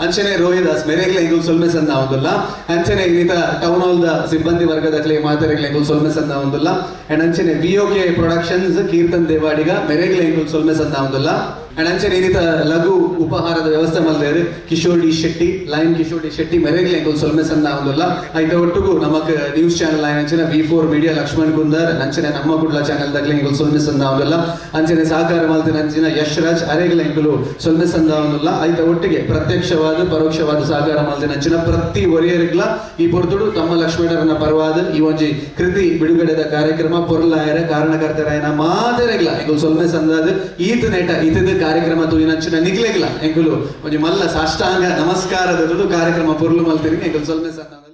ಅಂಚನೆ ರೋಹಿದಾಸ್ ಮೆರೆಗ್ಲ ಎಂಕುಲು ಸೊಲ್ಮೆ ಸಂದಾವನಲ್ಲ ಅಂಚನೆ ಇನ್ನಿತ ಟೌನ್ ಹಾಲ್ ದ ಸಿಬ್ಬಂದಿ ವರ್ಗದ ಕ್ಲೇ ಮಾತೆರೆಗ್ಲ ಎಂಕುಲು ಸೊಲ್ಮೆ ಸಂದಾವನಲ್ಲ ಅಂಡ್ ಅಂಚನೆ VOK ಪ್ರೊಡಕ್ಷನ್ಸ್ ಕೀರ್ತನ್ ದೇವಾಡಿಗ ಮೆರೆಗ್ಲ ಎಂಕುಲು ಸೊಲ್ಮೆ ಸಂದಾವನಲ್ಲ ಅಂಡ್ ಅಂಚನೆ ಇನ್ನಿತ ಲಘು ಉಪಹಾರದ ವ್ಯವಸ್ಥೆ ಮಲ್ದೇರು Kishore D Shetty line Kishore D Shetty ಮೆರೆಗ್ಲ ಎಂಕುಲು ಸೊಲ್ಮೆ ಸಂದಾವನಲ್ಲ ಐತ ಒಟ್ಟಿಗೂ ನಮಕ್ ನ್ಯೂಸ್ ಚಾನೆಲ್ ಆಯ್ನ ಅಂಚನೆ V4 ಮೀಡಿಯಾ ಲಕ್ಷ್ಮಣ್ ಕುಂದರ್ ಅಂಚನೆ ನಮ್ಮ ಕುಡ್ಲ ಚಾನೆಲ್ ದಾಗ್ಲ ಎಂಕುಲು ಸೊಲ್ಮೆ ಸಂದಾವನಲ್ಲ ಅಂಚನೆ ಸಹಕಾರ ಮಲ್ತಿನ ಅಂಚಿನ ಯಶ್ರಾಜ್ ಅರೆಗ್ಲ ಎಂಕುಲು ಸೊಲ್ಮೆ ಸಂದಾವನಲ್ಲ ಐತ ಒಟ್ಟಿಗೆ ಪ್ರತ್ಯಕ್ಷವಾದ ಪರೋಕ್ಷವಾದ ಸಹಕಾರ ಮಲ್ತಿನ ಅಂಚಿನ ಪ್ರತಿ ಒರಿಯರಿಗ್ಲ ಈ ಪೊರ್ತುಡು ತಮ್ಮ ಲಕ್ಷ್ಮಣರನ್ನ ಪರವಾದ ಈ ಒಂಜಿ ಕೃತಿ ಬಿಡುಗಡೆದ ಕಾರ್ಯಕ್ರಮ ಪೊರ್ಲಾಯರ ಕಾರಣಕರ್ತರಾಯನ ಮಾದರೆಗ್ಲ ಎಂಕುಲು ಸೊಲ್ಮೆ ಸಂದಾದ ಈತ ನೆಟ ಇತದ ಕಾರ್ಯಕ್ರಮ ತೂಯಿನಂಚಿನ ನಿಗ್ಲೆಗ್ಲ ಎಂಕುಲು ಒಂಜಿ ಮಲ್ಲ ಸಾಷ್ಟಾಂಗ ನಮಸ್ಕಾರದ ಕಾರ್ಯಕ್ರಮ ಪೊರ್ಲು ಮಲ್ತಿರಿ ಎಂಕುಲು ಸೊಲ್ಮೆ ಸಂದಾದ